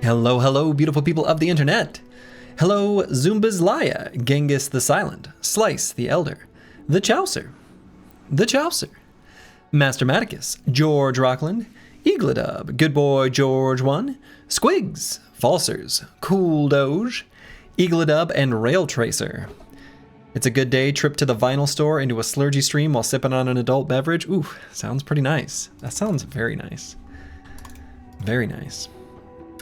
Hello, hello, beautiful people of the internet. Hello, Zumbas Laya, Genghis the Silent, Slice the Elder, the Chaucer, Master Maticus, George Rockland, Eagledub, Good Boy George 1, Squigs, Falsers, Cool Doge, Eagledub, and Rail Tracer. It's a good day, trip to the vinyl store into a slurgy stream while sipping on an adult beverage. Ooh, sounds pretty nice. That sounds very nice. Very nice.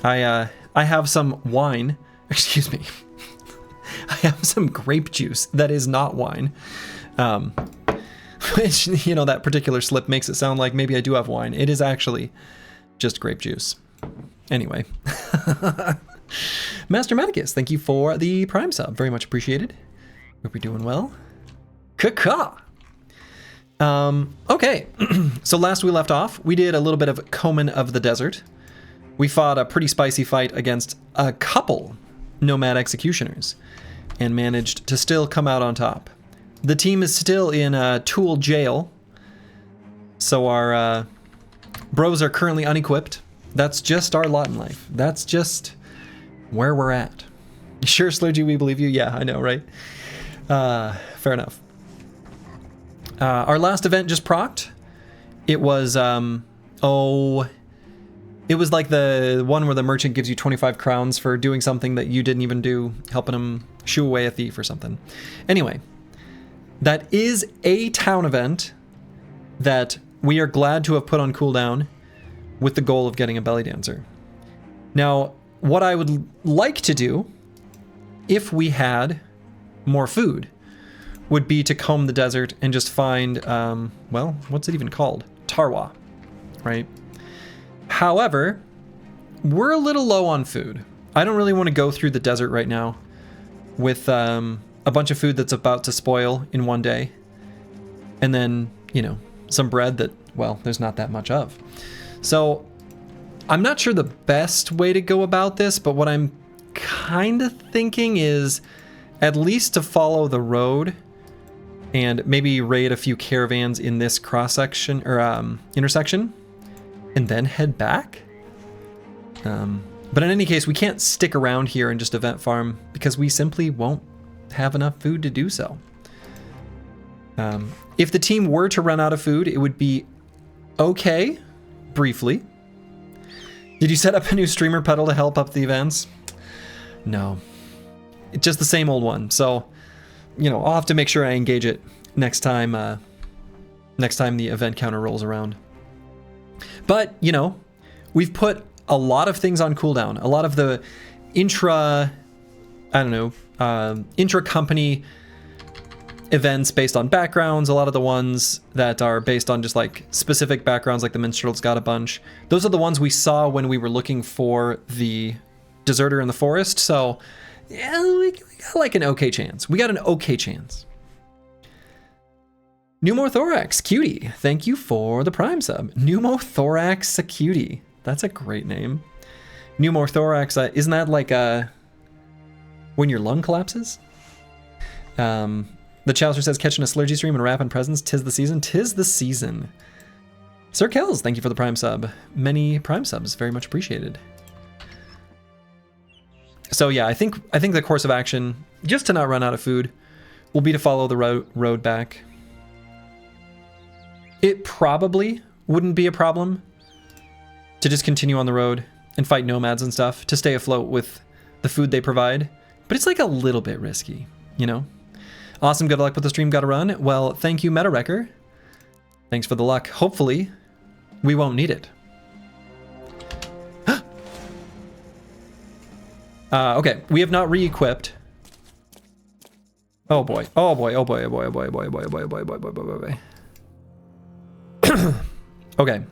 I have some wine. Excuse me. I have some grape juice that is not wine. Which, you know, that particular slip makes it sound like maybe I do have wine. It is actually just grape juice. Anyway. Master Maticus, thank you for the Prime sub. Very much appreciated. Hope you're doing well. Caw. Okay. So last we left off, we did a little bit of Komen of the Desert. We fought a pretty spicy fight against a couple nomad executioners and managed to still come out on top. The team is still in Tool jail, so our bros are currently unequipped. That's just our lot in life. That's just where we're at. Sure, Slurgy, we believe you. Yeah, I know, right? Fair enough. Our last event just procced. It was, it was like the one where the merchant gives you 25 crowns for doing something that you didn't even do, helping him shoo away a thief or something. Anyway, that is a town event that we are glad to have put on cooldown with the goal of getting a belly dancer. Now, what I would like to do, if we had more food, would be to comb the desert and just find, well, what's it even called? Tarwa, right? However, we're a little low on food. I don't really want to go through the desert right now with a bunch of food that's about to spoil in one day. And then, you know, some bread that, well, there's not that much of. So I'm not sure the best way to go about this, but what I'm kind of thinking is at least to follow the road and maybe raid a few caravans in this cross-section or intersection and then head back. But in any case, we can't stick around here and just event farm because we simply won't have enough food to do so. If the team were to run out of food, it would be okay, briefly. Did you set up a new streamer pedal to help up the events? No. It's just the same old one. So, you know, I'll have to make sure I engage it next time the event counter rolls around. But, you know, we've put a lot of things on cooldown. A lot of the intra-company events based on backgrounds, a lot of the ones that are based on just like specific backgrounds, like the Minstrel's got a bunch. Those are the ones we saw when we were looking for the deserter in the forest. So, yeah, we got like an okay chance. We got an okay chance. Pneumothorax Cutie, thank you for the Prime sub. Pneumothorax Cutie, that's a great name. Pneumothorax, isn't that like when your lung collapses? The Chowser says, catching a Slurgy stream and rapping presents, tis the season. Tis the season. Sir Kells, thank you for the Prime sub. Many Prime subs, very much appreciated. So yeah, I think the course of action, just to not run out of food, will be to follow the road back. It probably wouldn't be a problem to just continue on the road and fight nomads and stuff to stay afloat with the food they provide, but it's like a little bit risky, you know? Awesome, good luck with the stream, gotta run. Well, thank you, Meta Wrecker. Thanks for the luck. Hopefully, we won't need it. Okay, we have not re-equipped. Oh boy, oh boy, oh boy, oh boy, oh boy, oh boy, oh boy, oh boy, oh boy, oh boy, oh boy, oh boy. Okay.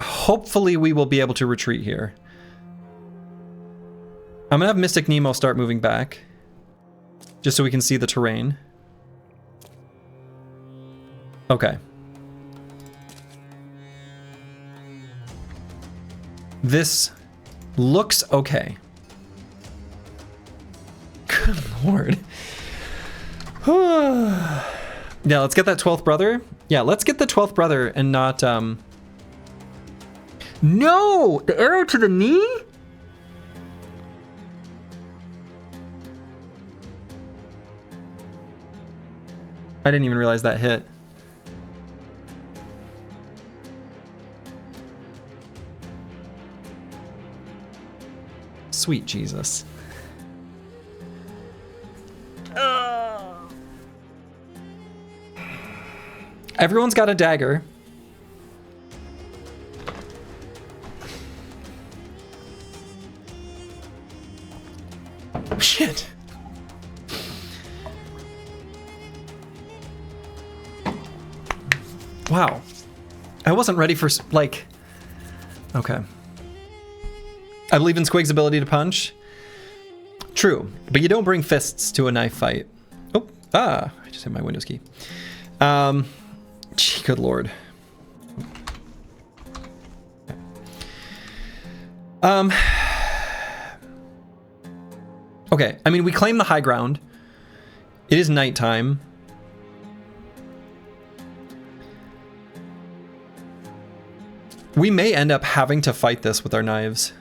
Hopefully we will be able to retreat here. I'm gonna have Mystic Nemo start moving back, just so we can see the terrain. Okay. This looks okay. Good lord. Yeah, let's get that 12th brother. Yeah, let's get the 12th brother and not No! The arrow to the knee? I didn't even realize that hit. Sweet Jesus. Everyone's got a dagger. Shit. Wow. I wasn't ready for, like... Okay. I believe in Squig's ability to punch. True, but you don't bring fists to a knife fight. Oh, I just hit my Windows key. Gee, good lord. Okay, I mean, we claim the high ground. It is nighttime. We may end up having to fight this with our knives.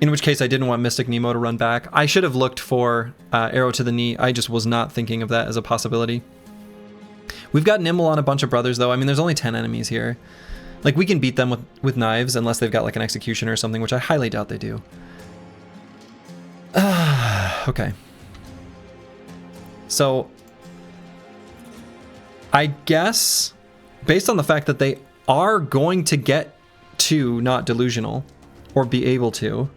In which case I didn't want Mystic Nemo to run back. I should have looked for arrow to the knee. I just was not thinking of that as a possibility. We've got Nimble on a bunch of brothers though. I mean, there's only 10 enemies here. Like, we can beat them with knives unless they've got like an executioner or something, which I highly doubt they do. Okay. So, I guess, based on the fact that they are going to get to not delusional, or be able to,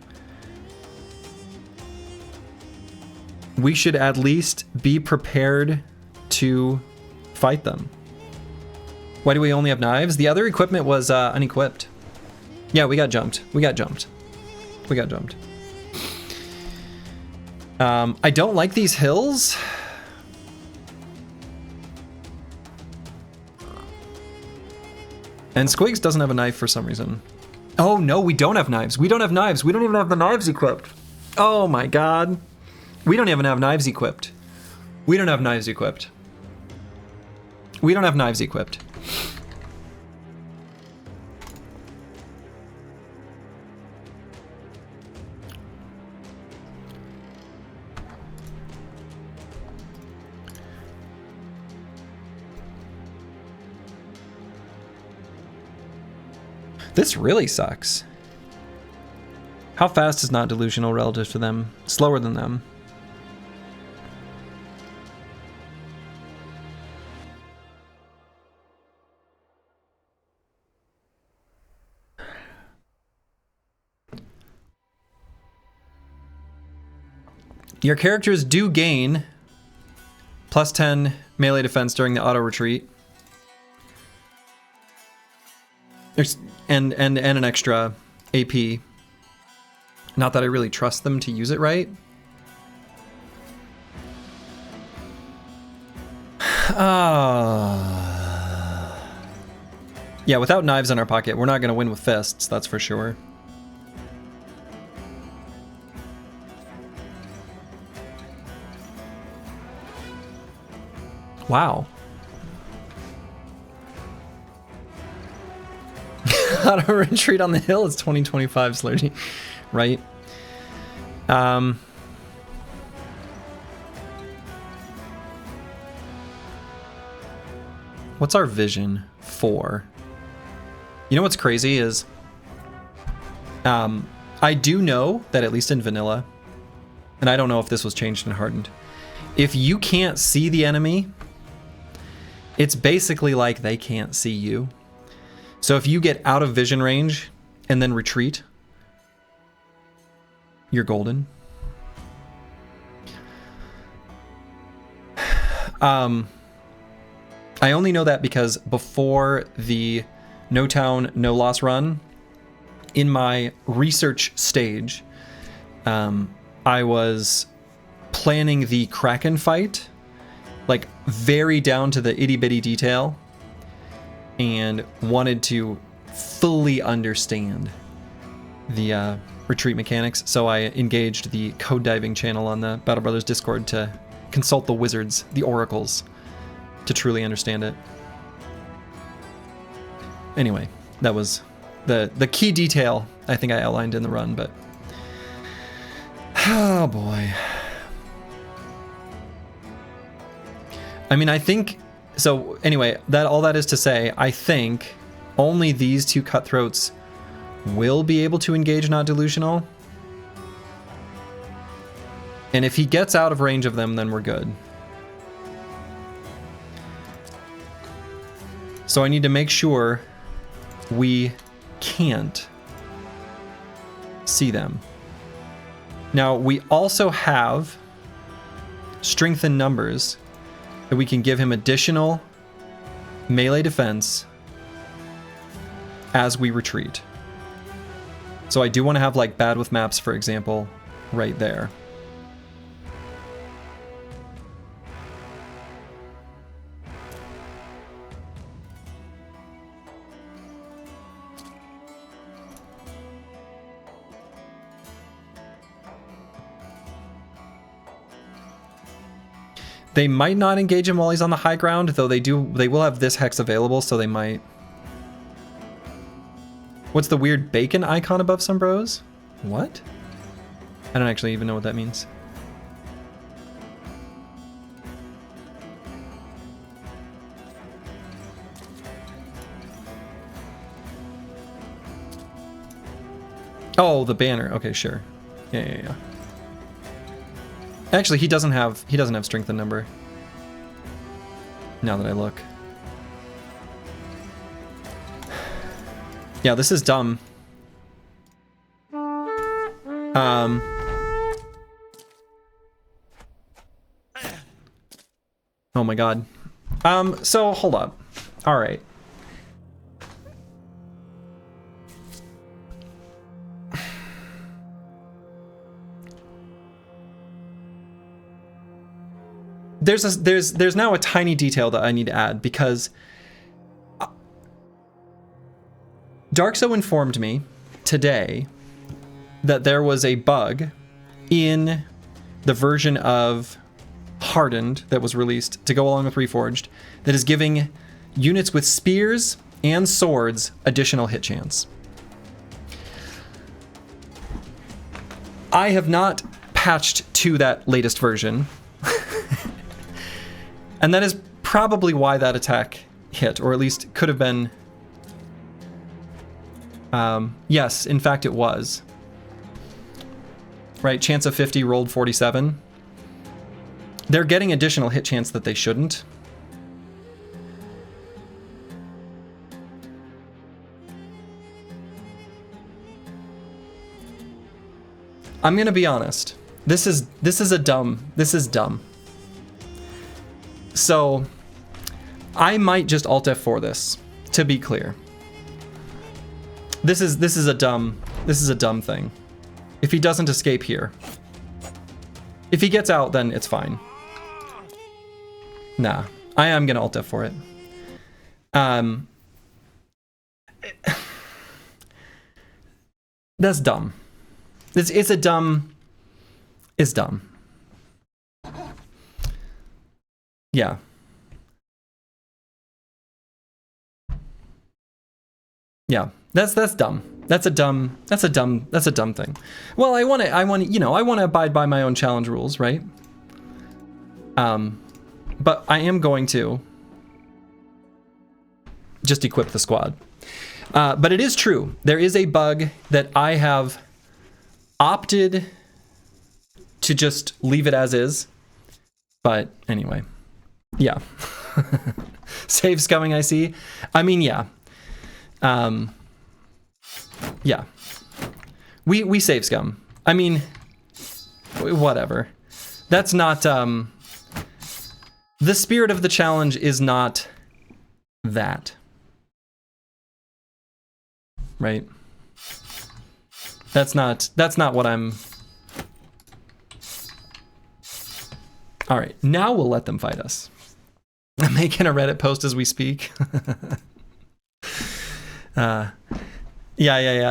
we should at least be prepared to fight them. Why do we only have knives? The other equipment was unequipped. Yeah, we got jumped. We got jumped. We got jumped. I don't like these hills. And Squigs doesn't have a knife for some reason. Oh no, we don't have knives. We don't have knives. We don't even have the knives equipped. Oh my god. We don't even have knives equipped. We don't have knives equipped. We don't have knives equipped. This really sucks. How fast is not delusional relative to them? Slower than them. Your characters do gain plus 10 melee defense during the auto retreat. There's and an extra AP. Not that I really trust them to use it right. Yeah, without knives in our pocket, we're not going to win with fists, that's for sure. Wow. Auto retreat on the hill is 2025 Slurgy, right? What's our vision for? You know what's crazy is, I do know that at least in vanilla, and I don't know if this was changed in Hardened, if you can't see the enemy, it's basically like they can't see you. So if you get out of vision range and then retreat, you're golden. I only know that because before the No Town, No Loss run, in my research stage, I was planning the Kraken fight, like very down to the itty bitty detail, and wanted to fully understand the retreat mechanics. So I engaged the code diving channel on the Battle Brothers Discord to consult the wizards, the oracles, to truly understand it. Anyway, that was the key detail I think I outlined in the run, but oh boy. I mean, I think so. Anyway, all that is to say, I think only these two cutthroats will be able to engage Not Delusional. And if he gets out of range of them, then we're good. So I need to make sure we can't see them. Now, we also have strength in numbers that we can give him additional melee defense as we retreat. So I do want to have like Bad with Maps, for example, right there. They might not engage him while he's on the high ground, though they will have this hex available, so they might. What's the weird bacon icon above some bros? What? I don't actually even know what that means. Oh, the banner. Okay, sure. Yeah. Actually, he doesn't have strength in number. Now that I look. Yeah, this is dumb. Oh my god. So hold up. All right. There's now a tiny detail that I need to add, because Darkso informed me today that there was a bug in the version of Hardened that was released to go along with Reforged that is giving units with spears and swords additional hit chance. I have not patched to that latest version. And that is probably why that attack hit, or at least could have been. Yes, in fact it was. Right, chance of 50, rolled 47. They're getting additional hit chance that they shouldn't. I'm gonna be honest. This is dumb. So, I might just Alt F4 this, to be clear. This is a dumb thing. If he doesn't escape here. If he gets out, then it's fine. Nah, I am gonna Alt F4 it. That's dumb. It's dumb. Yeah. Yeah. That's dumb. That's a dumb thing. Well, I want to abide by my own challenge rules, right? But I am going to just equip the squad. But it is true. There is a bug that I have opted to just leave it as is. But anyway. Yeah. Save scumming, I see. I mean, yeah. Yeah. We save scum. I mean, whatever. That's not, the spirit of the challenge is not that. Right? That's not what I'm... All right, now we'll let them fight us. I'm making a Reddit post as we speak. Yeah.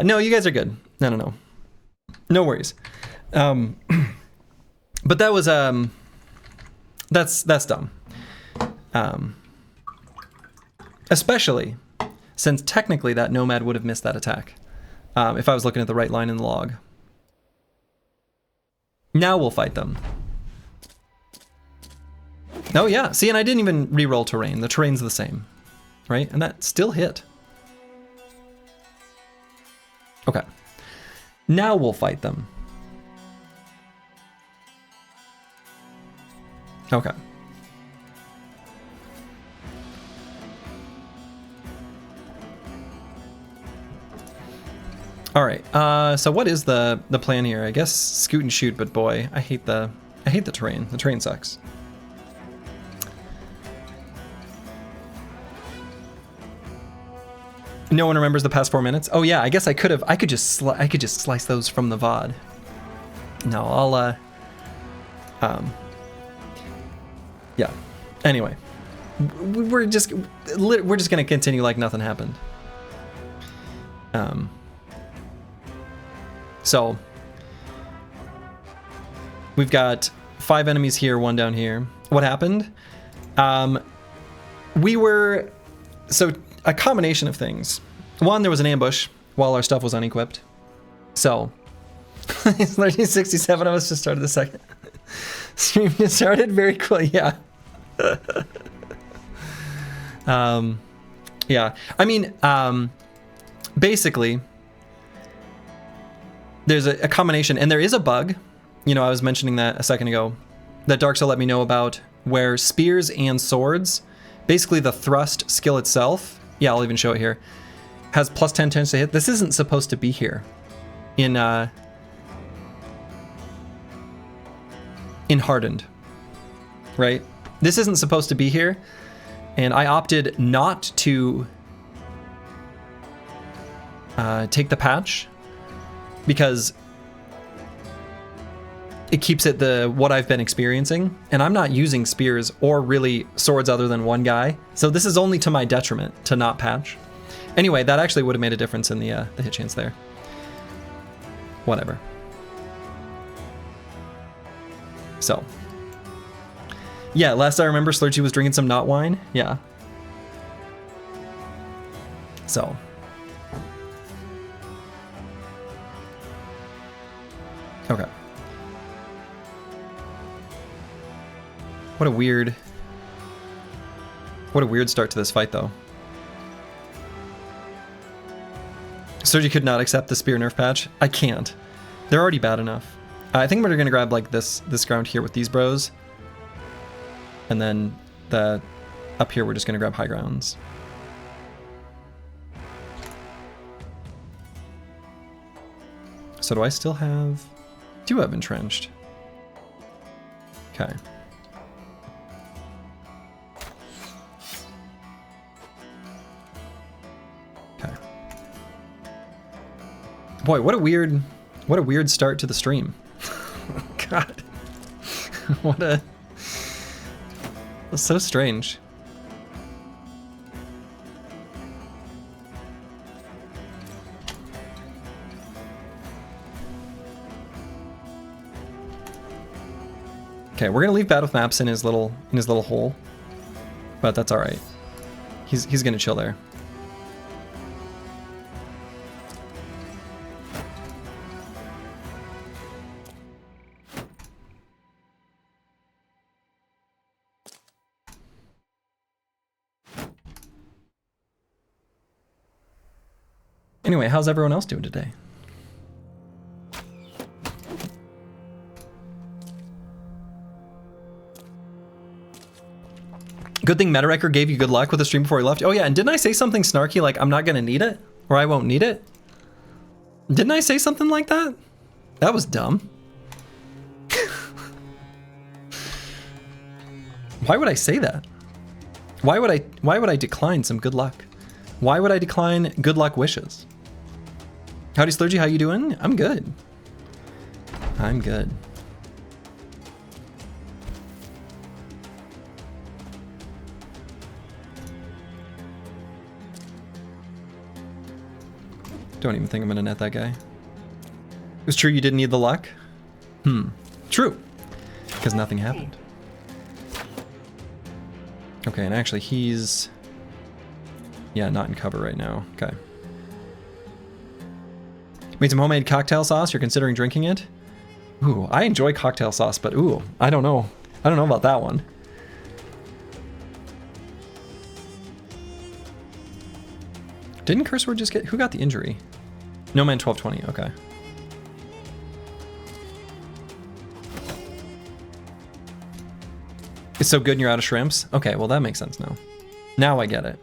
No, you guys are good. No. No worries. But that was that's dumb. Especially since technically that nomad would have missed that attack if I was looking at the right line in the log. Now we'll fight them. Oh yeah, see, and I didn't even re-roll terrain. The terrain's the same, right? And that still hit. Okay. Now we'll fight them. Okay. All right. So what is the plan here? I guess scoot and shoot, but boy, I hate the terrain. The terrain sucks. No one remembers the past 4 minutes. Oh yeah, I guess I could just slice those from the VOD. No, I'll yeah. Anyway, we're just gonna continue like nothing happened. So we've got 5 enemies here, 1 down here. What happened? So a combination of things. One, there was an ambush while our stuff was unequipped. So it's 1967 of us just started the second. Stream just started very quickly, yeah. Yeah, I mean, basically, there's a combination, and there is a bug. You know, I was mentioning that a second ago, that Dark Soul let me know about, where spears and swords, basically the thrust skill itself, yeah, I'll even show it here, has plus 10 chance to hit. This isn't supposed to be here in Hardened, right? This isn't supposed to be here, and I opted not to take the patch because it keeps it what I've been experiencing, and I'm not using spears or really swords other than one guy, so this is only to my detriment to not patch. Anyway, that actually would have made a difference in the hit chance there. Whatever. So, yeah, last I remember, Slurgy was drinking some knot wine. Yeah. So. Okay. What a weird start to this fight, though. Slurgy could not accept the spear nerf patch. I can't. They're already bad enough. I think we're gonna grab like this ground here with these bros, and then up here we're just gonna grab high grounds. So do I still have? Do have entrenched? Okay. Okay. Boy, what a weird start to the stream. God. That's so strange. Okay, we're gonna leave Battle with Maps in his little hole, but that's all right. He's gonna chill there. Anyway, how's everyone else doing today? Good thing MetaWrecker gave you good luck with the stream before he left. Oh yeah, and didn't I say something snarky like I'm not gonna need it? Or I won't need it? Didn't I say something like that? That was dumb. Why would I say that? Why would I decline some good luck? Why would I decline good luck wishes? Howdy Slurgy, how you doing? I'm good. I'm good. Don't even think I'm gonna net that guy. It was true you didn't need the luck? True. Because nothing happened. Okay, and actually he's Yeah, not in cover right now. Okay. Made some homemade cocktail sauce. You're considering drinking it? Ooh, I enjoy cocktail sauce, but ooh, I don't know. I don't know about that one. Didn't Curseword just get... Who got the injury? No Man 1220, okay. It's so good and you're out of shrimps? Okay, well that makes sense now. Now I get it.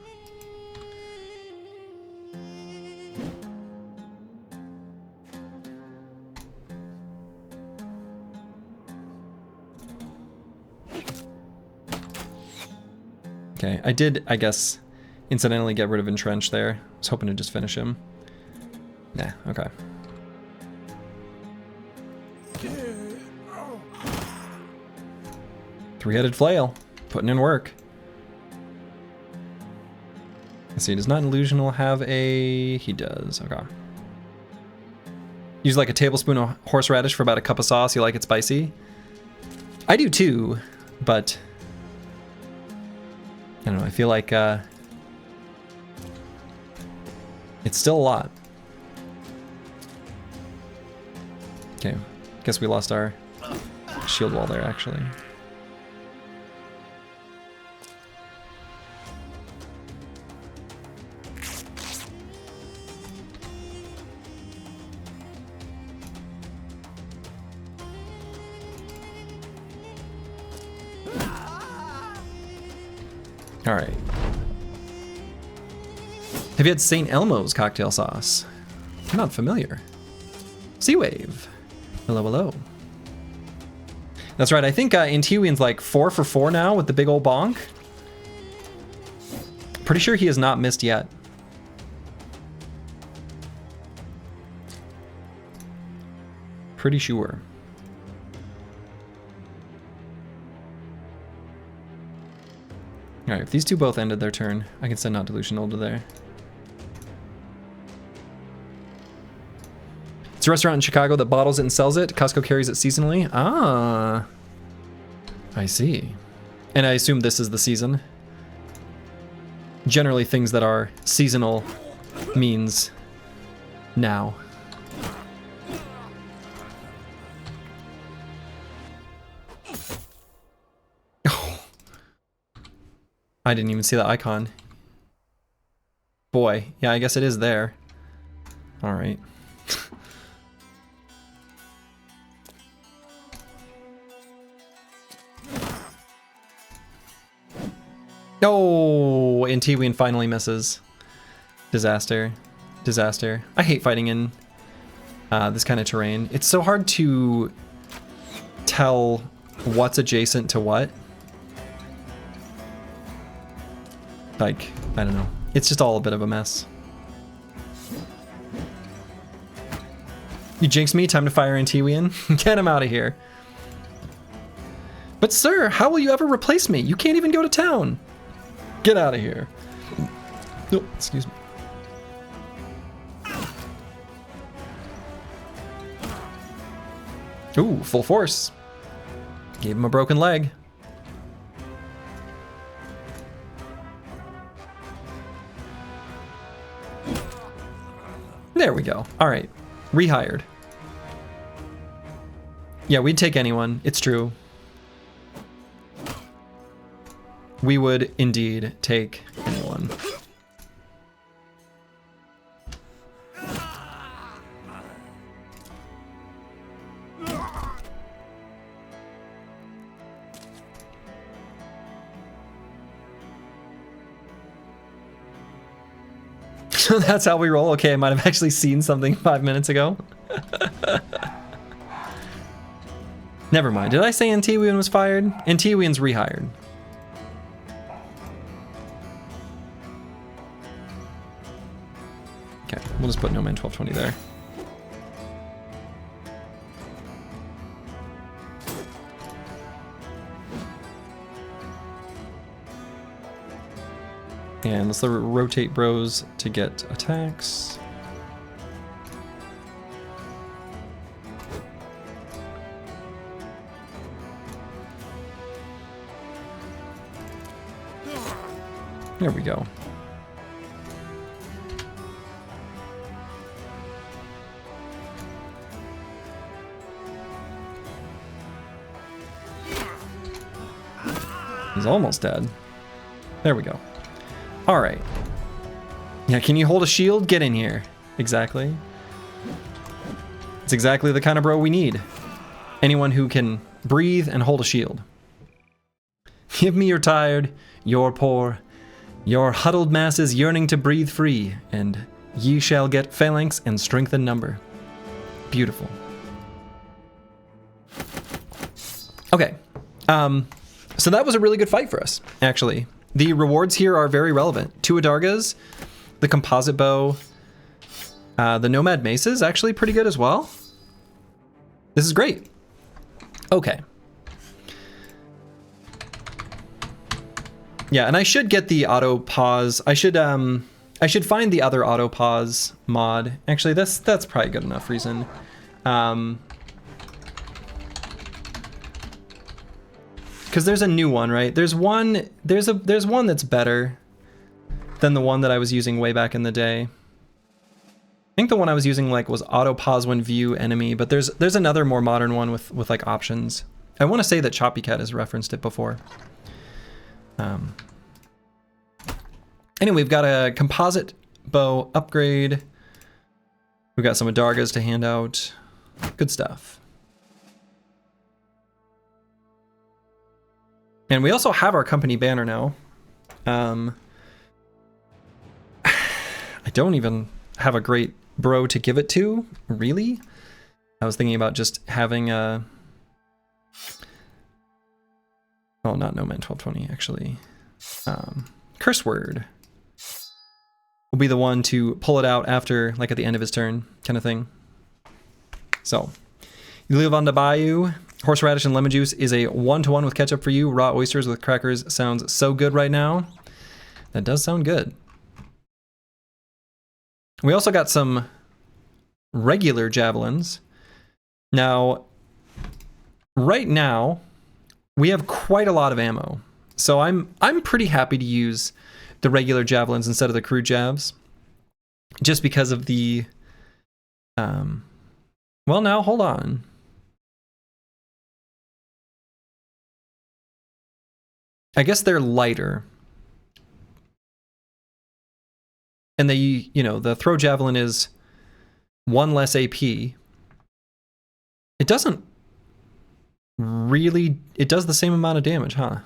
Okay, I did, I guess, incidentally get rid of Entrench there. I was hoping to just finish him. Nah, okay. Three-headed flail, putting in work. Let's see, does not illusional have a... He does, okay. Use like a tablespoon of horseradish for about a cup of sauce. You like it spicy? I do too, but... I don't know, I feel like it's still a lot. Okay, guess we lost our shield wall there actually. All right. Have you had St. Elmo's cocktail sauce? I'm not familiar. Sea Wave. Hello, hello. That's right. I think Intiwian's like 4 for 4 now with the big old bonk. Pretty sure he has not missed yet. Pretty sure. Alright, if these two both ended their turn, I can send out Delusional to there. It's a restaurant in Chicago that bottles it and sells it. Costco carries it seasonally. Ah. I see. And I assume this is the season. Generally, things that are seasonal means now. I didn't even see that icon. Boy, yeah, I guess it is there. All right. Oh, Intiwian finally misses. Disaster. Disaster. I hate fighting in this kind of terrain. It's so hard to tell what's adjacent to what. Like, I don't know. It's just all a bit of a mess. You jinxed me, time to fire Intiwian. Get him out of here. But sir, how will you ever replace me? You can't even go to town. Get out of here. No, excuse me. Ooh, full force. Gave him a broken leg. There we go. All right. Rehired. Yeah, we'd take anyone. It's true. We would indeed take anyone. So that's how we roll. Okay, I might have actually seen something 5 minutes ago. Never mind. Did I say Intiwian was fired? Intiwian's rehired. Okay, we'll just put No Man 1220 there. And let's rotate bros to get attacks. There we go. He's almost dead. There we go. All right. Yeah, can you hold a shield? Get in here. Exactly. It's exactly the kind of bro we need. Anyone who can breathe and hold a shield. Give me your tired, your poor, your huddled masses yearning to breathe free, and ye shall get phalanx and strength in number. Beautiful. Okay. So that was a really good fight for us, actually. The rewards here are very relevant. 2 Adargas, the composite bow, the Nomad Mace is actually pretty good as well. This is great. Okay. Yeah, and I should get the auto pause. I should find the other auto pause mod. Actually, that's probably good enough reason. Because there's a new one, right? There's one that's better than the one that I was using way back in the day. I think the one I was using like was auto pause when view enemy, but there's another more modern one with like options. I want to say that Choppy Cat has referenced it before. Anyway, we've got a composite bow upgrade. We've got some Adargas to hand out. Good stuff. And we also have our company banner now. I don't even have a great bro to give it to, really. I was thinking about just having a... Oh, not No Man 1220, actually. Curse Word will be the one to pull it out after, like at the end of his turn, kind of thing. So, you live on the bayou. Horseradish and lemon juice is a 1-to-1 with ketchup for you. Raw oysters with crackers sounds so good right now. That does sound good. We also got some regular javelins. Now, right now, we have quite a lot of ammo. So I'm pretty happy to use the regular javelins instead of the crude jabs. Just because of the... well, now, hold on. I guess they're lighter. And they, you know, the throw javelin is 1 less AP. It doesn't really, it does the same amount of damage, huh?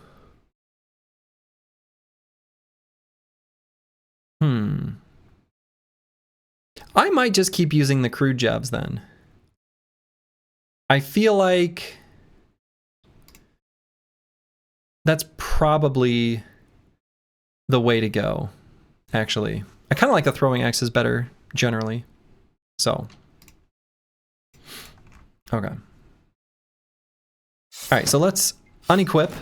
I might just keep using the crude jabs then. I feel like that's probably the way to go, actually. I kind of like the throwing axes better, generally. So. Okay. Alright, so let's unequip.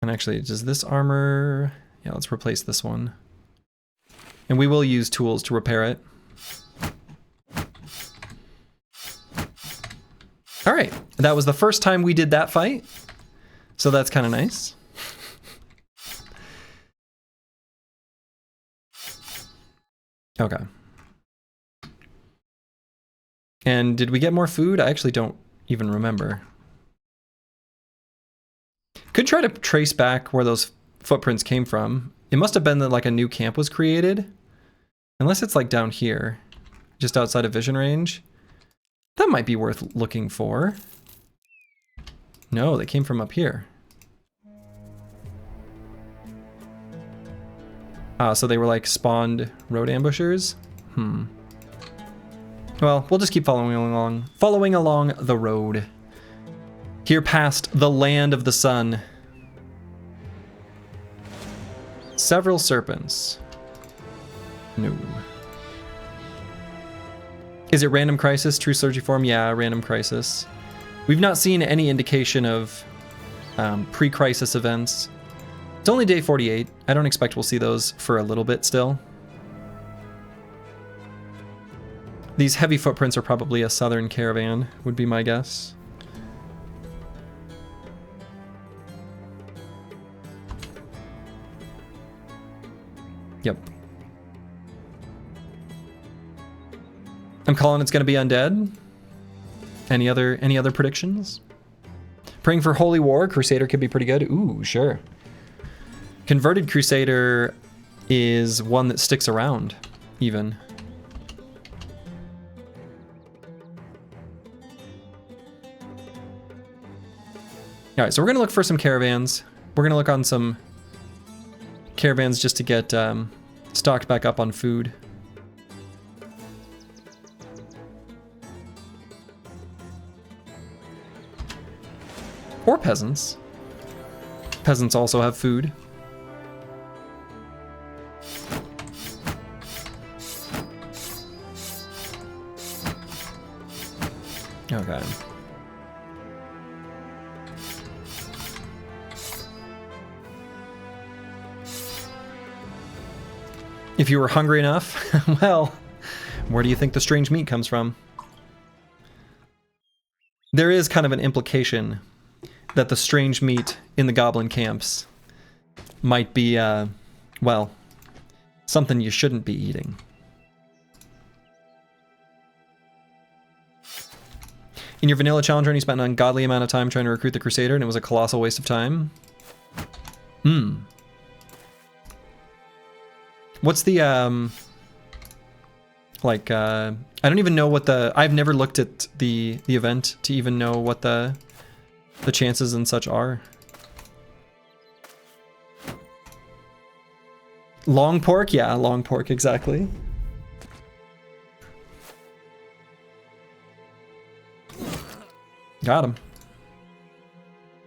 And actually, does this armor... Yeah, let's replace this one. And we will use tools to repair it. Alright, that was the first time we did that fight. So that's kind of nice. Okay. And did we get more food? I actually don't even remember. Could try to trace back where those footprints came from. It must have been that like a new camp was created. Unless it's like down here, just outside of vision range. That might be worth looking for. No, they came from up here. So they were like spawned road ambushers? Well, we'll just keep following along the road. Here past the land of the sun. Several serpents. No. Is it random crisis? True Surgiform? Yeah, random crisis. We've not seen any indication of pre-crisis events. It's only day 48. I don't expect we'll see those for a little bit still. These heavy footprints are probably a southern caravan, would be my guess. Yep. I'm calling it's going to be undead. Any other predictions? Praying for Holy War. Crusader could be pretty good. Ooh, sure. Converted Crusader is one that sticks around, even. All right, so we're gonna look for some caravans. We're gonna look on some caravans just to get stocked back up on food. Or peasants. Peasants also have food. Okay. If you were hungry enough, well, where do you think the strange meat comes from? There is kind of an implication that the strange meat in the goblin camps might be, well, something you shouldn't be eating. In your vanilla challenge run, you spent an ungodly amount of time trying to recruit the Crusader, and it was a colossal waste of time. What's the, like, I don't even know what the, I've never looked at the event to even know what the chances and such are. Long pork? Yeah, long pork, exactly. Got him.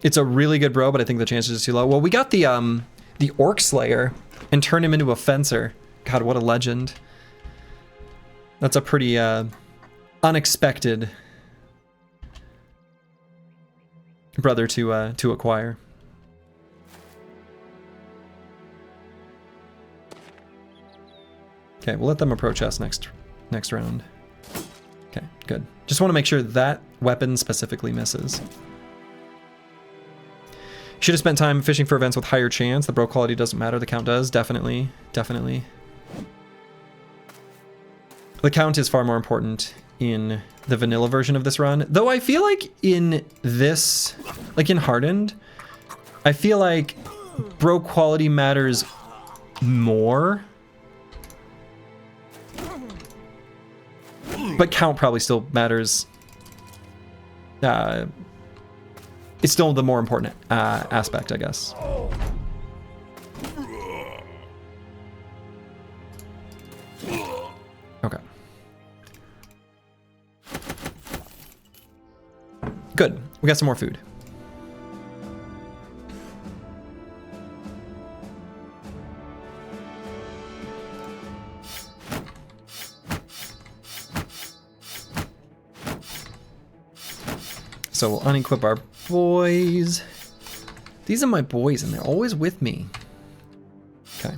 It's a really good bro, but I think the chances are too low. Well, we got the Orc Slayer and turned him into a fencer. God, what a legend. That's a pretty unexpected brother to acquire. Okay, we'll let them approach us next round. Okay, good. Just want to make sure that weapon specifically misses. Should have spent time fishing for events with higher chance. The bro quality doesn't matter. The count does. Definitely. Definitely. The count is far more important in the vanilla version of this run. Though I feel like in this, like in Hardened, I feel like bro quality matters more. But count probably still matters. It's still the more important aspect, I guess. Okay. Good. We got some more food. So we'll unequip our boys. These are my boys and they're always with me. Okay.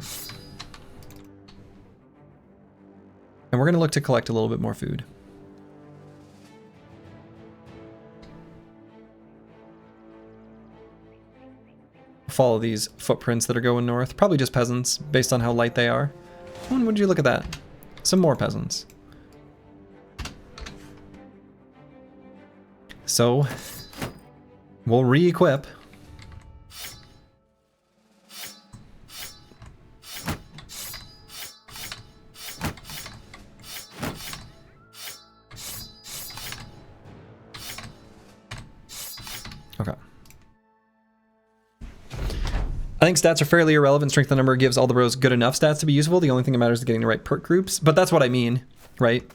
And we're gonna look to collect a little bit more food. Follow these footprints that are going north. Probably just peasants based on how light they are. And would you look at that? Some more peasants. So, we'll re-equip. Okay. I think stats are fairly irrelevant. Strength of number gives all the bros good enough stats to be useful. The only thing that matters is getting the right perk groups. But that's what I mean, right?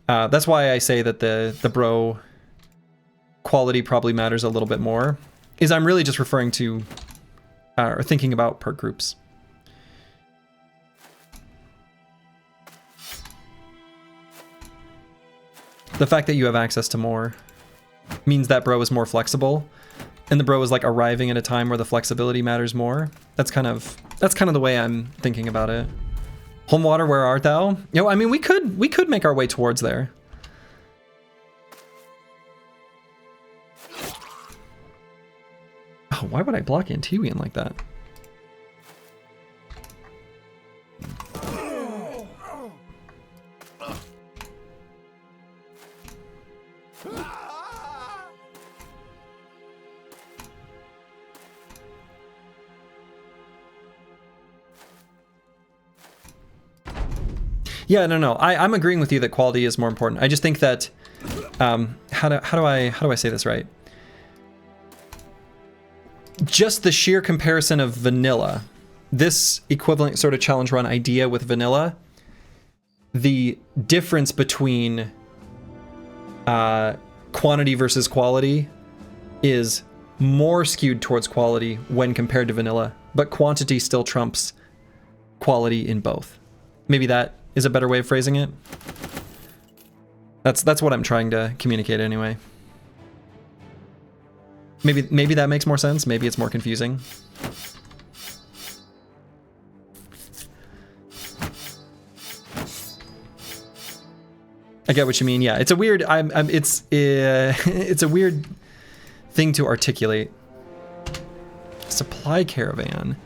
That's why I say that the bro quality probably matters a little bit more, is I'm really just referring to or thinking about perk groups. The fact that you have access to more means that bro is more flexible, and the bro is like arriving at a time where the flexibility matters more. That's kind of the way I'm thinking about it. Homewater, where art thou? You know, I mean, we could make our way towards there. Oh, why would I block Antiwian like that? Yeah, no. I'm agreeing with you that quality is more important. I just think that how do I say this right? Just the sheer comparison of vanilla, this equivalent sort of challenge run idea with vanilla, the difference between quantity versus quality is more skewed towards quality when compared to vanilla, but quantity still trumps quality in both. Maybe that is a better way of phrasing it. That's what I'm trying to communicate anyway. Maybe that makes more sense. Maybe it's more confusing. I get what you mean. Yeah, it's a weird. It's a weird thing to articulate. Supply caravan.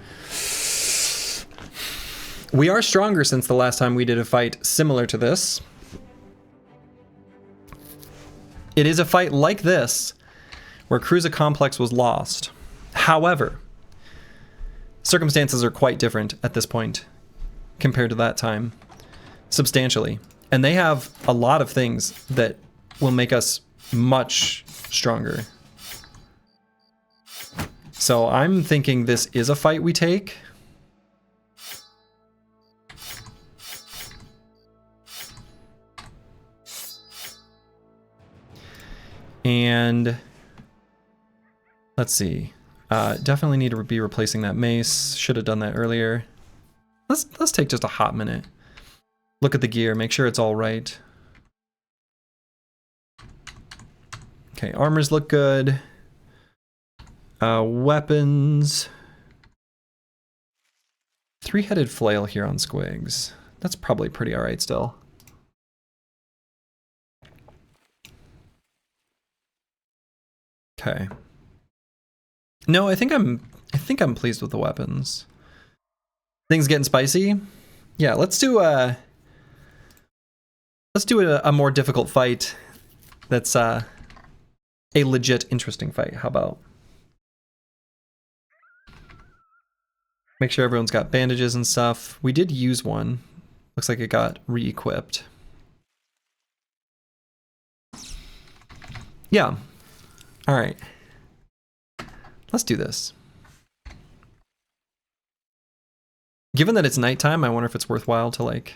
We are stronger since the last time we did a fight similar to this. It is a fight like this, where Cruza Complex was lost. However, circumstances are quite different at this point compared to that time, substantially. And they have a lot of things that will make us much stronger. So I'm thinking this is a fight we take. And let's see. Definitely need to be replacing that mace. Should have done that earlier. Let's take just a hot minute. Look at the gear, make sure it's all right. Okay, armors look good. Weapons. Three-headed flail here on Squigs. That's probably pretty all right still. Okay. No, I think I'm pleased with the weapons. Things getting spicy. Yeah, let's do a more difficult fight. That's a legit interesting fight. How about? Make sure everyone's got bandages and stuff. We did use one. Looks like it got re-equipped. Yeah. All right. Let's do this. Given that it's nighttime, I wonder if it's worthwhile to like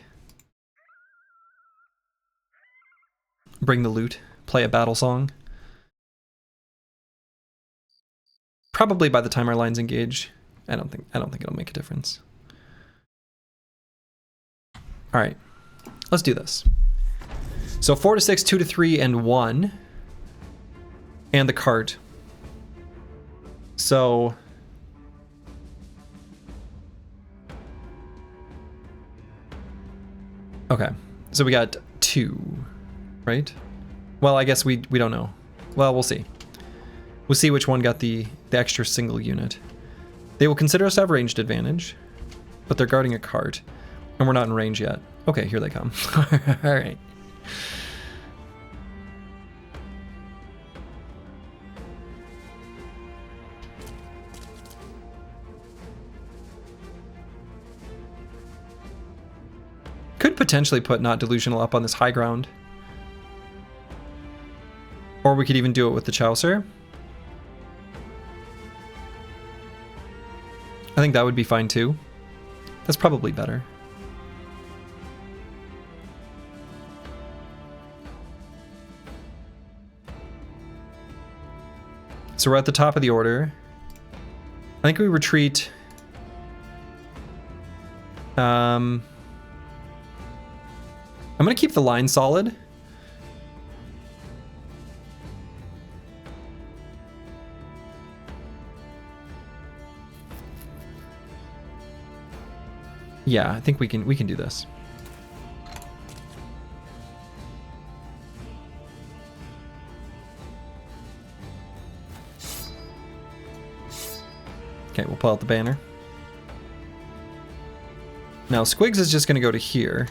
bring the loot, play a battle song. Probably by the time our lines engage, I don't think it'll make a difference. All right, let's do this. So 4 to 6, 2 to 3, and 1, and the cart. So okay, so we got 2, right? Well, I guess we don't know. Well, we'll see. We'll see which one got the extra single unit. They will consider us to have ranged advantage, but they're guarding a cart, and we're not in range yet. Okay, here they come. All right. Could potentially put Not Delusional up on this high ground. Or we could even do it with the Chaucer. I think that would be fine too. That's probably better. So we're at the top of the order. I think we retreat. I'm gonna keep the line solid. Yeah, I think we can do this. Okay, we'll pull out the banner. Now Squigs is just gonna go to here.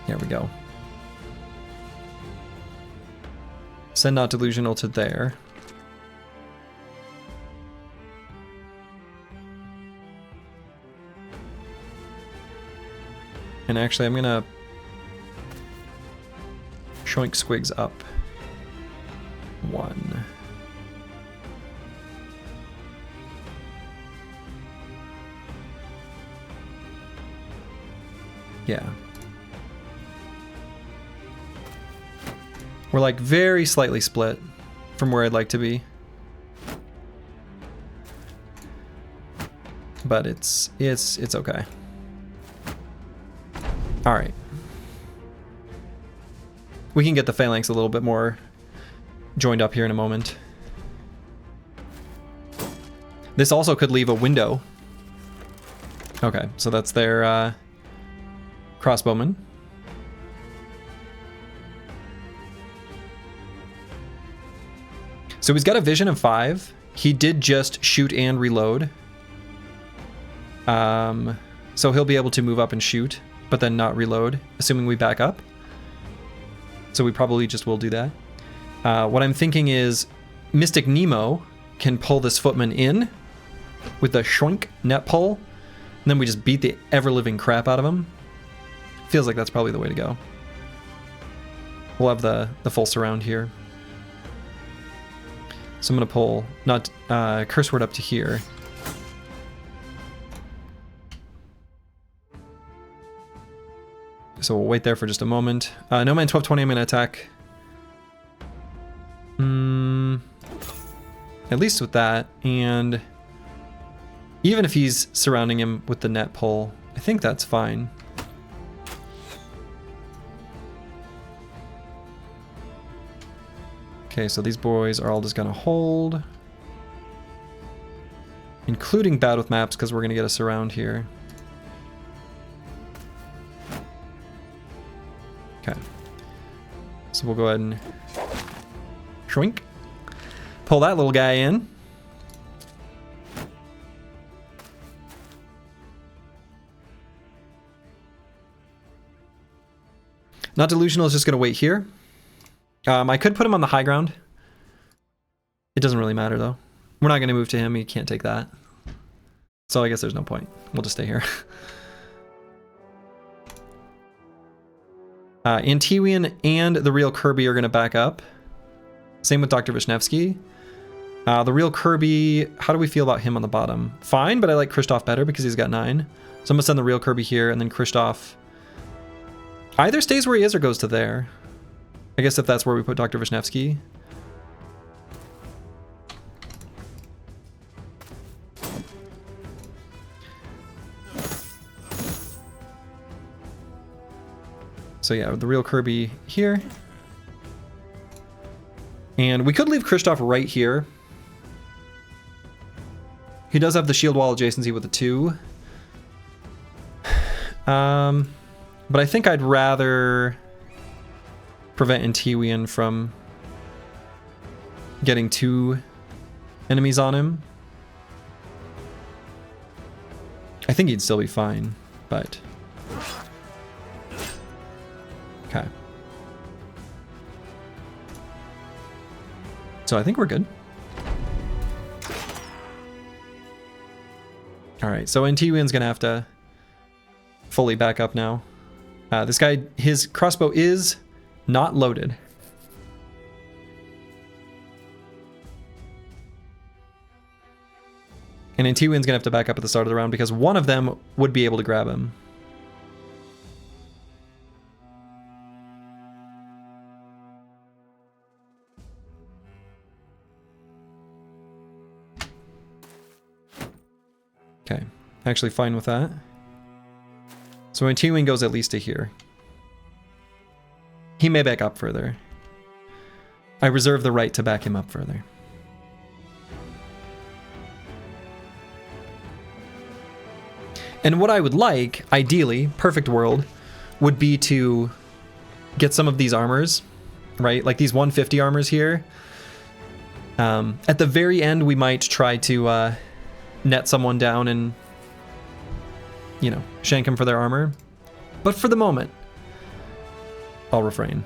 There we go. Send Not Delusional to there. And actually, I'm gonna shoink squigs up 1. Yeah. We're like very slightly split from where I'd like to be. But it's okay. All right. We can get the phalanx a little bit more joined up here in a moment. This also could leave a window. Okay, so that's their crossbowman. So he's got a vision of 5. He did just shoot and reload. So he'll be able to move up and shoot, but then not reload, assuming we back up. So we probably just will do that. What I'm thinking is Mystic Nemo can pull this footman in with the shoink net pull, and then we just beat the ever-living crap out of him. Feels like that's probably the way to go. We'll have the full surround here. So I'm going to pull not curse word up to here. So we'll wait there for just a moment. No man 1220, I'm going to attack. At least with that. And even if he's surrounding him with the net pull, I think that's fine. Okay, so these boys are all just going to hold. Including bad with maps, because we're going to get a surround here. Okay. So we'll go ahead and shrink. Pull that little guy in. Not Delusional is just going to wait here. I could put him on the high ground. It doesn't really matter, though. We're not going to move to him. He can't take that. So I guess there's no point. We'll just stay here. Antiwian and the real Kirby are going to back up. Same with Dr. Vishnevsky. The real Kirby, how do we feel about him on the bottom? Fine, but I like Kristoff better because he's got 9. So I'm going to send the real Kirby here, and then Kristoff either stays where he is or goes to there. I guess if that's where we put Dr. Vishnevsky. So yeah, the real Kirby here. And we could leave Kristoff right here. He does have the shield wall adjacency with the 2. But I think I'd rather prevent Antiwian from getting 2 enemies on him. I think he'd still be fine, but... Okay. So I think we're good. Alright, so Antiwian's gonna have to fully back up now. This guy, his crossbow is not loaded. And Antiwian's gonna have to back up at the start of the round because one of them would be able to grab him. Okay, actually fine with that. So Antiwian goes at least to here. He may back up further. I reserve the right to back him up further. And what I would like, ideally, perfect world, would be to get some of these armors, right? Like these 150 armors here. At the very end, we might try to net someone down and, you know, shank them for their armor. But for the moment, I'll refrain.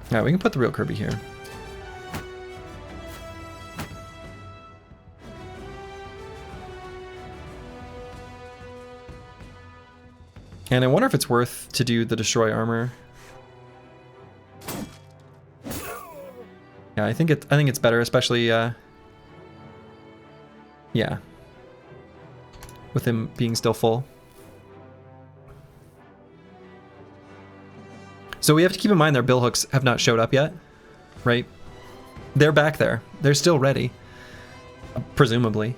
Alright, we can put the real Kirby here. And I wonder if it's worth to do the destroy armor. Yeah, I think it's better, especially yeah. With him being still full. So we have to keep in mind their bill hooks have not showed up yet, right? They're back there. They're still ready, presumably.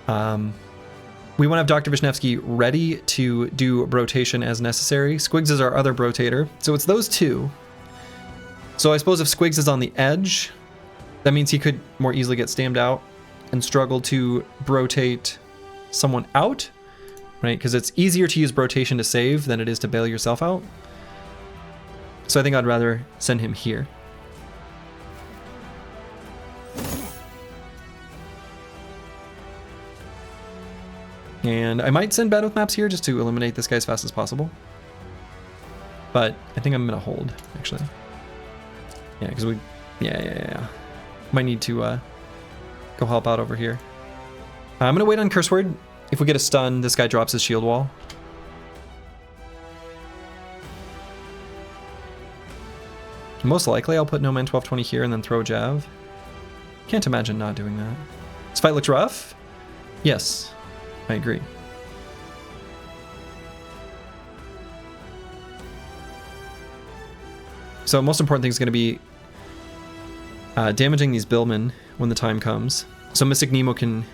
We want to have Dr. Vishnevsky ready to do rotation as necessary. Squigs is our other rotator, so it's those two. So I suppose if Squigs is on the edge, that means he could more easily get stammed out and struggle to rotate someone out, right? Because it's easier to use rotation to save than it is to bail yourself out. So I think I'd rather send him here. And I might send bandwidth maps here just to eliminate this guy as fast as possible. But I think I'm gonna hold, actually. Yeah, because we, yeah. Might need to go help out over here. I'm gonna wait on Curse Word. If we get a stun, this guy drops his shield wall. Most likely I'll put No Man 1220 here and then throw Jav. Can't imagine not doing that. This fight looks rough? Yes, I agree. So most important thing is going to be damaging these Billmen when the time comes. So Mystic Nemo can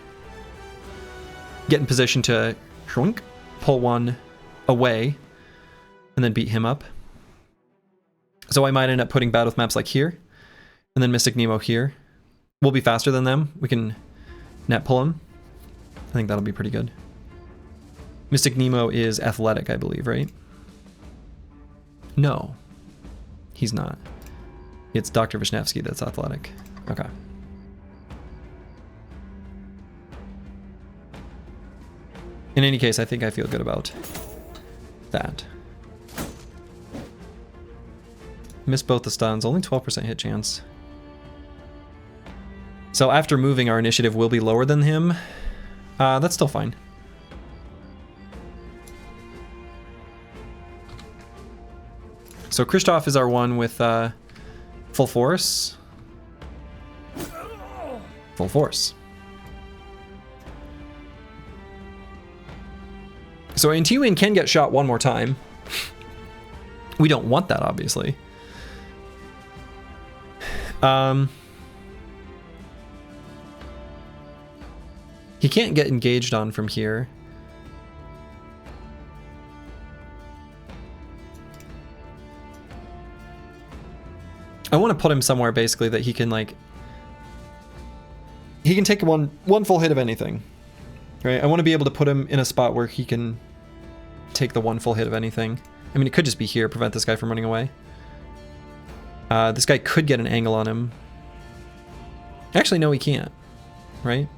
get in position to shrunk, pull one away, and then beat him up. So I might end up putting Battle with maps like here, and then Mystic Nemo here. We'll be faster than them. We can net pull him. I think that'll be pretty good. Mystic Nemo is athletic, I believe, right? No, he's not. It's Dr. Vishnevsky that's athletic. Okay. In any case, I think I feel good about that. Missed both the stuns, only 12% hit chance. So after moving, our initiative will be lower than him. That's still fine. So Kristoff is our one with full force. Full force. So Intuian can get shot one more time. We don't want that, obviously. He can't get engaged on from here. I want to put him somewhere basically that he can like... He can take one full hit of anything. Right? I want to be able to put him in a spot where he can take the one full hit of anything. I mean, it could just be here, prevent this guy from running away. This guy could get an angle on him. Actually, no, he can't. Right?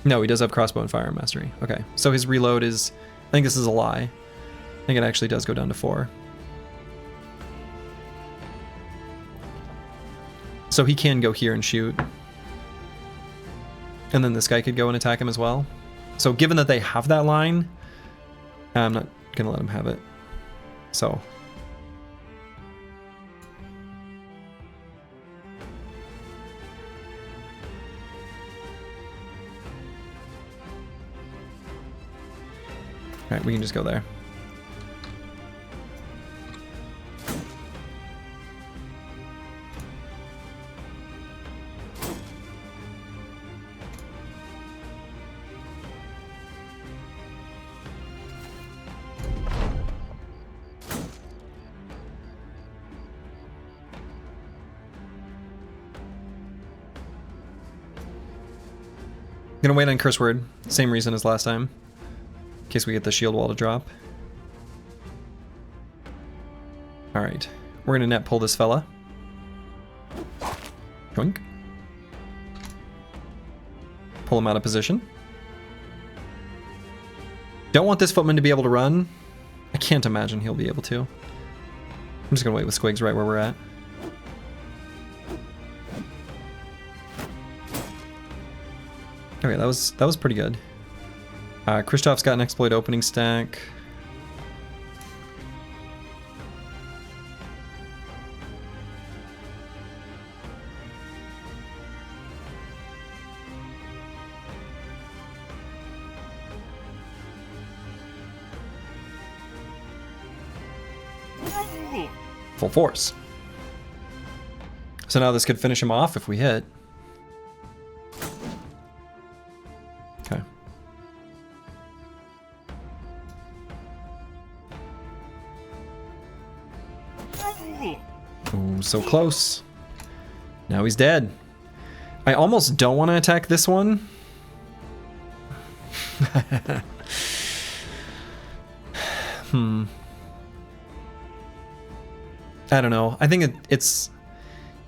No, he does have crossbow and firearm mastery. Okay, so his reload is... I think this is a lie. I think it actually does go down to 4. So he can go here and shoot. And then this guy could go and attack him as well. So given that they have that line, I'm not going to let him have it. So... Alright, we can just go there. Gonna wait on Curse Word, same reason as last time. In case we get the shield wall to drop. Alright. We're gonna net pull this fella. Joink. Pull him out of position. Don't want this footman to be able to run. I can't imagine he'll be able to. I'm just gonna wait with Squigs right where we're at. Okay, that was pretty good. Kristoff's got an exploit opening stack. Full force. So now this could finish him off if we hit. Okay. Ooh, so close. Now he's dead. I almost don't want to attack this one. I don't know. I think it's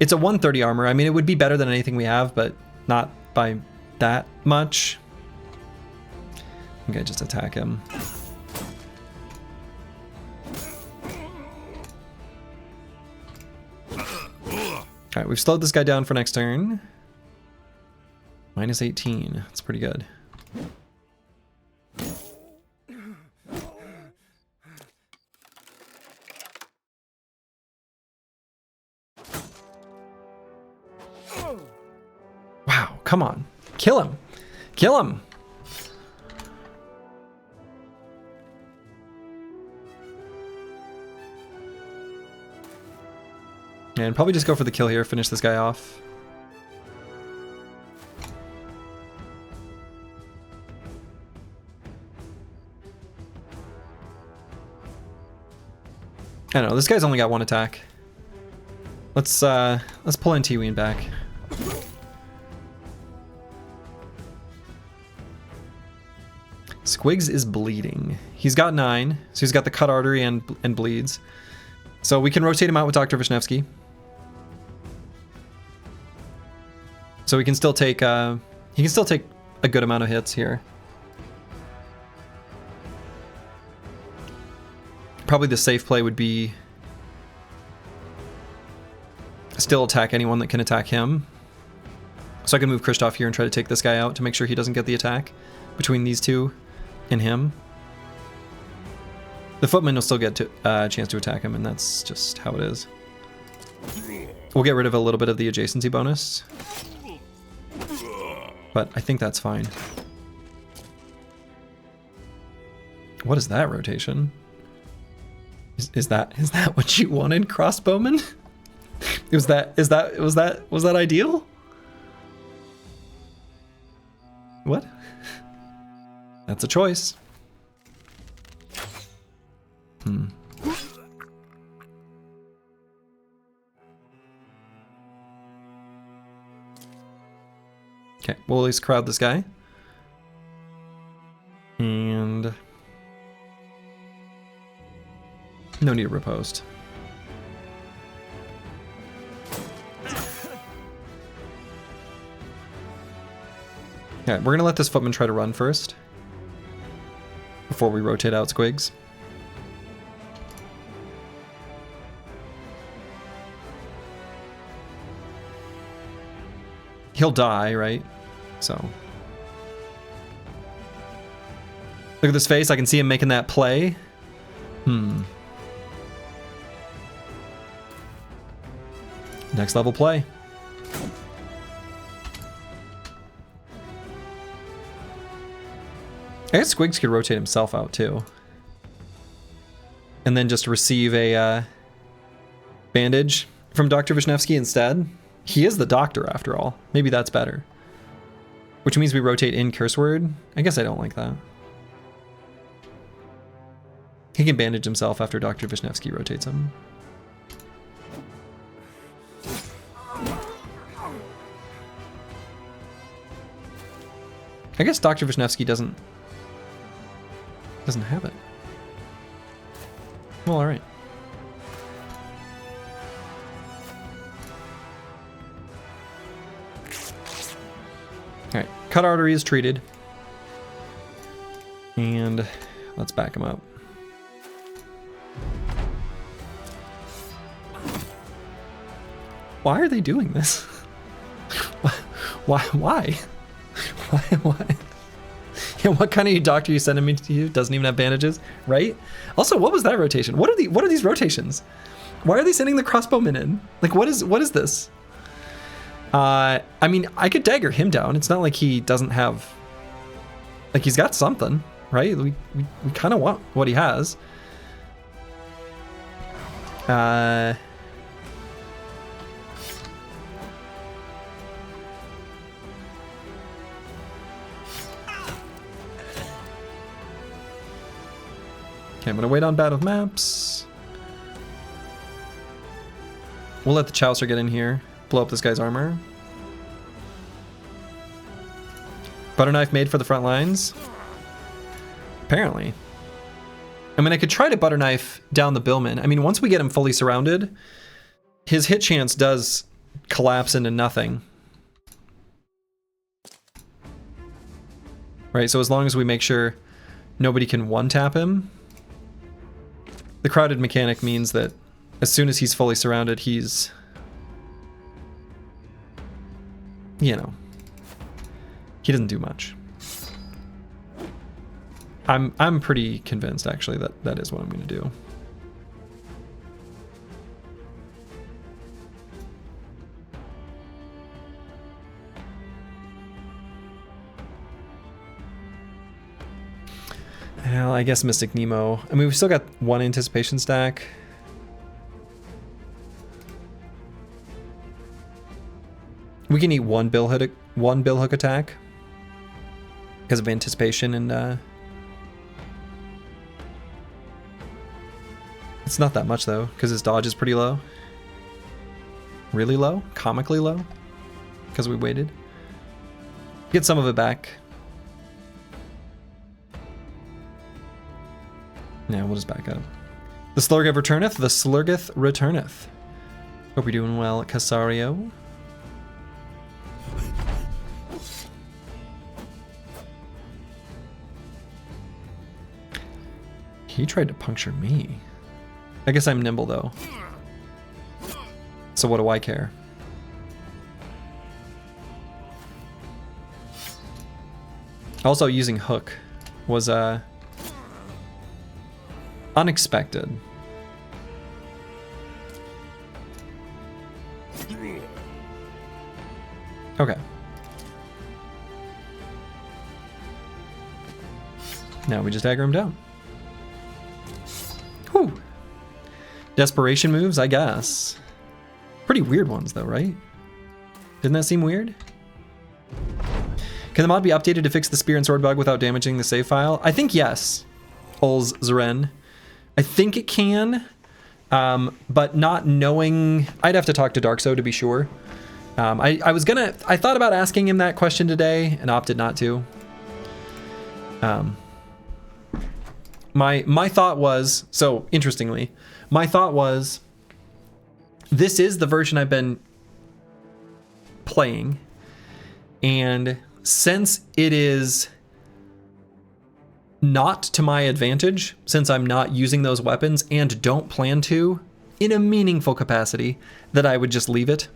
a 130 armor. I mean, it would be better than anything we have, but not by that much. Okay, just attack him. Alright, we've slowed this guy down for next turn. Minus 18. That's pretty good. Wow, come on. Kill him. Kill him. And probably just go for the kill here, finish this guy off. I don't know, this guy's only got one attack. Let's pull in T-Ween back. Squigs is bleeding. He's got 9, so he's got the cut artery and bleeds. So we can rotate him out with Dr. Vishnevsky. So he can still take a good amount of hits here. Probably the safe play would be still attack anyone that can attack him. So I can move Kristoff here and try to take this guy out to make sure he doesn't get the attack between these two and him. The footman will still get a chance to attack him, and that's just how it is. We'll get rid of a little bit of the adjacency bonus, but I think that's fine. What is that rotation? Is that what you wanted, crossbowman? Was that ideal? What? That's a choice. Okay, we'll at least crowd this guy. And no need to riposte. Okay, we're gonna let this footman try to run first before we rotate out Squigs. He'll die, right? So look at this face. I can see him making that play. Next level play. I guess Squigs could rotate himself out too. And then just receive a bandage from Dr. Vishnevsky instead. He is the doctor after all. Maybe that's better. Which means we rotate in curse word. I guess I don't like that. He can bandage himself after Dr. Vishnevsky rotates him. I guess Dr. Vishnevsky doesn't have it. Well, all right. All right, cut artery is treated. And let's back him up. Why are they doing this? Why? Why? Yeah, what kind of doctor you sending me to you doesn't even have bandages, right? Also, what was that rotation? What are these rotations? Why are they sending the crossbowmen in? Like, what is this? I mean, I could dagger him down. It's not like he doesn't have, like, he's got something, right? We kind of want what he has. Okay, I'm gonna wait on battle maps. We'll let the Chaucer get in here, blow up this guy's armor. Butter knife made for the front lines? Apparently. I mean, I could try to butter knife down the billman. I mean, once we get him fully surrounded, his hit chance does collapse into nothing. Right, so as long as we make sure nobody can one-tap him. The crowded mechanic means that as soon as he's fully surrounded, he's, you know, he doesn't do much. I'm pretty convinced actually that is what I'm going to do. Well, I guess Mystic Nemo. I mean, we've still got one anticipation stack. We can eat one bill hook attack because of anticipation, and it's not that much though because his dodge is pretty low. Really low, comically low, because we waited. Get some of it back. Yeah, we'll just back up. The Slurgith returneth. The Slurgith returneth. Hope you're doing well, Casario. He tried to puncture me. I guess I'm nimble though. So what do I care? Also, using hook was unexpected. Okay. Now we just dagger him down. Whew. Desperation moves, I guess. Pretty weird ones though, right? Didn't that seem weird? Can the mod be updated to fix the spear and sword bug without damaging the save file? I think yes. Ulz Zeren. I think it can, but not knowing, I'd have to talk to Darkso to be sure. I thought about asking him that question today and opted not to. My thought was, so interestingly, my thought was, this is the version I've been playing, and since it is not to my advantage, since I'm not using those weapons and don't plan to in a meaningful capacity, that I would just leave it.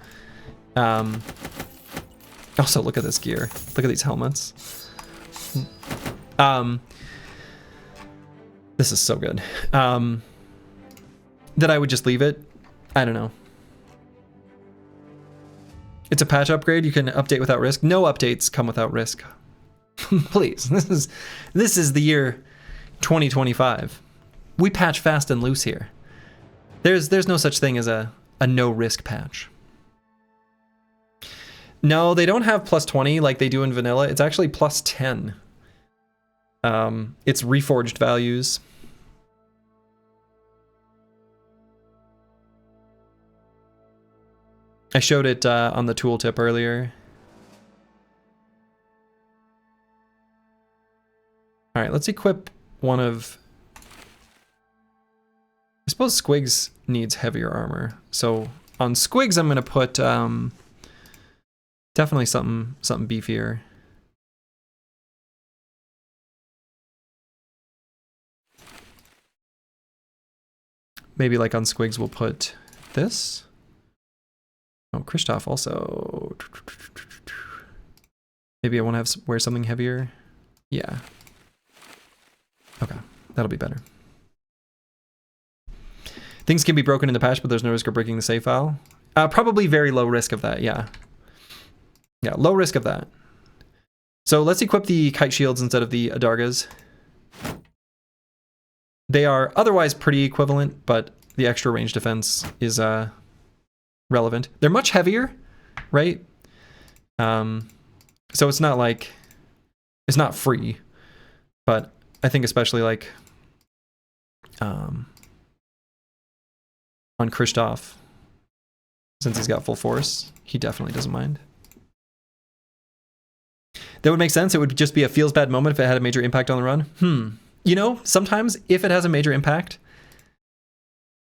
Also, look at this gear. Look at these helmets. This is so good. That I would just leave it. I don't know. It's a patch upgrade. You can update without risk. No updates come without risk. Please, this is the year 2025. We patch fast and loose here. There's no such thing as a no risk patch. No, they don't have plus 20 like they do in vanilla. It's actually plus 10. It's reforged values. I showed it on the tooltip earlier. All right, let's equip one of... I suppose Squigs needs heavier armor. So on Squigs, I'm going to put definitely something beefier. Maybe like on Squigs, we'll put this. Oh, Kristoff also. Maybe I want to wear something heavier. Yeah. Okay, that'll be better. Things can be broken in the patch, but there's no risk of breaking the save file. Probably very low risk of that, yeah. Yeah, low risk of that. So let's equip the kite shields instead of the Adargas. They are otherwise pretty equivalent, but the extra range defense is relevant. They're much heavier, right? So it's not like, it's not free, but I think especially like on Kristoff, since he's got full force, he definitely doesn't mind. That would make sense. It would just be a feels bad moment if it had a major impact on the run. You know, sometimes if it has a major impact,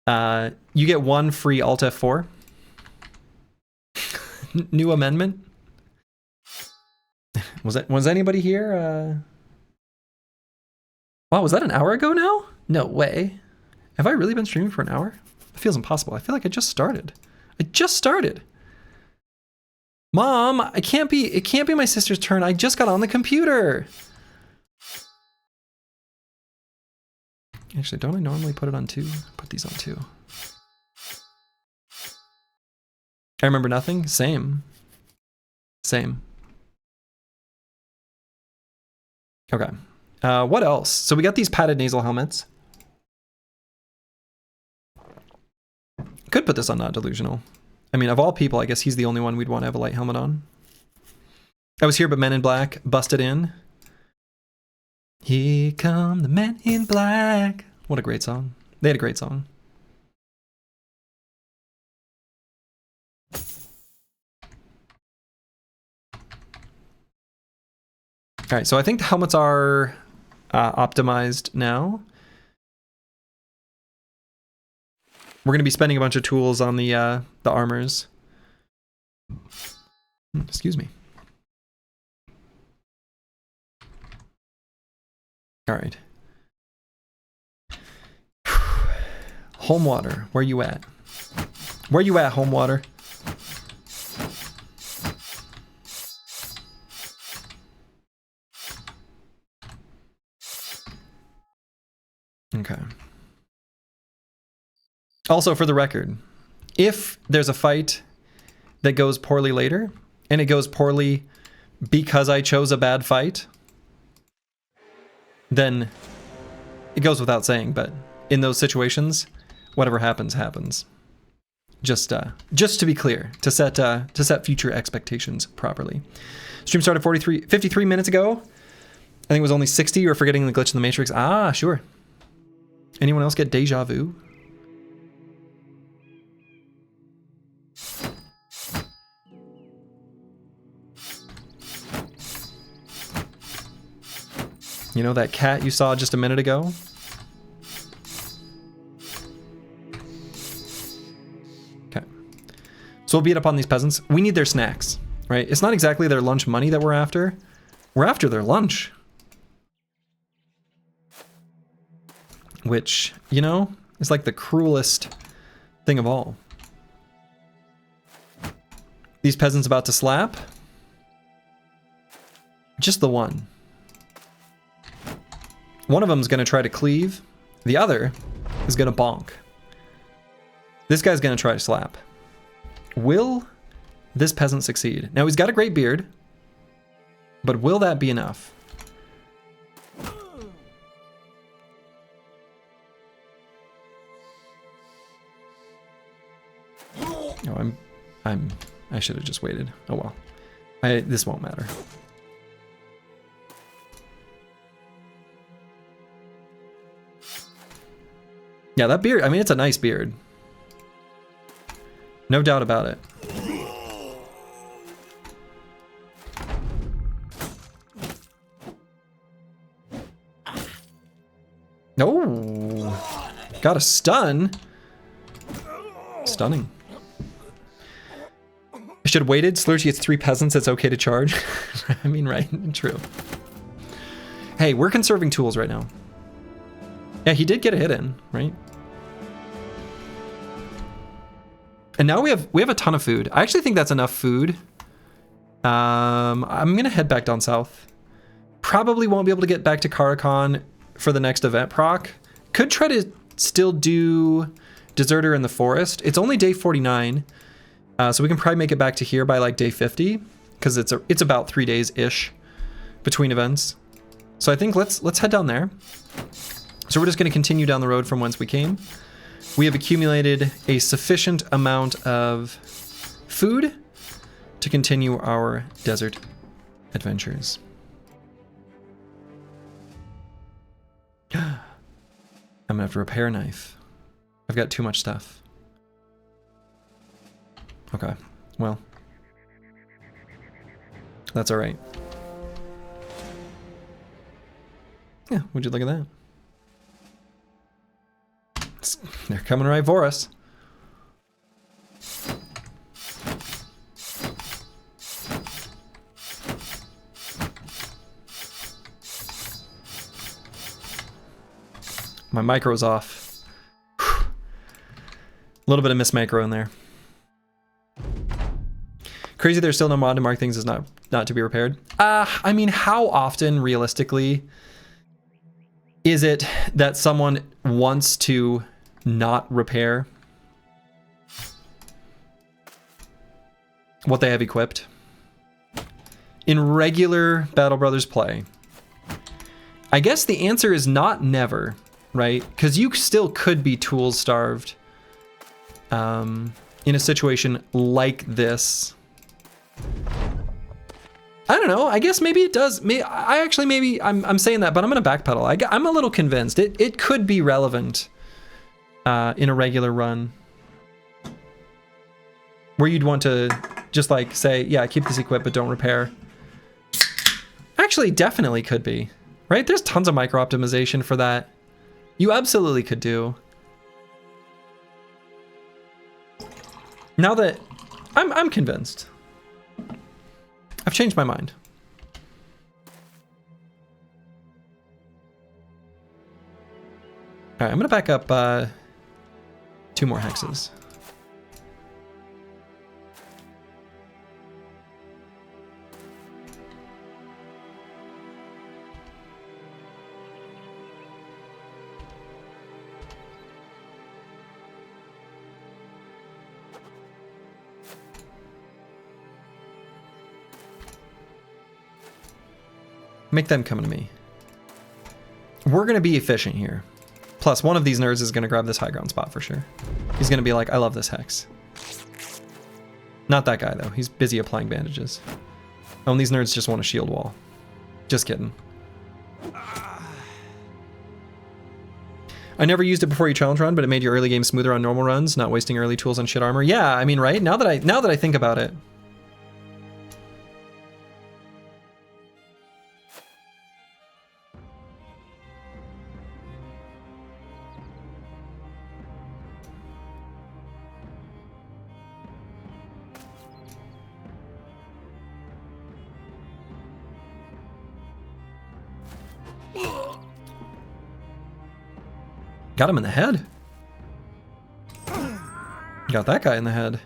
you get one free Alt F4. New amendment. Was anybody here? Wow, was that an hour ago now? No way. Have I really been streaming for an hour? It feels impossible. I feel like I just started. Mom, it can't be my sister's turn. I just got on the computer. Actually, don't I normally put it on 2? Put these on 2. I remember nothing. Same. Okay. What else? So we got these padded nasal helmets. Could put this on Not Delusional. I mean, of all people, I guess he's the only one we'd want to have a light helmet on. I was here, but Men in Black busted in. Here come the Men in Black. What a great song. They had a great song. All right, so I think the helmets are optimized now. We're going to be spending a bunch of tools on the armors. Excuse me. All right. Home water, where you at? Where you at, home water? Okay. Also, for the record, if there's a fight that goes poorly later, and it goes poorly because I chose a bad fight, then it goes without saying, but in those situations, whatever happens, happens. Just to be clear, to set future expectations properly. Stream started 53 minutes ago. I think it was only 60. You were forgetting the glitch in the Matrix. Ah, sure. Anyone else get deja vu? You know that cat you saw just a minute ago? Okay. So we'll beat up on these peasants. We need their snacks, right? It's not exactly their lunch money that we're after. We're after their lunch. Which, you know, is like the cruelest thing of all. These peasants about to slap. Just the one. One of them is going to try to cleave. The other is going to bonk. This guy's going to try to slap. Will this peasant succeed? Now, he's got a great beard. But will that be enough? No, I should have just waited. Oh well. This won't matter. Yeah, that beard, I mean, it's a nice beard. No doubt about it. Oh, got a stun. Stunning. I should have waited. Slurgy gets 3 peasants. It's okay to charge. I mean, right? True. Hey, we're conserving tools right now. Yeah, he did get a hit in, right? And now we have a ton of food. I actually think that's enough food. I'm gonna head back down south. Probably won't be able to get back to Karakhan for the next event proc. Could try to still do Deserter in the Forest. It's only day 49, so we can probably make it back to here by like day 50, because it's about 3 days-ish between events. So I think let's head down there. So we're just going to continue down the road from whence we came. We have accumulated a sufficient amount of food to continue our desert adventures. I'm gonna have to repair a knife. I've got too much stuff. Okay, well, that's all right. Yeah, would you look at that? They're coming right for us. My micro's off. A little bit of miss macro in there. Crazy there's still no mod to mark things as not to be repaired. I mean, how often realistically is it that someone wants to not repair what they have equipped? In regular Battle Brothers play, I guess the answer is not never, right? Because you still could be tools starved in a situation like this. I don't know. I guess maybe it does. I'm saying that, but I'm going to backpedal. I'm a little convinced. It could be relevant in a regular run, where you'd want to just like say, yeah, keep this equipped, but don't repair. Actually, definitely could be, right? There's tons of micro optimization for that. You absolutely could do. Now that I'm convinced. I've changed my mind. All right, I'm gonna back up 2 more hexes. Make them come to me. We're gonna be efficient here. Plus, one of these nerds is gonna grab this high ground spot for sure. He's gonna be like, I love this hex. Not that guy though, he's busy applying bandages. Oh, and these nerds just want a shield wall. Just kidding. I never used it before your challenge run, but it made your early game smoother on normal runs, not wasting early tools on shit armor. Yeah, I mean, right? Now that I think about it. Got him in the head. Got that guy in the head.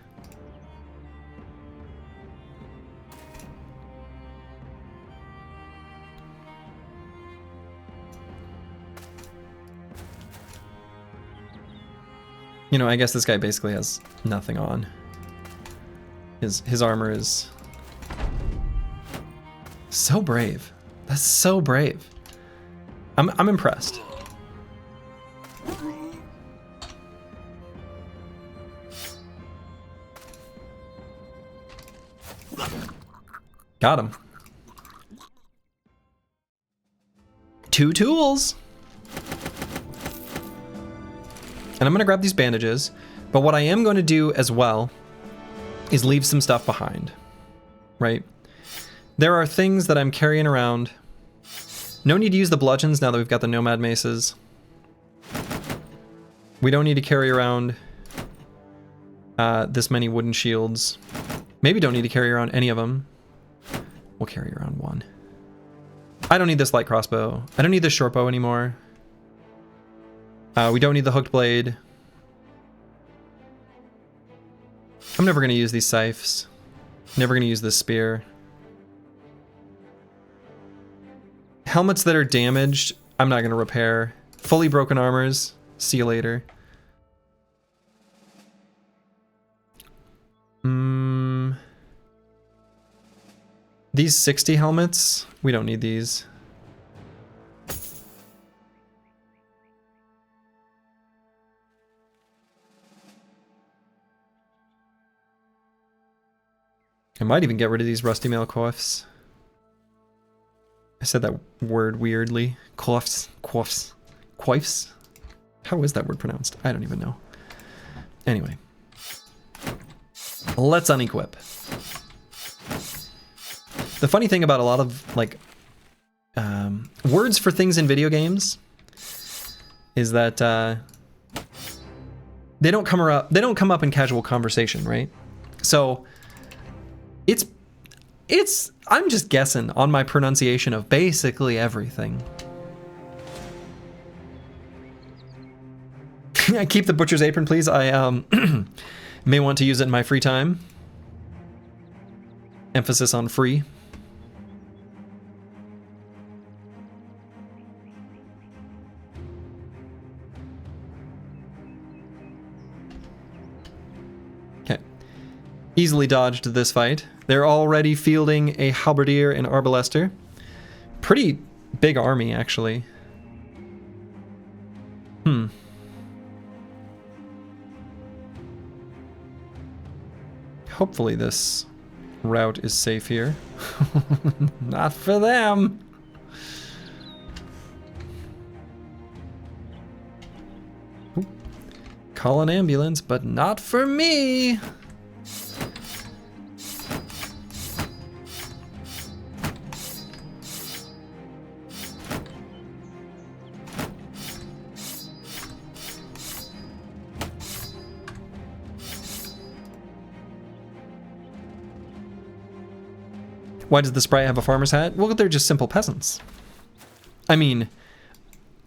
You know, I guess this guy basically has nothing on. His armor is so brave. That's so brave. I'm impressed. Got him. 2 tools. And I'm going to grab these bandages. But what I am going to do as well is leave some stuff behind. Right? There are things that I'm carrying around. No need to use the bludgeons now that we've got the nomad maces. We don't need to carry around this many wooden shields. Maybe don't need to carry around any of them. We'll carry around 1. I don't need this light crossbow. I don't need this short bow anymore. We don't need the hooked blade. I'm never going to use these scythes. Never going to use this spear. Helmets that are damaged I'm not going to repair. Fully broken armors. See you later. These 60 helmets, we don't need these. I might even get rid of these rusty mail coifs. I said that word weirdly. Coifs. Coifs. Coifs? How is that word pronounced? I don't even know. Anyway. Let's unequip. The funny thing about a lot of, like, words for things in video games is that they don't come up in casual conversation, right? So it's I'm just guessing on my pronunciation of basically everything. I keep the butcher's apron, please. I may want to use it in my free time. Emphasis on free. Okay. Easily dodged this fight. They're already fielding a halberdier and arbalester. Pretty big army, actually. Hopefully this route is safe here. Not for them. Ooh. Call an ambulance, but not for me. Why does the sprite have a farmer's hat? Well, they're just simple peasants. I mean,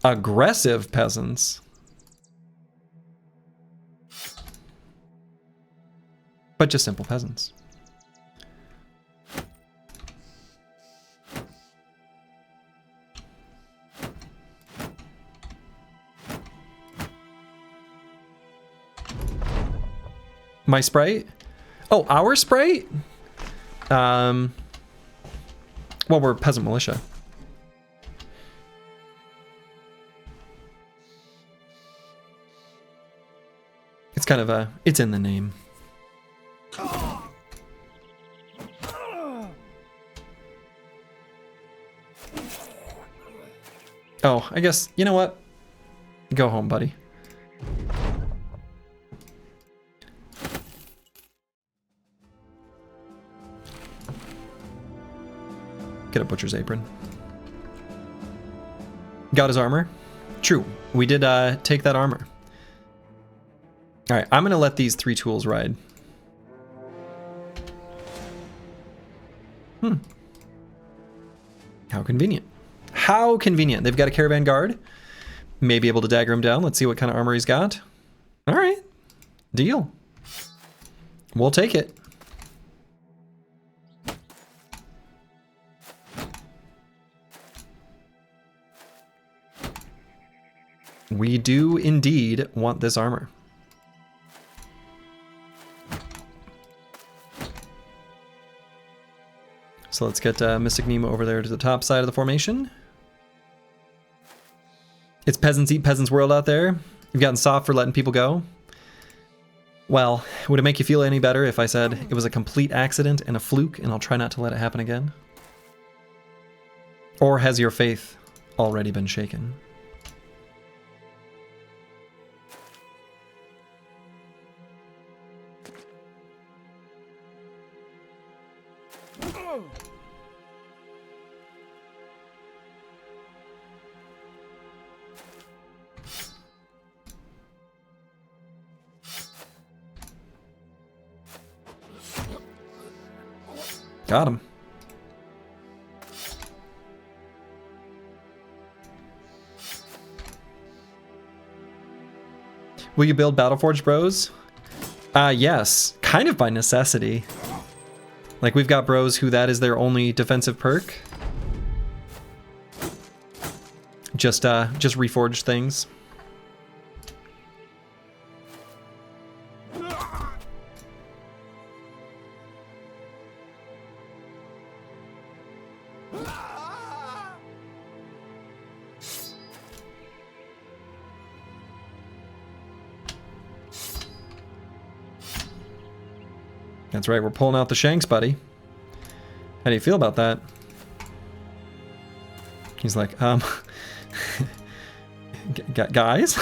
aggressive peasants. But just simple peasants. My sprite? Oh, our sprite? Well, we're peasant militia. It's kind of it's in the name. Oh, I guess, you know what? Go home, buddy. Get a butcher's apron. Got his armor. True, we did take that armor. All right, I'm gonna let these 3 tools ride. How convenient. How convenient. They've got a caravan guard. May be able to dagger him down. Let's see what kind of armor he's got. All right, deal. We'll take it. We do indeed want this armor. So let's get Mystic Nemo over there to the top side of the formation. It's peasants eat peasants world out there. You've gotten soft for letting people go. Well, would it make you feel any better if I said it was a complete accident and a fluke and I'll try not to let it happen again? Or has your faith already been shaken? Got him. Will you build Reforged, bros? Yes, kind of by necessity. Like, we've got bros who that is their only defensive perk. just reforged things. That's right, we're pulling out the shanks, buddy. How do you feel about that? He's like, guys,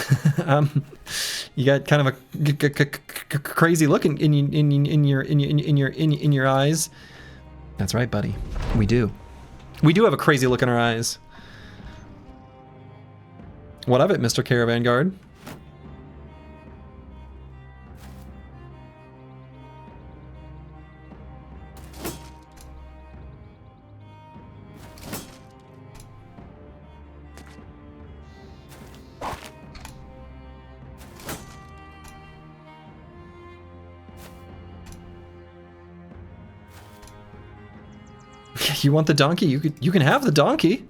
you got kind of a crazy look in your eyes. That's right, buddy. We do. We do have a crazy look in our eyes. What of it, Mr. Caravan Guard? You want the donkey? You can have the donkey.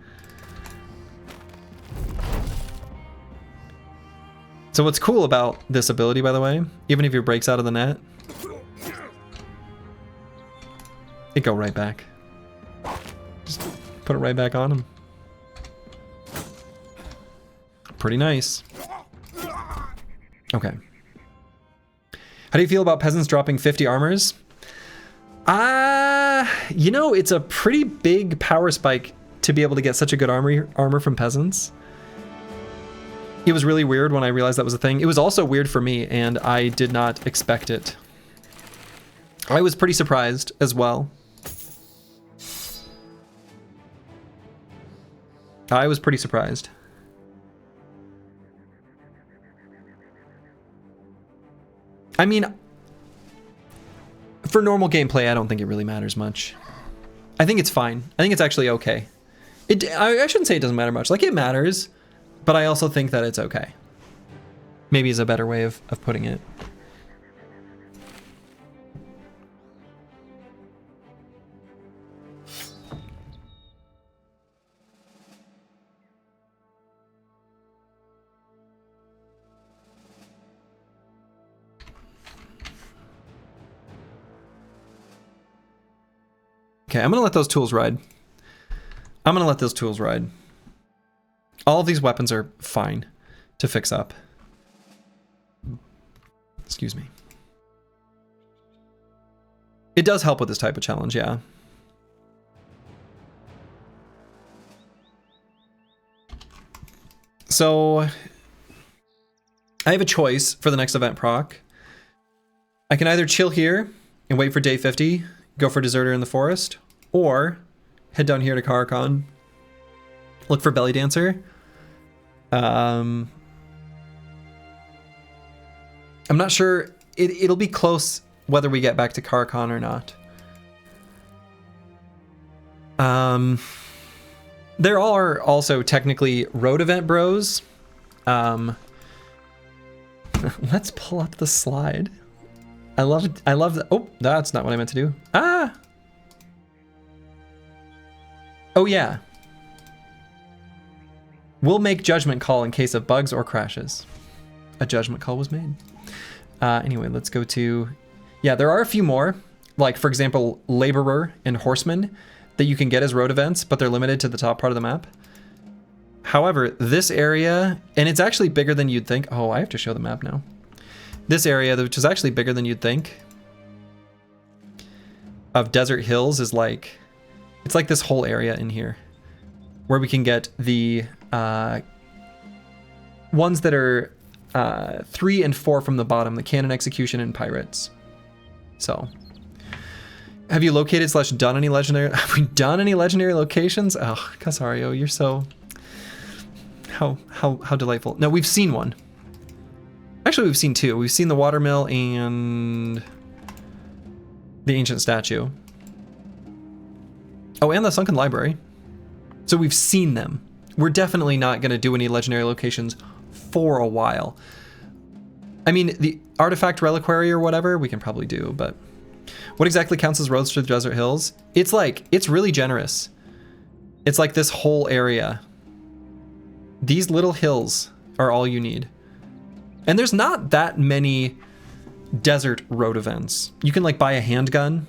So what's cool about this ability, by the way, even if he breaks out of the net, it go right back. Just put it right back on him. Pretty nice. Okay. How do you feel about peasants dropping 50 armors? You know, it's a pretty big power spike to be able to get such a good armor from peasants. It was really weird when I realized that was a thing. It was also weird for me, and I did not expect it. I was pretty surprised as well. I was pretty surprised. I mean, for normal gameplay, I don't think it really matters much. I think it's fine. I think it's actually okay. I shouldn't say it doesn't matter much. Like, it matters, but I also think that it's okay. Maybe is a better way of putting it. Okay, I'm gonna let those tools ride. I'm gonna let those tools ride. All of these weapons are fine to fix up. Excuse me. It does help with this type of challenge, yeah. So I have a choice for the next event proc. I can either chill here and wait for day 50, go for Deserter in the Forest, or head down here to Karakon, look for Belly Dancer. I'm not sure. It'll be close whether we get back to Karakon or not. There are also technically road event bros. Let's pull up the slide. I love that. Oh, that's not what I meant to do. Ah. Oh yeah. We'll make judgment call in case of bugs or crashes. A judgment call was made. Anyway, let's go to... Yeah, there are a few more. Like, for example, Laborer and Horseman that you can get as road events, but they're limited to the top part of the map. However, this area... And it's actually bigger than you'd think. Oh, I have to show the map now. This area, which is actually bigger than you'd think, of Desert Hills is like... It's like this whole area in here, where we can get the ones that are 3 and 4 from the bottom, the Cannon Execution and Pirates. So, have you located / done any legendary? Have we done any legendary locations? Oh, Casario, you're so how delightful. No, we've seen one. Actually, we've seen 2. We've seen the Watermill and the Ancient Statue. Oh, and the Sunken Library. So we've seen them. We're definitely not going to do any legendary locations for a while. I mean, the Artifact Reliquary or whatever, we can probably do, but... What exactly counts as roads to the Desert Hills? It's like, it's really generous. It's like this whole area. These little hills are all you need. And there's not that many desert road events. You can like buy a handgun,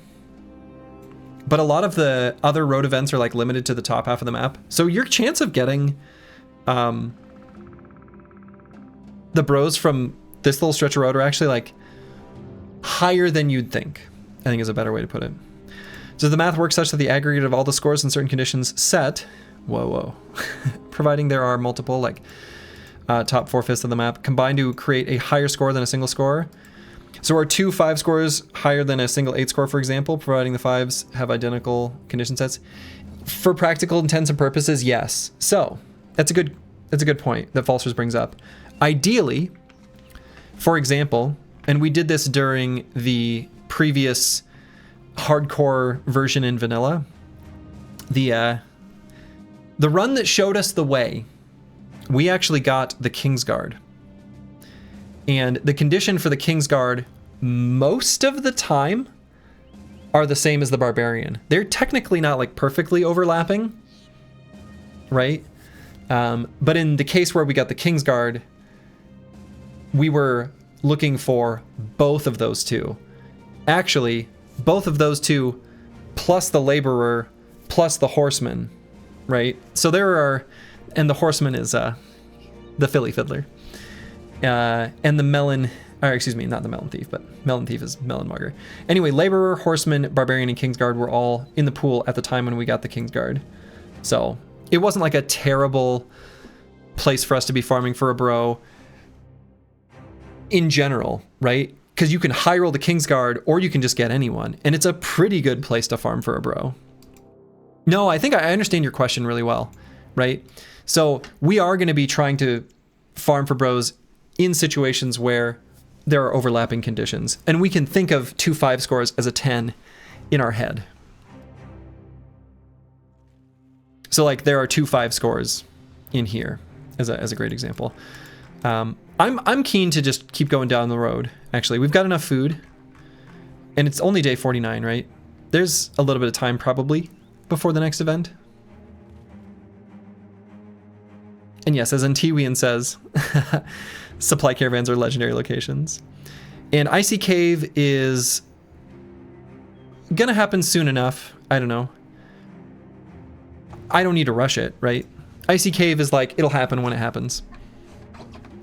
but a lot of the other road events are like limited to the top half of the map. So your chance of getting the bros from this little stretch of road are actually like higher than you'd think, I think is a better way to put it. So the math works such that the aggregate of all the scores in certain conditions set, providing there are multiple like top 4/5 of the map, combine to create a higher score than a single score. So are 2 5 scores higher than a single 8 score, for example, providing the 5s have identical condition sets? For practical intents and purposes, yes. So that's a good point that Falsers brings up. Ideally, for example, and we did this during the previous hardcore version in vanilla, the run that showed us the way, we actually got the Kingsguard. And the condition for the Kingsguard most of the time are the same as the Barbarian. They're technically not like perfectly overlapping, right? But in the case where we got the Kingsguard, we were looking for both of those two. Actually, both of those two plus the Laborer plus the Horseman, right? So there are, and the Horseman is the Philly Fiddler. And the Melon, or excuse me, not the Melon Thief, but Melon Thief is Melon Mugger. Anyway, Laborer, Horseman, Barbarian, and Kingsguard were all in the pool at the time when we got the Kingsguard. So it wasn't like a terrible place for us to be farming for a bro in general, right? Because you can high roll the Kingsguard or you can just get anyone. And it's a pretty good place to farm for a bro. No, I think I understand your question really well, right? So we are going to be trying to farm for bros in situations where there are overlapping conditions. And we can think of 2 5 scores as a 10 in our head. So like there are 2 5 scores in here as a great example. I'm keen to just keep going down the road. Actually, we've got enough food and it's only day 49, right? There's a little bit of time probably before the next event. And yes, as Antiwian says, supply caravans are legendary locations. And Icy Cave is gonna happen soon enough. I don't know. I don't need to rush it, right? Icy Cave is like, it'll happen when it happens.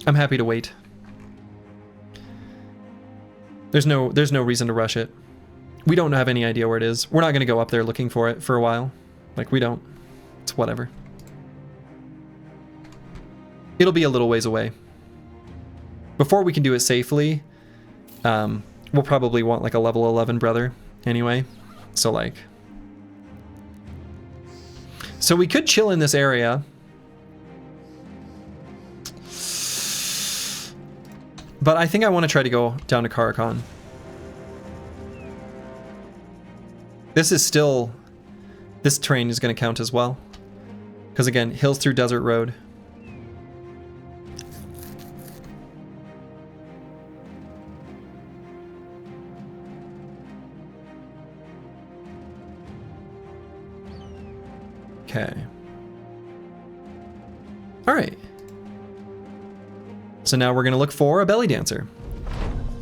I'm happy to wait. There's no reason to rush it. We don't have any idea where it is. We're not gonna go up there looking for it for a while. Like, we don't. It's whatever. It'll be a little ways away. Before we can do it safely, we'll probably want like a level 11 brother anyway. So like, so we could chill in this area. But I think I want to try to go down to Karakhan. This is still, this terrain is going to count as well. Because again, hills through desert road. Okay. All right. So now we're going to look for a belly dancer.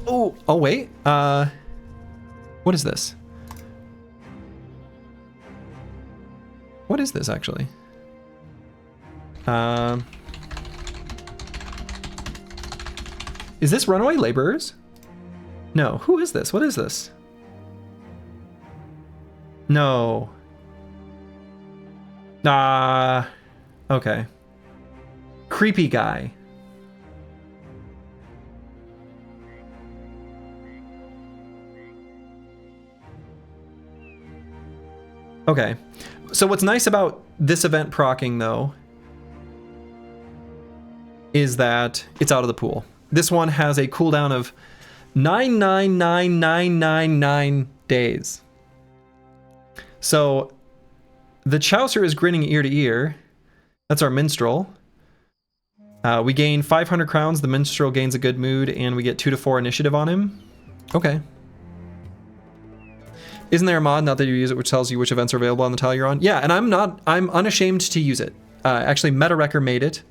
Oh wait. What is this? What is this actually? Is this Runaway Laborers? No. Who is this? What is this? No. Okay. Creepy guy. Okay. So what's nice about this event proccing though is that it's out of the pool. This one has a cooldown of 99999 days. So the Chaucer is grinning ear to ear. That's our minstrel. We gain 500 crowns. The minstrel gains a good mood, and we get 2 to 4 initiative on him. Okay. Isn't there a mod, not that you use it, which tells you which events are available on the tile you're on? Yeah, and I'm unashamed to use it. Actually, MetaWrecker made it.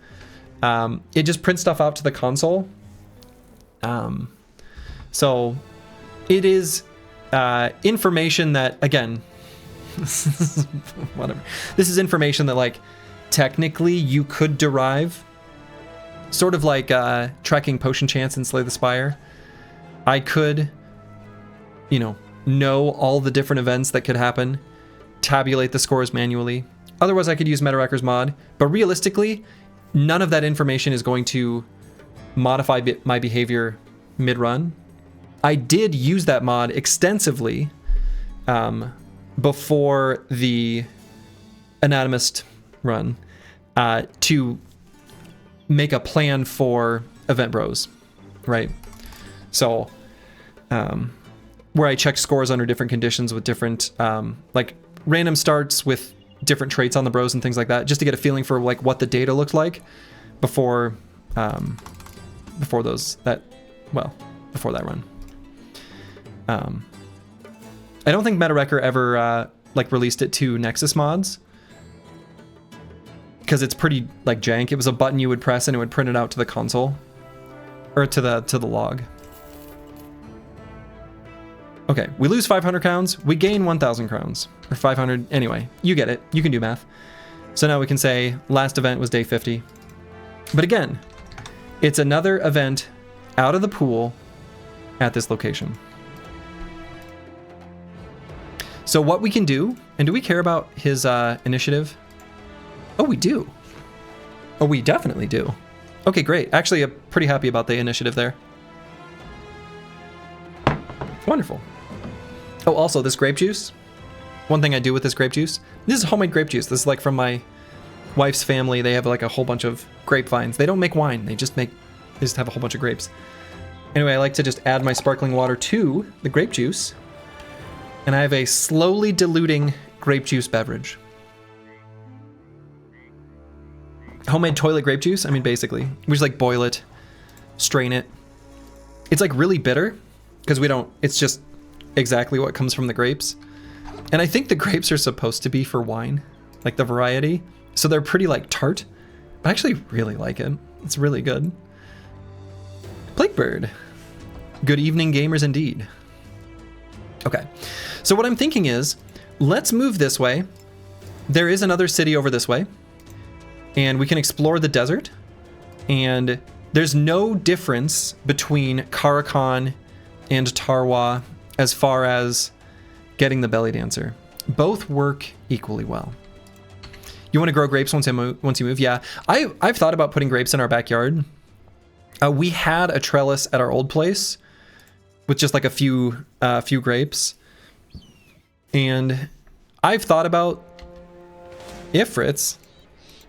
It just prints stuff out to the console. So it is information that, again, whatever. This is information that, like, technically you could derive, sort of like tracking potion chance in Slay the Spire. I could, know all the different events that could happen, tabulate the scores manually. Otherwise, I could use MetaWreckers mod, but realistically, none of that information is going to modify my behavior mid-run. I did use that mod extensively before the Anatomist run to make a plan for Event Bros, right? So, where I checked scores under different conditions with different, like random starts with different traits on the bros and things like that, just to get a feeling for like what the data looked like before that run. I don't think MetaWrecker ever like released it to Nexus mods, because it's pretty like jank. It was a button you would press and it would print it out to the console, or to the log. Okay, we lose 500 crowns, we gain 1,000 crowns, or 500, anyway, you get it, you can do math. So now we can say last event was day 50. But again, it's another event out of the pool at this location. So what we can do, and do we care about his initiative? Oh, we do. Oh, we definitely do. Okay, great. Actually, I'm pretty happy about the initiative there. Wonderful. Oh, also this grape juice. One thing I do with this grape juice. This is homemade grape juice. This is like from my wife's family. They have like a whole bunch of grapevines. They don't make wine. They just have a whole bunch of grapes. Anyway, I like to just add my sparkling water to the grape juice. And I have a slowly diluting grape juice beverage. Homemade toilet grape juice. I mean, basically, we just like boil it, strain it. It's like really bitter because it's just exactly what comes from the grapes. And I think the grapes are supposed to be for wine, like the variety. So they're pretty like tart, but I actually really like it. It's really good. Blakebird. Good evening, gamers, indeed. Okay, so what I'm thinking is, let's move this way. There is another city over this way, and we can explore the desert. And there's no difference between Karakan and Tarwa as far as getting the belly dancer. Both work equally well. You want to grow grapes once you move? Yeah, I've thought about putting grapes in our backyard. We had a trellis at our old place with just like a few grapes, and I've thought about Ifrits,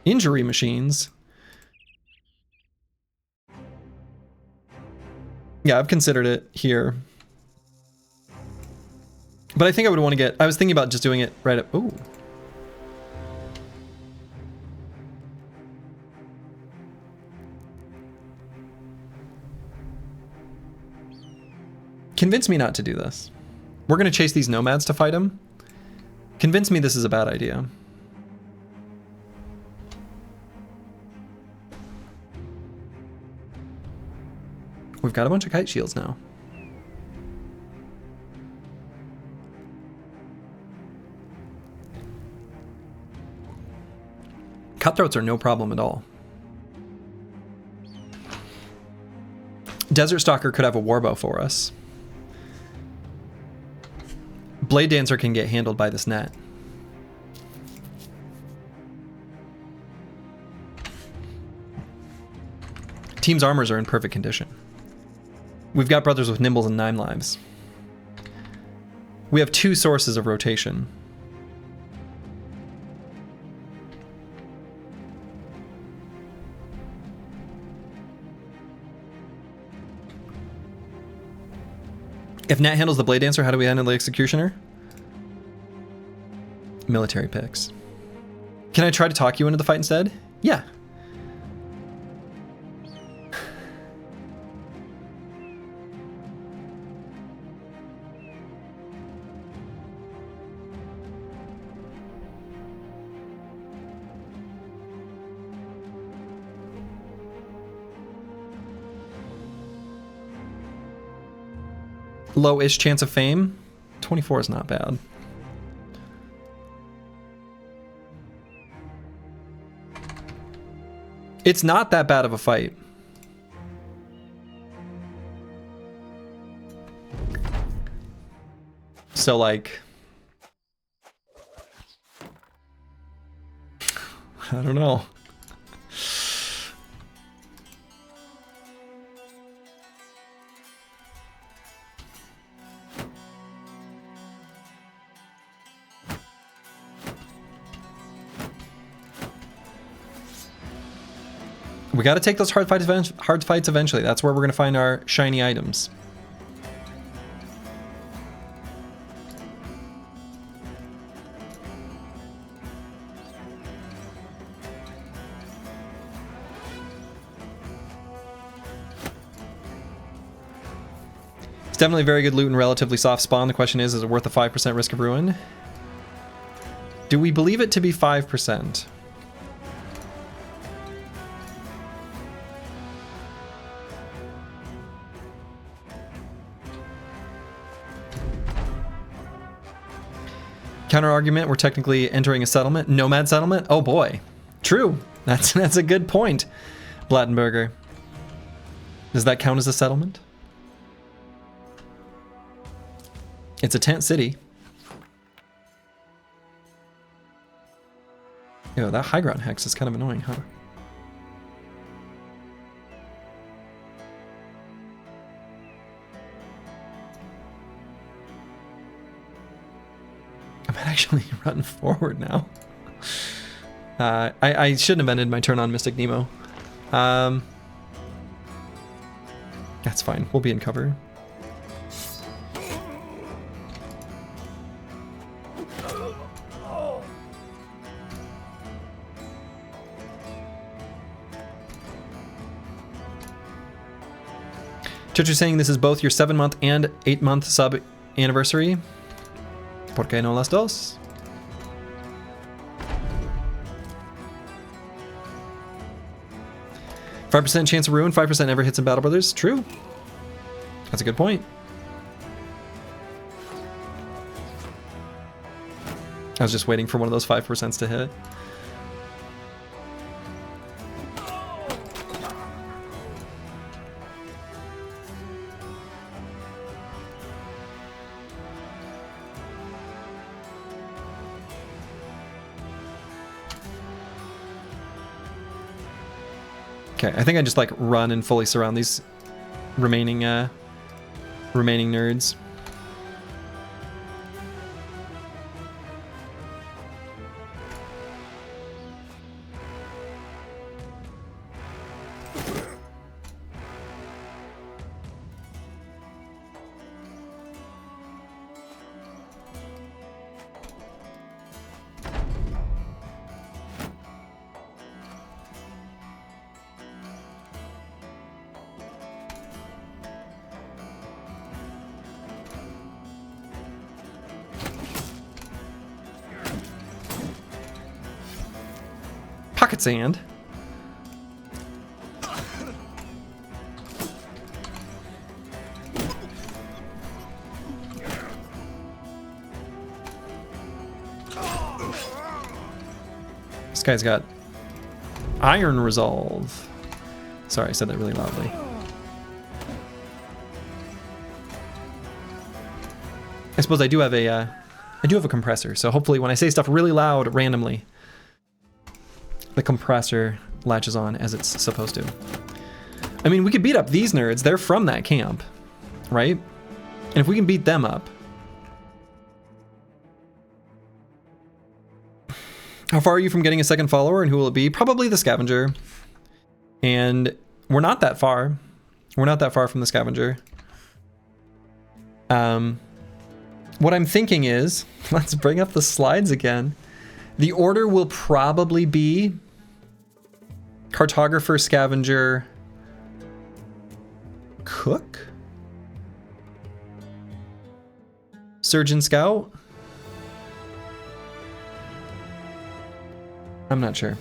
injury machines. Yeah, I've considered it here. But I think I would want to I was thinking about just doing it right up. Ooh. Convince me not to do this. We're going to chase these nomads to fight them. Convince me this is a bad idea. We've got a bunch of kite shields now. Cutthroats are no problem at all. Desert Stalker could have a warbow for us. Blade Dancer can get handled by this net. Team's armors are in perfect condition. We've got brothers with Nimbles and 9 lives. We have 2 sources of rotation. If Nat handles the Blade Dancer, how do we handle the Executioner? Military picks. Can I try to talk you into the fight instead? Yeah. low-ish chance of fame. 24 is not bad. It's not that bad of a fight. So, like, I don't know. We got to take those hard fights eventually. That's where we're going to find our shiny items. It's definitely very good loot and relatively soft spawn. The question is it worth a 5% risk of ruin? Do we believe it to be 5%? Counter argument, we're technically entering a settlement. Nomad settlement? Oh boy. True. That's a good point, Blattenberger. Does that count as a settlement? It's a tent city. Yo, that high ground hex is kind of annoying, huh? I might actually run forward now. I shouldn't have ended my turn on Mystic Nemo. That's fine. We'll be in cover. Church is saying this is both your 7-month and 8-month sub anniversary. ¿Por qué no las dos? %5 chance of ruin, 5% never hits in Battle Brothers. True. That's a good point. I was just waiting for one of those 5% to hit. Okay, I think I just like run and fully surround these remaining nerds. Pocket sand. This guy's got iron resolve. Sorry, I said that really loudly. I suppose I do have a compressor, so hopefully when I say stuff really loud randomly, the compressor latches on as it's supposed to. I mean, we could beat up these nerds. They're from that camp, right? And if we can beat them up... How far are you from getting a second follower, and who will it be? Probably the scavenger. And we're not that far. We're not that far from the scavenger. What I'm thinking is, let's bring up the slides again. The order will probably be cartographer, scavenger, cook, surgeon, scout. I'm not sure.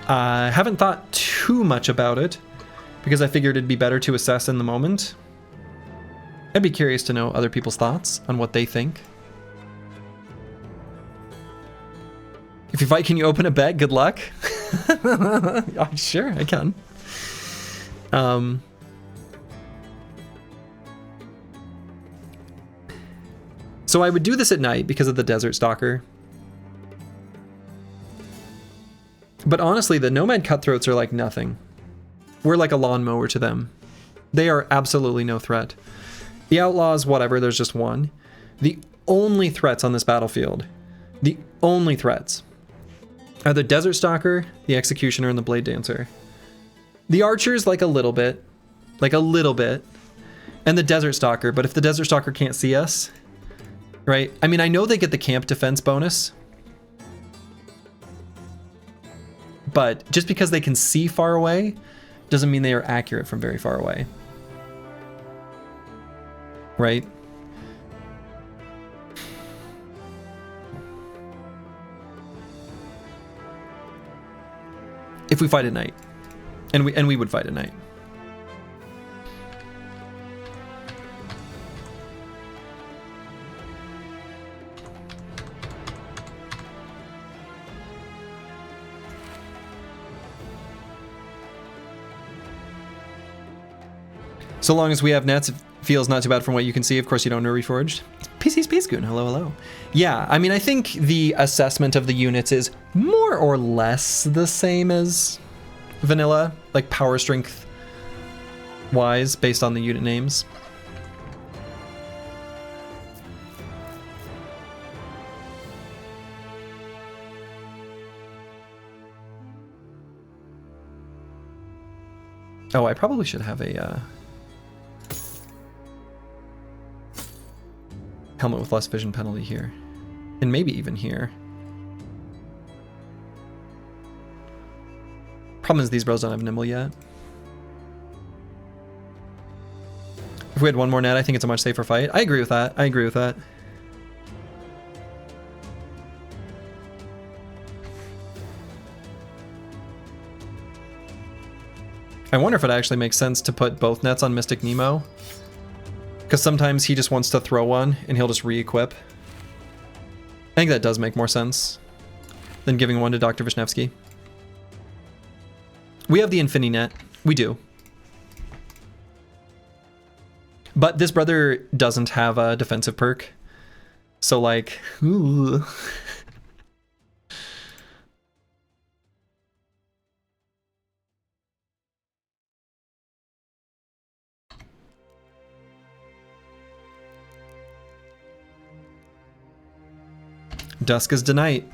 I haven't thought too much about it. because I figured it'd be better to assess in the moment. I'd be curious to know other people's thoughts on what they think. If you fight, can you open a bet? Good luck. Sure, I can. So I would do this at night because of the Desert Stalker. But honestly, the Nomad Cutthroats are like nothing. We're like a lawnmower to them. They are absolutely no threat. The Outlaws, whatever, there's just one. The only threats on this battlefield, the only threats, are the Desert Stalker, the Executioner, and the Blade Dancer. The Archers, like a little bit, and the Desert Stalker, but if the Desert Stalker can't see us, right? I mean, I know they get the camp defense bonus, but just because they can see far away doesn't mean they are accurate from very far away. Right? If we fight at night. And we would fight at night. So long as we have nets, it feels not too bad from what you can see. Of course, you don't know Reforged. PC Space Goon, hello, hello. Yeah, I mean, I think the assessment of the units is more or less the same as vanilla, like power strength wise, based on the unit names. Oh, I probably should have a helmet with less vision penalty here. And maybe even here. Problem is these bros don't have nimble yet. If we had one more net, I think it's a much safer fight. I agree with that. I agree with that. I wonder if it actually makes sense to put both nets on Mystic Nemo. Because sometimes he just wants to throw one and he'll just re-equip. I think that does make more sense than giving one to Dr. Vishnevsky. We have the Infinity Net. We do. But this brother doesn't have a defensive perk. So like, ooh. Dusk is Denight.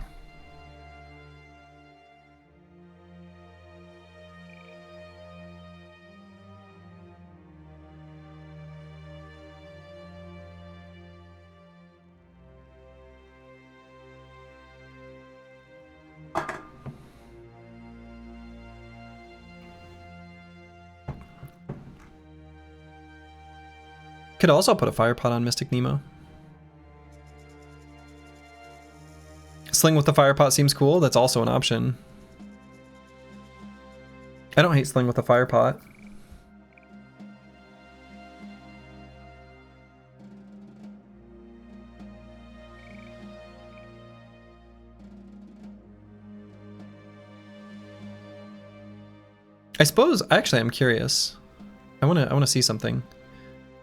Could also put a fire pot on Mystic Nemo. Sling with the fire pot seems cool. That's also an option. I don't hate sling with the fire pot. I suppose actually I'm curious. I want to see something.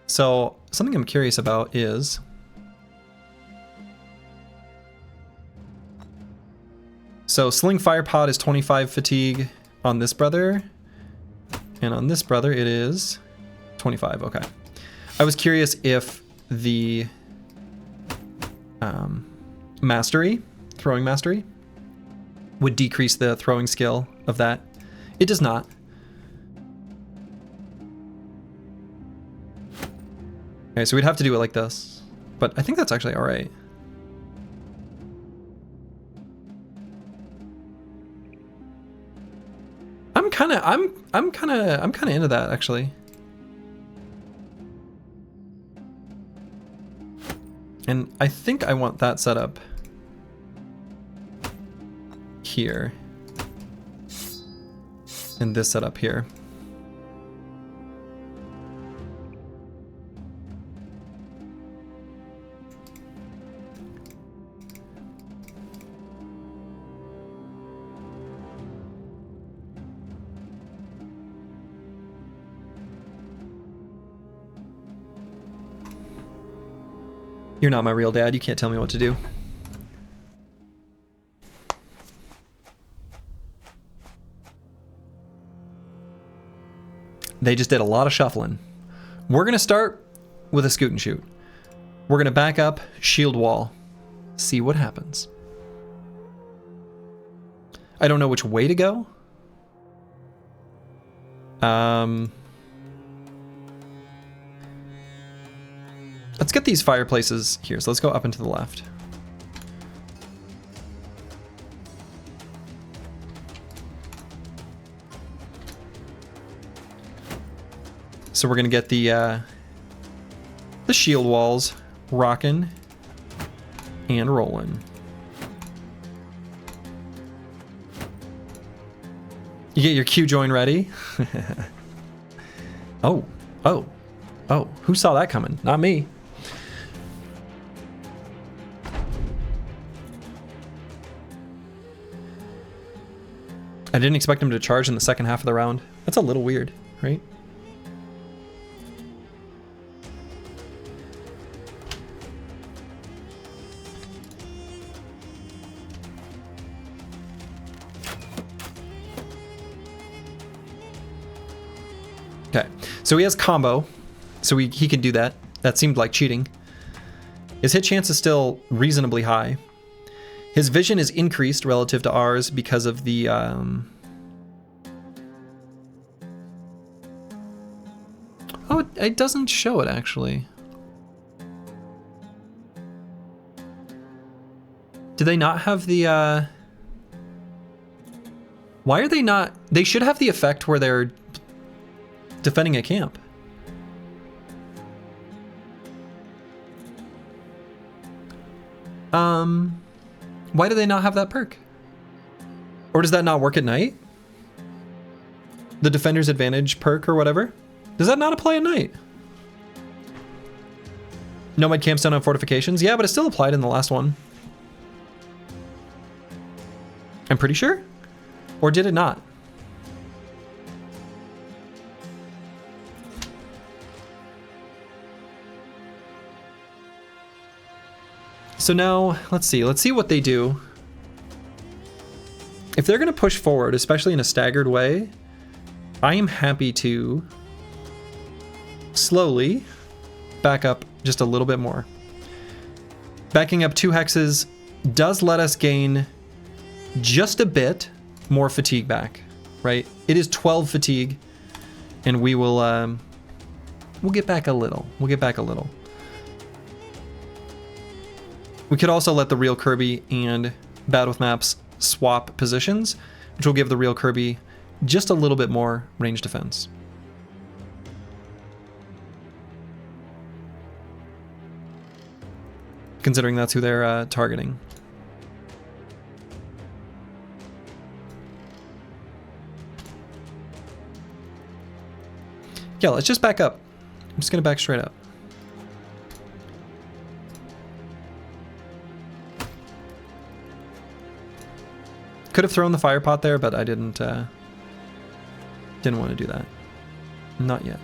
So something I'm curious about is so Sling Fire Pod is 25 fatigue on this brother, and on this brother it is 25. Okay. I was curious if the mastery, throwing mastery, would decrease the throwing skill of that. It does not. Okay, so we'd have to do it like this, but I think that's actually all right. I'm kind of into that actually. And I think I want that set up here. And this setup here. You're not my real dad. You can't tell me what to do. They just did a lot of shuffling. We're going to start with a scoot and shoot. We're going to back up, shield wall, see what happens. I don't know which way to go. Let's get these fireplaces here. So let's go up and to the left. So we're gonna get the shield walls rocking and rolling. You get your Q join ready. Oh, who saw that coming? Not me. I didn't expect him to charge in the second half of the round. That's a little weird, right? Okay, so he has combo, so he can do that. That seemed like cheating. His hit chance is still reasonably high. His vision is increased relative to ours because of the... Oh, it doesn't show it, actually. Do they not have the... Why are they not... They should have the effect where they're defending a camp. Why do they not have that perk? Or does that not work at night? The Defender's Advantage perk or whatever? Does that not apply at night? Nomad camps down on fortifications? Yeah, but it still applied in the last one. I'm pretty sure? Or did it not? So now, let's see what they do. If they're going to push forward, especially in a staggered way, I am happy to slowly back up just a little bit more. Backing up 2 hexes does let us gain just a bit more fatigue back, right? It is 12 fatigue, and we will we'll get back a little. We'll get back a little. We could also let the real Kirby and Bad with Maps swap positions, which will give the real Kirby just a little bit more range defense. Considering that's who they're targeting. Yeah, let's just back up. I'm just gonna back straight up. Could have thrown the fire pot there, but I didn't want to do that. Not yet.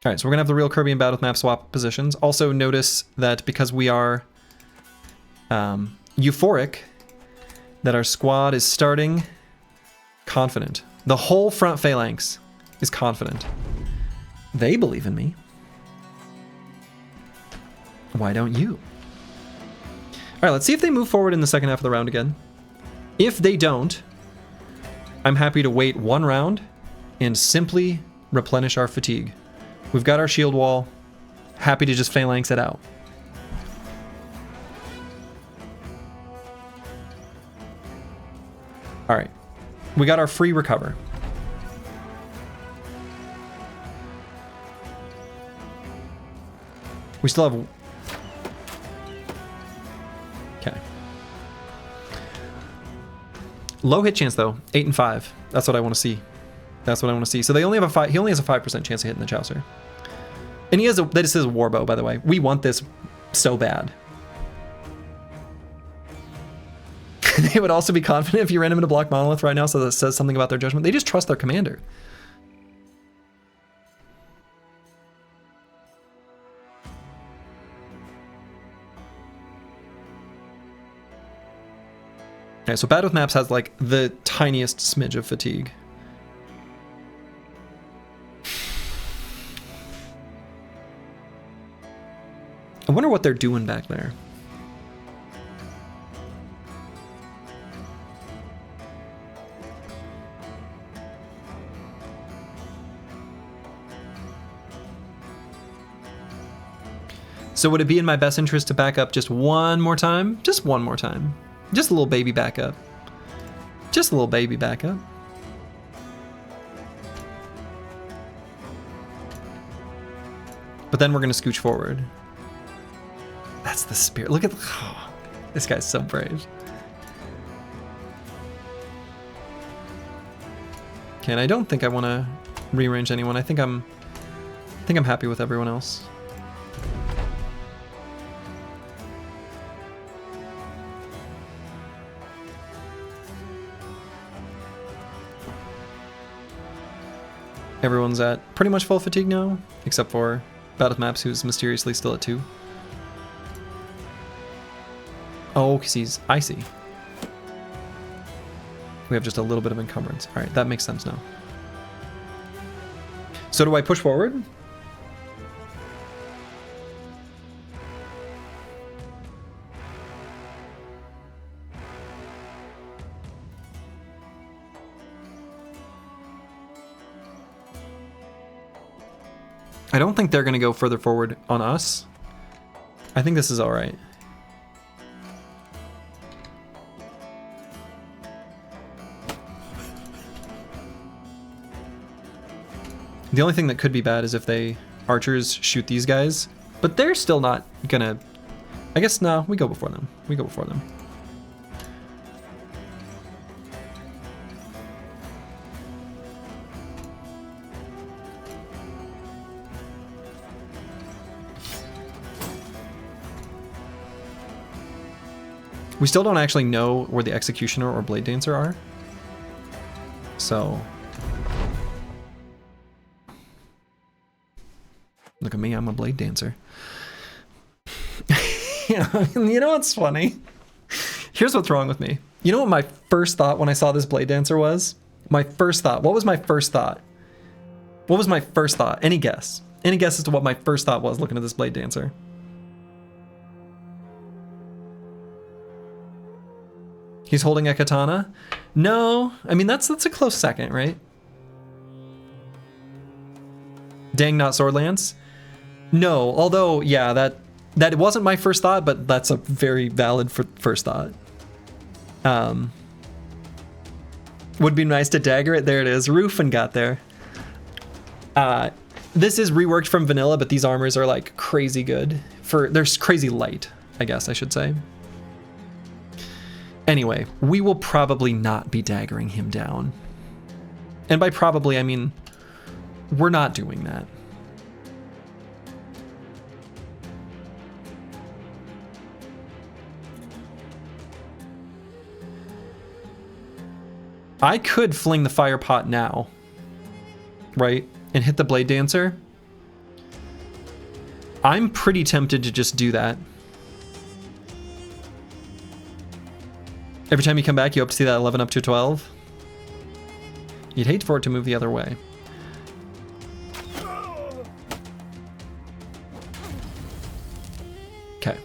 All right, so we're gonna have the real Kirby and Bad with Map swap positions. Also notice that because we are euphoric, that our squad is starting confident. The whole front phalanx is confident. They believe in me. Why don't you? All right, let's see if they move forward in the second half of the round again. If they don't, I'm happy to wait 1 round and simply replenish our fatigue. We've got our shield wall. Happy to just phalanx it out. All right, we got our free recover. We still have... Okay. Low hit chance though, 8 and 5. That's what I want to see. That's what I want to see. So they only have a he only has a 5% chance of hitting the Chaucer. And he has this is a warbow, by the way. We want this so bad. They would also be confident if you ran them into block monolith right now, so that says something about their judgment. They just trust their commander. Okay, so Bad with Maps has like the tiniest smidge of fatigue. I wonder what they're doing back there. So would it be in my best interest to back up just one more time? Just one more time. Just a little baby backup. Just a little baby backup. But then we're going to scooch forward. That's the spirit. Look at oh, this guy's so brave. Okay, and I don't think I want to rearrange anyone. I think I'm happy with everyone else. Everyone's at pretty much full fatigue now, except for Bad with Maps, who's mysteriously still at 2. Oh, because he's icy. We have just a little bit of encumbrance. All right, that makes sense now. So do I push forward? I don't think they're going to go further forward on us. I think this is all right. The only thing that could be bad is if they archers shoot these guys, but they're still not gonna. I guess no, we go before them. We go before them. We still don't actually know where the Executioner or Blade Dancer are. So look at me, I'm a Blade Dancer. You know what's funny? Here's what's wrong with me. You know what my first thought when I saw this Blade Dancer was? My first thought. What was my first thought? What was my first thought? Any guess? Any guess as to what my first thought was looking at this Blade Dancer? He's holding a katana? No. I mean, that's a close second, right? Dang, not sword lance? No, although, yeah, that wasn't my first thought, but that's a very valid first thought. Would be nice to dagger it. There it is. Roofin got there. This is reworked from vanilla, but these armors are like crazy good. They're crazy light, I guess I should say. Anyway, we will probably not be daggering him down. And by probably, I mean, we're not doing that. I could fling the fire pot now, right? And hit the Blade Dancer. I'm pretty tempted to just do that. Every time you come back, you hope to see that 11 up to 12. You'd hate for it to move the other way. Okay.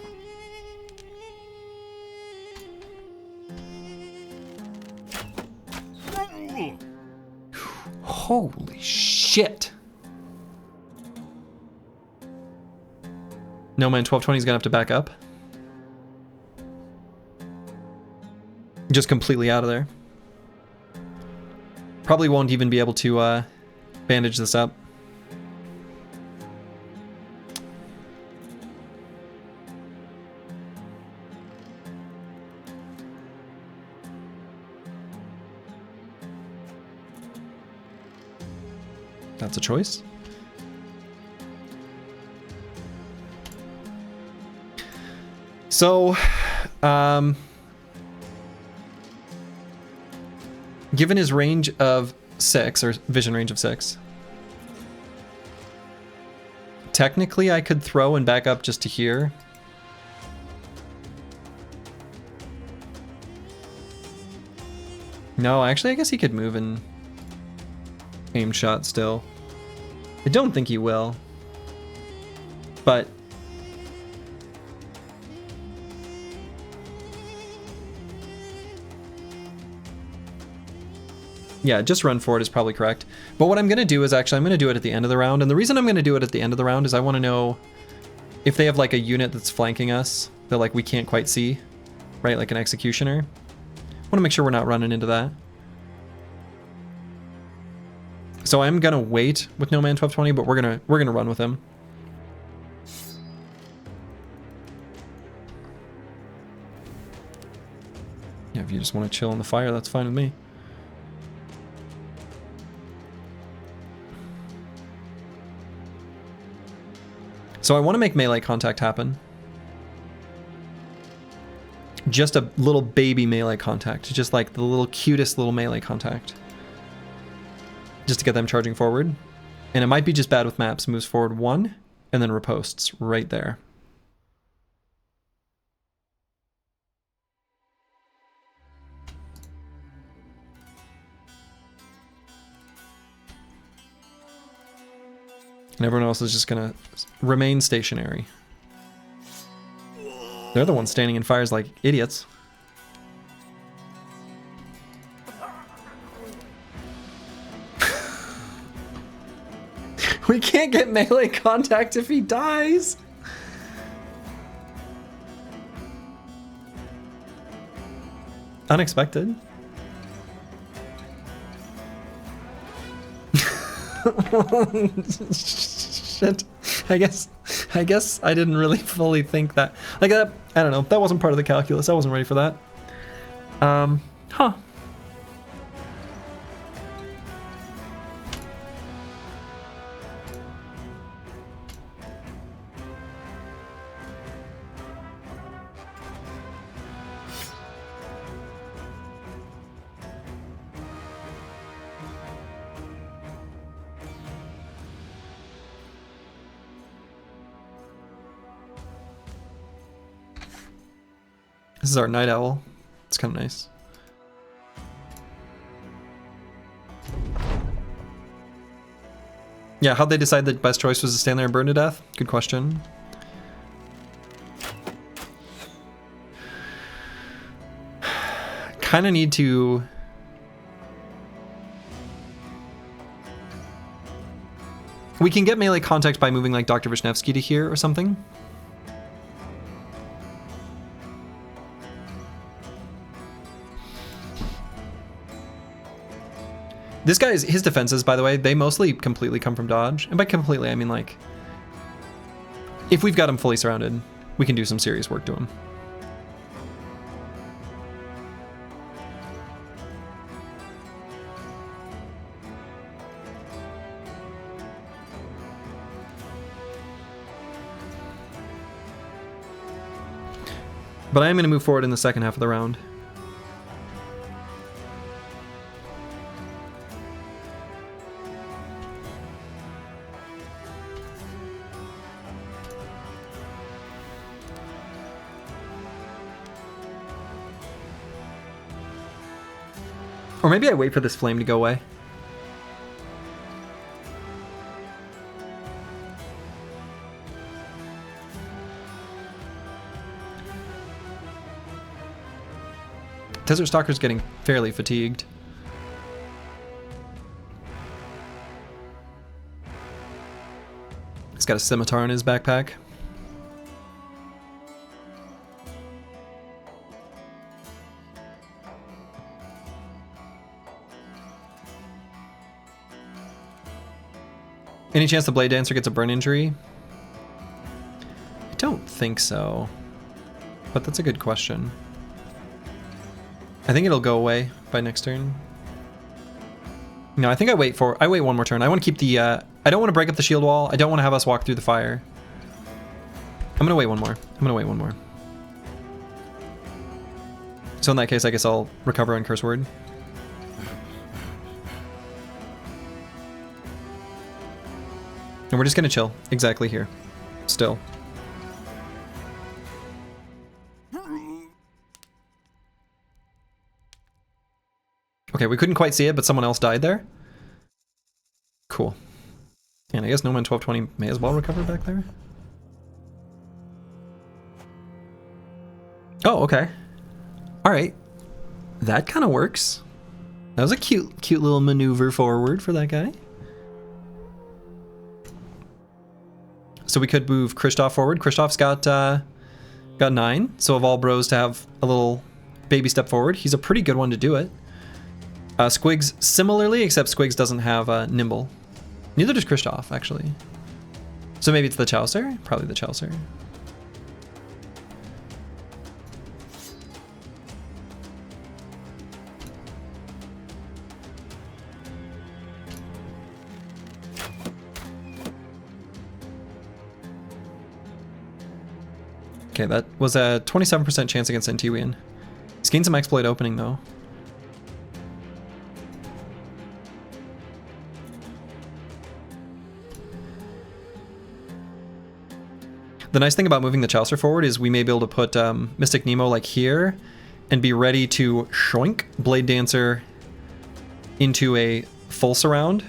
Holy shit. No man, 1220 is gonna have to back up. Just completely out of there. Probably won't even be able to bandage this up. That's a choice. So, Given his range of 6, or vision range of 6, technically I could throw and back up just to here. No, actually I guess he could move and aim shot still. I don't think he will. But yeah, just run forward is probably correct. But what I'm going to do is actually, I'm going to do it at the end of the round. And the reason I'm going to do it at the end of the round is I want to know if they have like a unit that's flanking us that like we can't quite see, right? Like an executioner. I want to make sure we're not running into that. So I'm going to wait with No Man 1220, but we're going to run with him. Yeah, if you just want to chill in the fire, that's fine with me. So I want to make melee contact happen. Just a little baby melee contact. Just like the little cutest little melee contact. Just to get them charging forward. And it might be just bad with maps. Moves forward 1 and then riposts right there. And everyone else is just gonna remain stationary. They're the ones standing in fires like idiots. We can't get melee contact if he dies. Unexpected. Shit. I guess I didn't really fully think that. Like that, I don't know. That wasn't part of the calculus. I wasn't ready for that. Huh. This is our night owl. It's kind of nice. Yeah, how'd they decide the best choice was to stand there and burn to death? Good question. Kind of need to... We can get melee contact by moving like Dr. Vishnevsky to here or something. This guy's, his defenses, by the way, they mostly completely come from dodge. And by completely, I mean like, if we've got him fully surrounded, we can do some serious work to him. But I am going to move forward in the second half of the round. Or maybe I wait for this flame to go away. Desert Stalker's getting fairly fatigued. He's got a scimitar in his backpack. Any chance the Blade Dancer gets a burn injury? I don't think so. But that's a good question. I think it'll go away by next turn. No, I think I wait one more turn. I want to keep the, I don't want to break up the shield wall. I don't want to have us walk through the fire. I'm going to wait one more. So in that case, I guess I'll recover on Curse Word. And we're just going to chill exactly here. Still. Okay, we couldn't quite see it, but someone else died there. Cool. And I guess No Man 1220 may as well recover back there. Oh, okay. All right. That kind of works. That was a cute little maneuver forward for that guy. So we could move Kristoff forward. Kristoff's got 9. So of all bros to have a little baby step forward, he's a pretty good one to do it. Squigs similarly, except Squigs doesn't have Nimble. Neither does Kristoff, actually. So maybe it's the Chaucer? Probably the Chaucer. Okay, that was a 27% chance against Antiwian. He's gained some exploit opening, though. The nice thing about moving the Chaucer forward is we may be able to put Mystic Nemo like here and be ready to shoink Blade Dancer into a full surround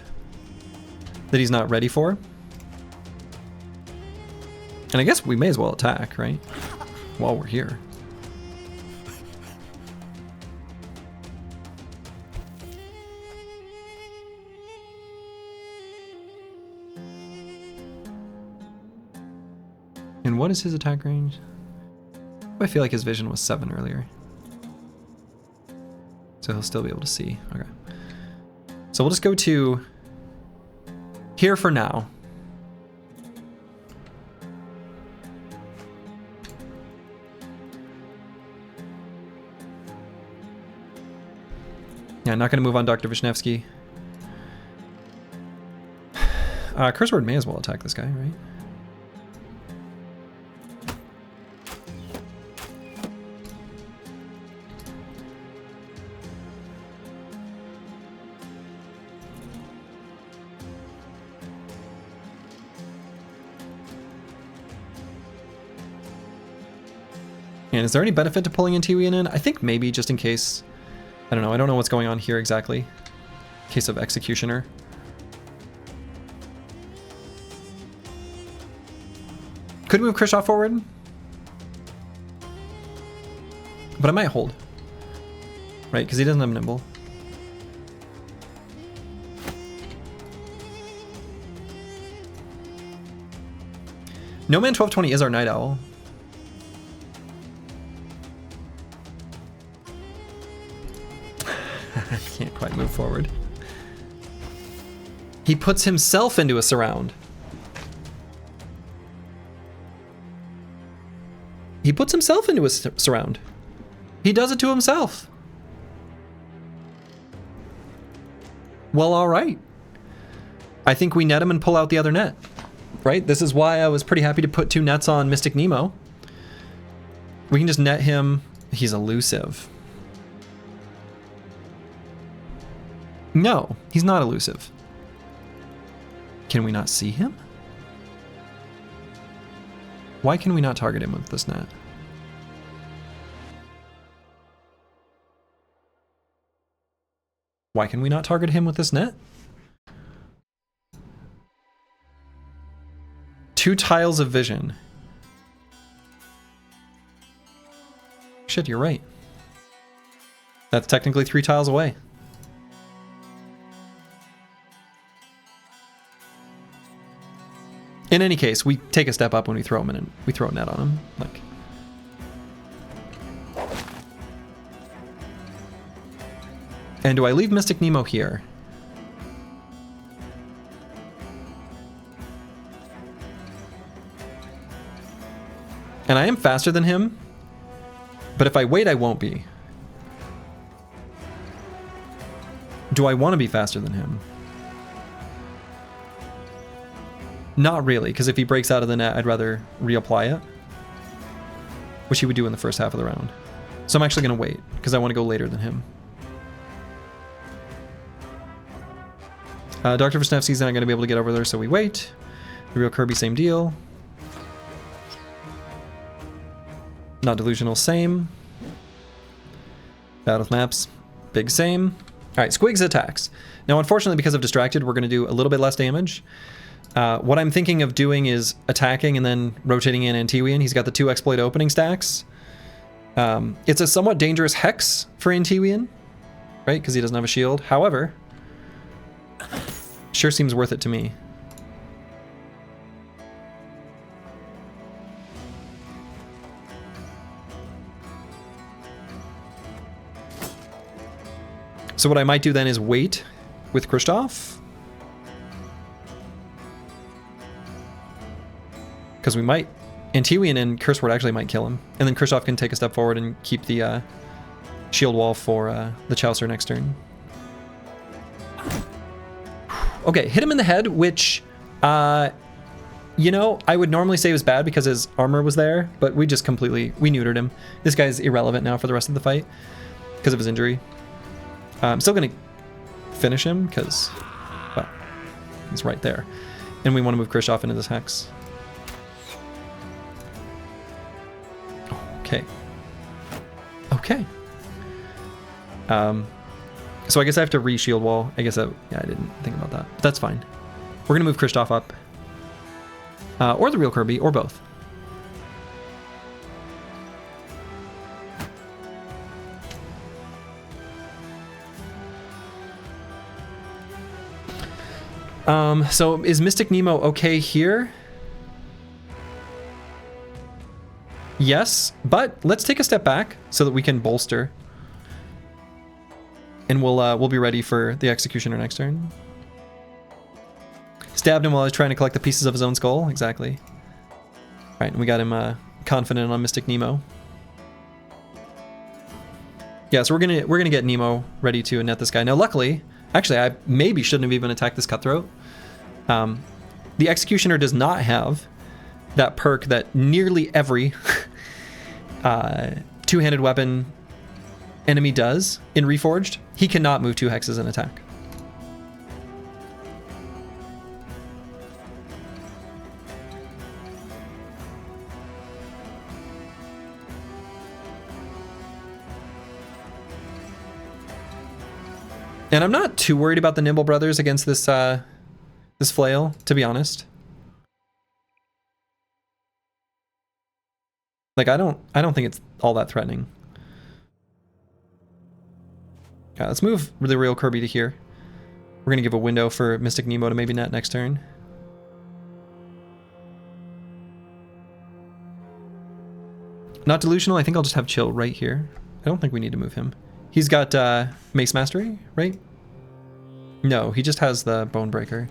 that he's not ready for. And I guess we may as well attack, right? While we're here. And what is his attack range? I feel like his vision was 7 earlier. So he'll still be able to see. Okay. So we'll just go to here for now. Yeah, not going to move on Dr. Vishnevsky. Curse Word may as well attack this guy, right? And is there any benefit to pulling Antiwian in? I think maybe, just in case. I don't know. I don't know what's going on here exactly. Case of Executioner. Could move Kristoff forward. But I might hold. Right, because he doesn't have Nimble. No Man 1220 is our Night Owl. Can't quite move forward. He puts himself into a surround. He puts himself into a surround. He does it to himself. Well, all right. I think we net him and pull out the other net. Right? This is why I was pretty happy to put 2 nets on Mystic Nemo. We can just net him. He's elusive. No, he's not elusive. Can we not see him? Why can we not target him with this net? Why can we not target him with this net? 2 tiles of vision. Shit, you're right. That's technically 3 tiles away. In any case, we take a step up when we throw him in and we throw a net on him. Like, and do I leave Mystic Nemo here? And I am faster than him, but if I wait, I won't be. Do I want to be faster than him? Not really, because if he breaks out of the net, I'd rather reapply it. Which he would do in the first half of the round. So I'm actually going to wait, because I want to go later than him. Dr. Vishnevsky's not going to be able to get over there, so we wait. Real Kirby, same deal. Not delusional, same. Battle maps, big same. All right, Squigs attacks. Now, unfortunately, because of distracted, we're going to do a little bit less damage. What I'm thinking of doing is attacking and then rotating in Antiwian. He's got the 2 exploit opening stacks. It's a somewhat dangerous hex for Antiwian, right? Because he doesn't have a shield. However, sure seems worth it to me. So what I might do then is wait with Kristoff. Because we might... Antiwian and Curse Word actually might kill him. And then Kristoff can take a step forward and keep the shield wall for the Chaucer next turn. Okay, hit him in the head, which, you know, I would normally say was bad because his armor was there, but we just completely... We neutered him. This guy's irrelevant now for the rest of the fight because of his injury. I'm still going to finish him because, well, he's right there. And we want to move Kristoff into this hex. Okay. Okay. So I guess I have to re-shield wall. I guess yeah, I didn't think about that. But that's fine. We're going to move Kristoff up. Or the real Kirby, or both. So is Mystic Nemo okay here? Yes, but let's take a step back so that we can bolster. And we'll be ready for the Executioner next turn. Stabbed him while I was trying to collect the pieces of his own skull. Exactly. All right, and we got him confident on Mystic Nemo. Yeah, so we're gonna get Nemo ready to net this guy. Now, luckily, actually, I maybe shouldn't have even attacked this Cutthroat. The Executioner does not have that perk that nearly every two-handed weapon enemy does in Reforged. He cannot move 2 hexes and attack. And I'm not too worried about the Nimble Brothers against this this flail, to be honest. Like I don't think it's all that threatening. Yeah, let's move the real Kirby to here. We're gonna give a window for Mystic Nemo to maybe net next turn. Not delusional, I think I'll just have Chill right here. I don't think we need to move him. He's got Mace Mastery, right? No, he just has the Bone Breaker.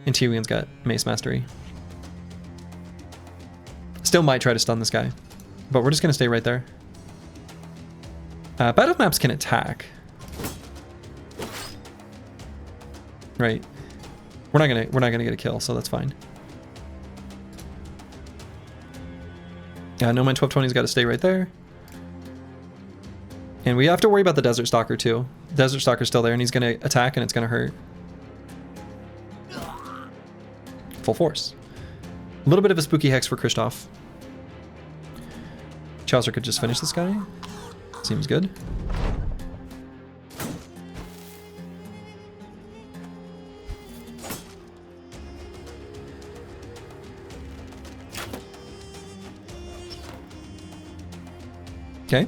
And Tiwian's got Mace Mastery. Still might try to stun this guy, but we're just gonna stay right there. Battle maps can attack. Right. We're not gonna get a kill, so that's fine. Yeah, No Man 1220's got to stay right there. And we have to worry about the Desert Stalker too. Desert Stalker's still there, and he's gonna attack, and it's gonna hurt. Full force. A little bit of a spooky hex for Kristoff. Chaucer could just finish this guy. Seems good. Okay.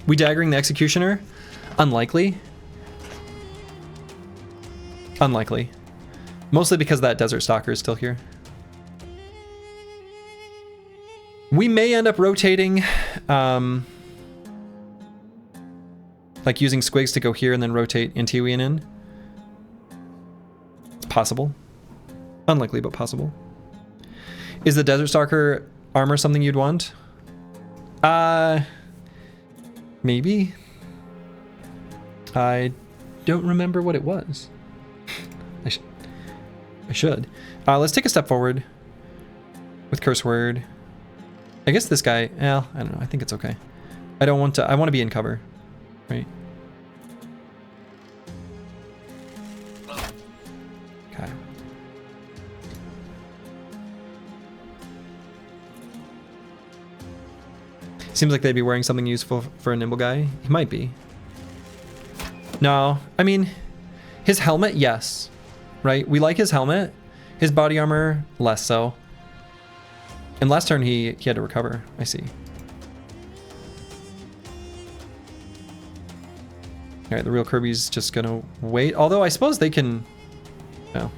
We daggering the Executioner? Unlikely. Unlikely. Mostly because that Desert Stalker is still here. We may end up rotating, like using Squigs to go here and then rotate Antiwian in. It's possible. Unlikely, but possible. Is the Desert Stalker armor something you'd want? Maybe. I don't remember what it was. I should. Let's take a step forward with Curse Word. I guess this guy, well, I don't know. I think it's okay. I don't want to, I want to be in cover, right? Okay. Seems like they'd be wearing something useful for a nimble guy. He might be. No, I mean, his helmet, yes. Right? We like his helmet. His body armor, less so. And last turn he had to recover. I see. All right, the real Kirby's just gonna wait. Although I suppose they can... No.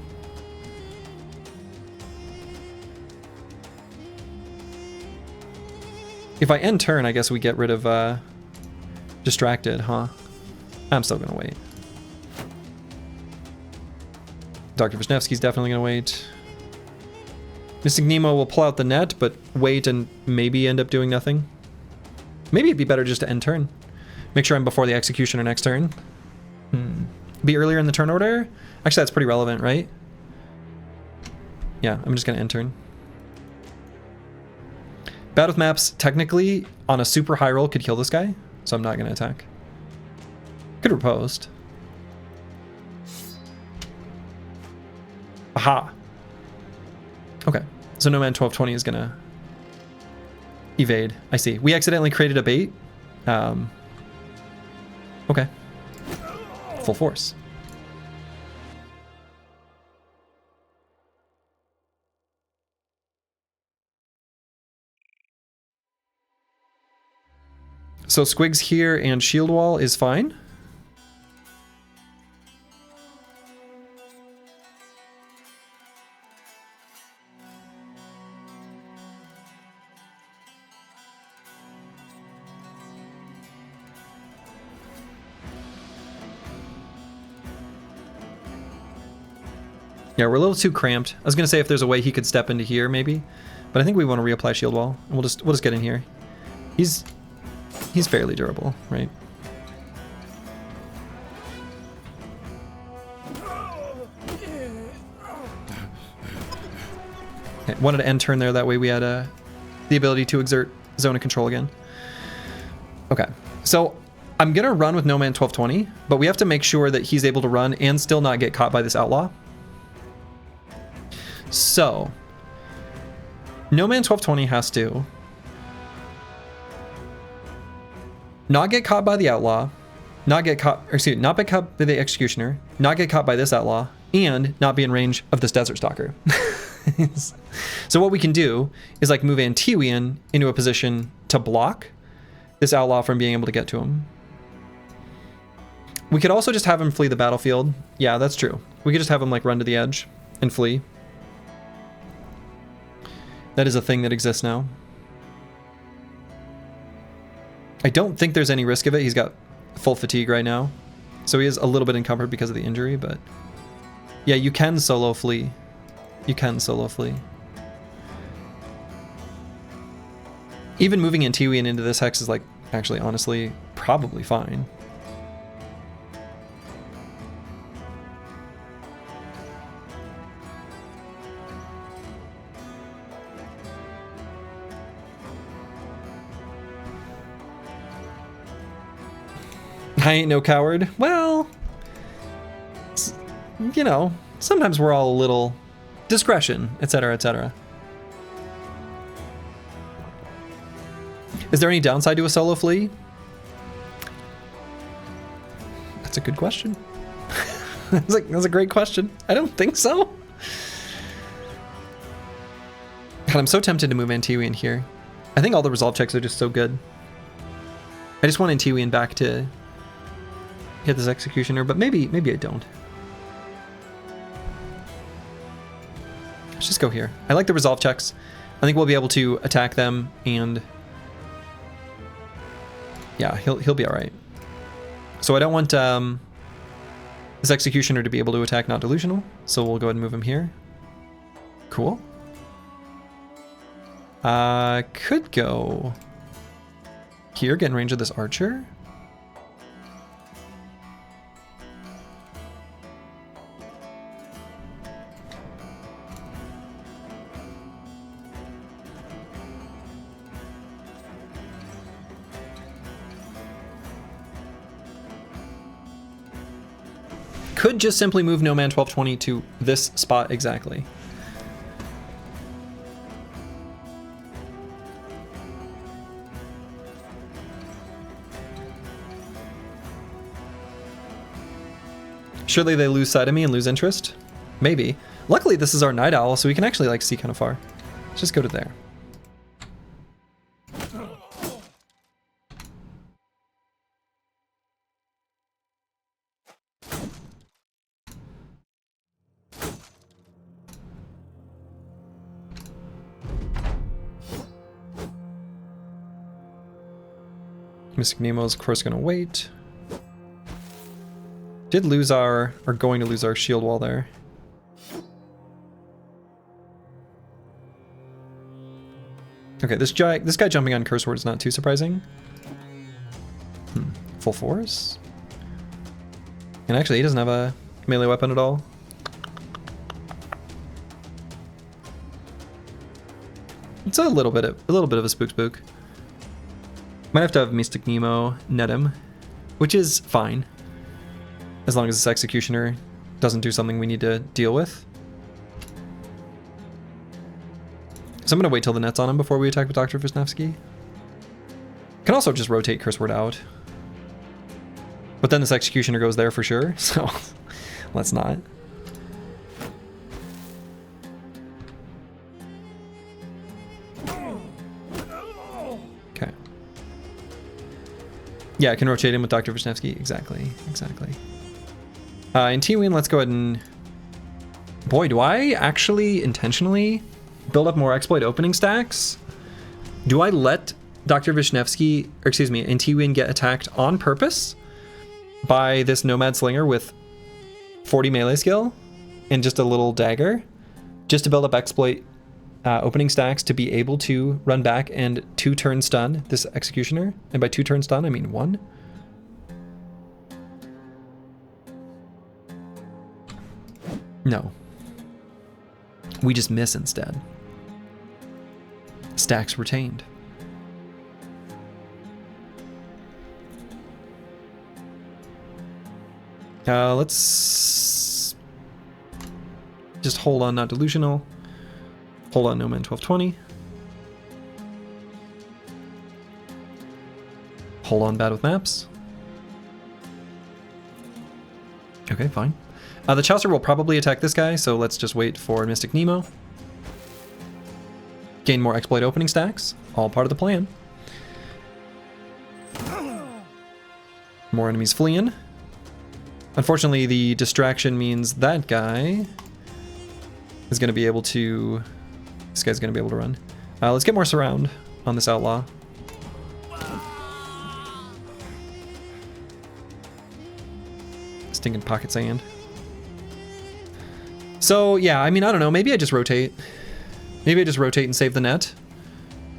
If I end turn, I guess we get rid of Distracted, huh? I'm still gonna wait. Dr. Wisniewski's definitely gonna wait. Mystic Nemo will pull out the net, but wait and maybe end up doing nothing. Maybe it'd be better just to end turn. Make sure I'm before the Executioner next turn. Be earlier in the turn order? Actually, that's pretty relevant, right? Yeah, I'm just gonna end turn. Bad with maps, technically, on a super high roll could kill this guy, so I'm not gonna attack. Could riposte. Aha. Okay, so no man 1220 is gonna evade. I see. We accidentally created a bait. Okay. Full force. So Squigs here and shield wall is fine. Yeah, we're a little too cramped. I was gonna say if there's a way he could step into here, maybe, but I think we want to reapply shield wall. And we'll just get in here. He's fairly durable, right? Okay, wanted to end turn there. That way we had the ability to exert zone of control again. Okay, so I'm gonna run with No Man 1220, but we have to make sure that he's able to run and still not get caught by this outlaw. So, No Man 1220 has to not get caught by the outlaw, not get caught, or excuse me, not be caught by the executioner, not get caught by this outlaw, and not be in range of this desert stalker. So what we can do is like move Antiwian into a position to block this outlaw from being able to get to him. We could also just have him flee the battlefield. Yeah, that's true. We could just have him like run to the edge and flee. That is a thing that exists now. I don't think there's any risk of it. He's got full fatigue right now. So he is a little bit encumbered because of the injury, but yeah, you can solo flee. You can solo flee. Even moving Antiwian into this hex is like, actually, honestly, probably fine. I ain't no coward. Well, you know, sometimes we're all a little discretion, etc., etc. Is there any downside to a solo flee? That's a good question. That's a great question. I don't think so. God, I'm so tempted to move Antiwian here. I think all the resolve checks are just so good. I just want Antiwian back to hit this executioner, but maybe I don't. Let's just go here. I like the resolve checks. I think we'll be able to attack them, and yeah, he'll be all right. So I don't want this executioner to be able to attack not delusional, so we'll go ahead and move him here. Cool. Could go here, get in range of this archer. Could just simply move No Man 1220 to this spot exactly. Surely they lose sight of me and lose interest? Maybe. Luckily, this is our night owl, so we can actually like see kind of far. Let's just go to there. Mystic Nemo's of course gonna wait. Did lose our, or going to lose our shield wall there. Okay, this guy jumping on curse word is not too surprising. Full force? And actually he doesn't have a melee weapon at all. It's a little bit of a spook. Might have to have Mystic Nemo net him, which is fine. As long as this Executioner doesn't do something we need to deal with. So I'm going to wait till the net's on him before we attack with Dr. Wisniewski. Can also just rotate Curse Word out. But then this Executioner goes there for sure, so let's not. Okay. Yeah, I can rotate him with Dr. Wisniewski. Exactly. In T-Wing, let's go ahead and... Boy, do I actually intentionally build up more exploit opening stacks? Do I let Dr. Wisniewski, or excuse me, in T-Wing get attacked on purpose by this Nomad Slinger with 40 melee skill and just a little dagger, just to build up exploit opening stacks to be able to run back and 2-turn stun this Executioner? And by 2-turn stun, I mean 1. No. We just miss instead. Stacks retained. Let's just hold on, not delusional. Hold on, Nomad 1220. Hold on, bad with maps. Okay, fine. The Chaucer will probably attack this guy, so let's just wait for Mystic Nemo. Gain more exploit opening stacks. All part of the plan. More enemies fleeing. Unfortunately, the distraction means that guy is going to be able to... This guy's going to be able to run. Let's get more surround on this outlaw. Stinking pocket sand. So, yeah, I mean, I don't know. Maybe I just rotate. Maybe I just rotate and save the net.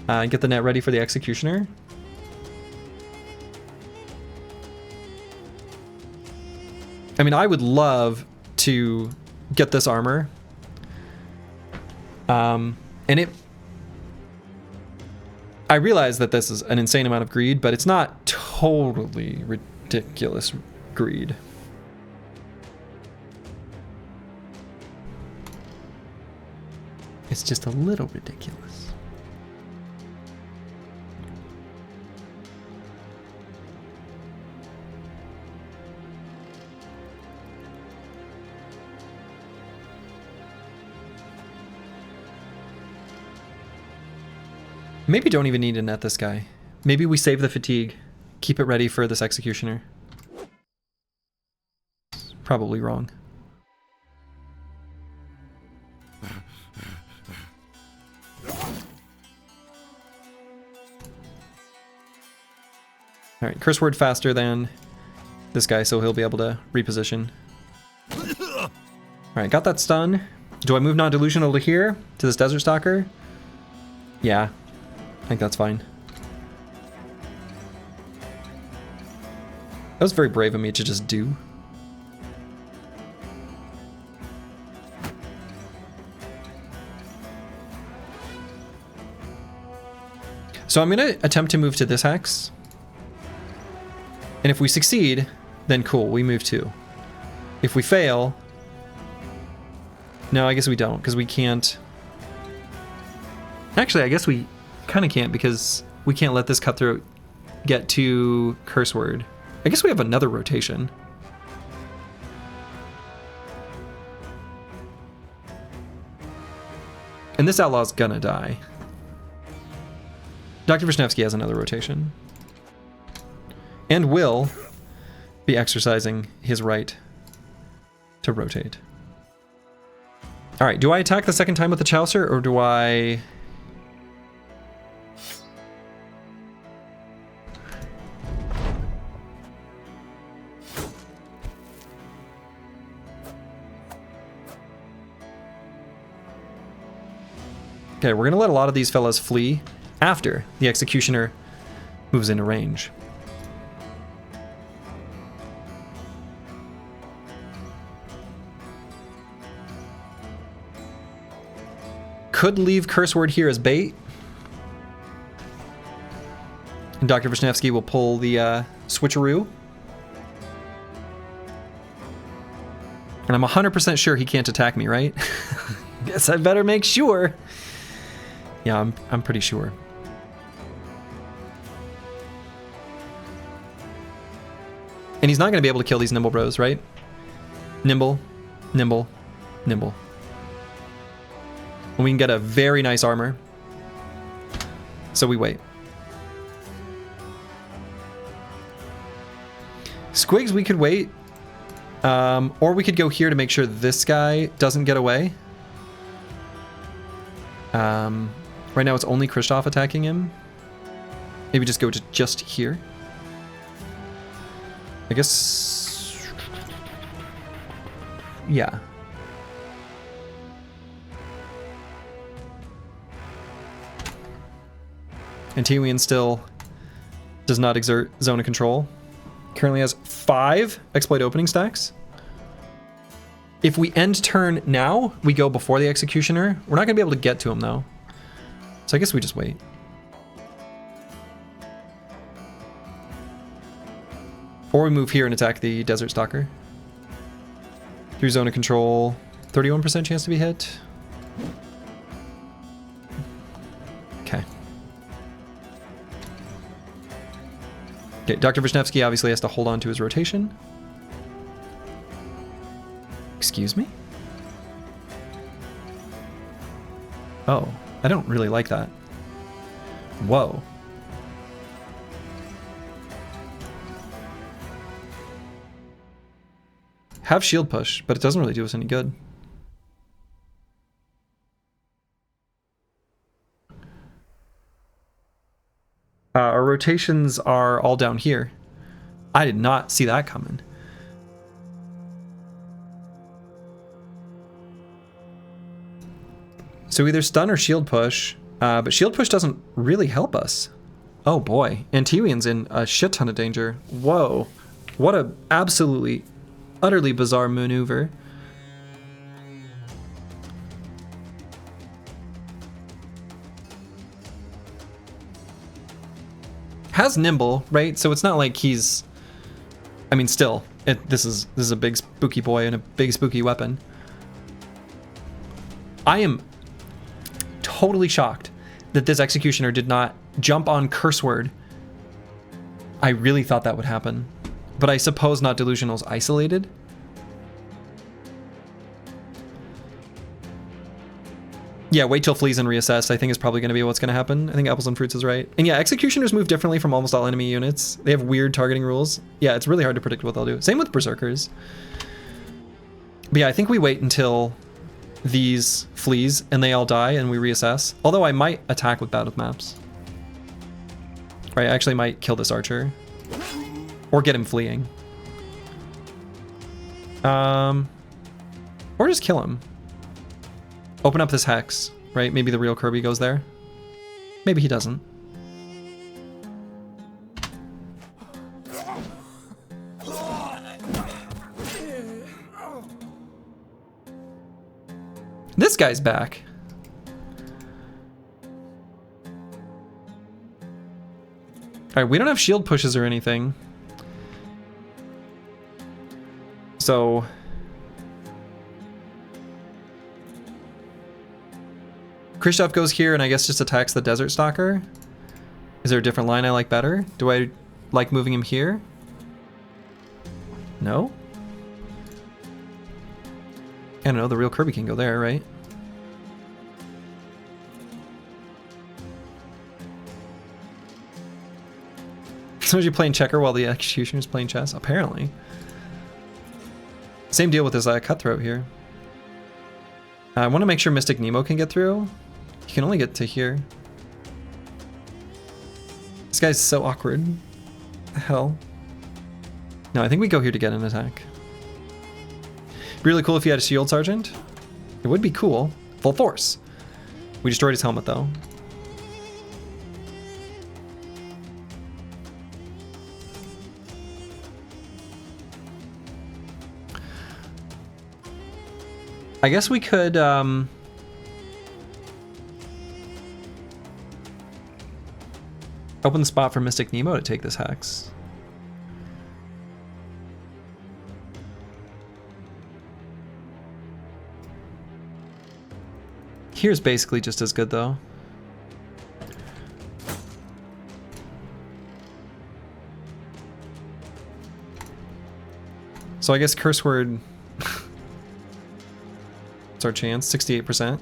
And get the net ready for the Executioner. I mean, I would love to get this armor. And I realize that this is an insane amount of greed, but it's not totally ridiculous greed. It's just a little ridiculous. Maybe don't even need to net this guy. Maybe we save the fatigue. Keep it ready for this Executioner. Probably wrong. Alright, curse word faster than this guy, so he'll be able to reposition. Alright, got that stun. Do I move non-delusional to here? To this Desert Stalker? Yeah, I think that's fine. That was very brave of me to just do. So I'm going to attempt to move to this hex. And if we succeed, then cool, we move 2. If we fail... No, I guess we don't, because we can't... Actually, I guess we kind of can't, because we can't let this cutthroat get to curse word. I guess we have another rotation. And this outlaw's gonna die. Dr. Vishnevsky has another rotation. And will be exercising his right to rotate. Alright, do I attack the second time with the Chaucer, or do I... Okay, we're gonna let a lot of these fellas flee after the Executioner moves into range. Could leave Curse Word here as bait. And Dr. Vishnevsky will pull the switcheroo. And I'm 100% sure he can't attack me, right? Guess I better make sure. Yeah, I'm pretty sure. And he's not going to be able to kill these Nimble Bros, right? Nimble, Nimble, Nimble. And we can get a very nice armor. So we wait. Squigs, we could wait. Or we could go here to make sure this guy doesn't get away. Right now it's only Kristoff attacking him. Maybe just go to just here. I guess... Yeah. And Tiwian still does not exert zone of control. Currently has 5 exploit opening stacks. If we end turn now, we go before the Executioner. We're not going to be able to get to him, though. So I guess we just wait. Or we move here and attack the Desert Stalker. Through zone of control, 31% chance to be hit. Okay. Okay, Dr. Vishnevsky obviously has to hold on to his rotation. Excuse me? Oh, I don't really like that. Whoa. Have shield push, but it doesn't really do us any good. Our rotations are all down here. I did not see that coming. So either stun or shield push, but shield push doesn't really help us. Oh boy, Antiwian's in a shit ton of danger. Whoa, what a absolutely, utterly bizarre maneuver. Has nimble, right? So it's not like he's, I mean, still, this is a big spooky boy and a big spooky weapon. I am totally shocked that this Executioner did not jump on Curse Word. I really thought that would happen, but I suppose not Delusional's isolated. Yeah, wait till flees and reassess, I think is probably going to be what's going to happen. I think Apples and Fruits is right. And yeah, Executioners move differently from almost all enemy units. They have weird targeting rules. Yeah, it's really hard to predict what they'll do. Same with Berserkers. But yeah, I think we wait until these flees and they all die and we reassess. Although I might attack with Battle Maps. Right, I actually might kill this archer. Or get him fleeing. Or just kill him. Open up this hex, right? Maybe the real Kirby goes there. Maybe he doesn't. This guy's back. All right, we don't have shield pushes or anything. So Kristoff goes here and I guess just attacks the Desert Stalker. Is there a different line I like better? Do I like moving him here? No? I don't know, the real Kirby can go there, right? So you're playing checker while the executioner's playing chess? Apparently. Same deal with his cutthroat here. I want to make sure Mystic Nemo can get through. He can only get to here. This guy's so awkward. The hell? No, I think we go here to get an attack. Really cool if you had a shield sergeant. It would be cool. Full force. We destroyed his helmet though. I guess we could open the spot for Mystic Nemo to take this hex. Here's basically just as good though. So I guess curse word. It's our chance, 68%.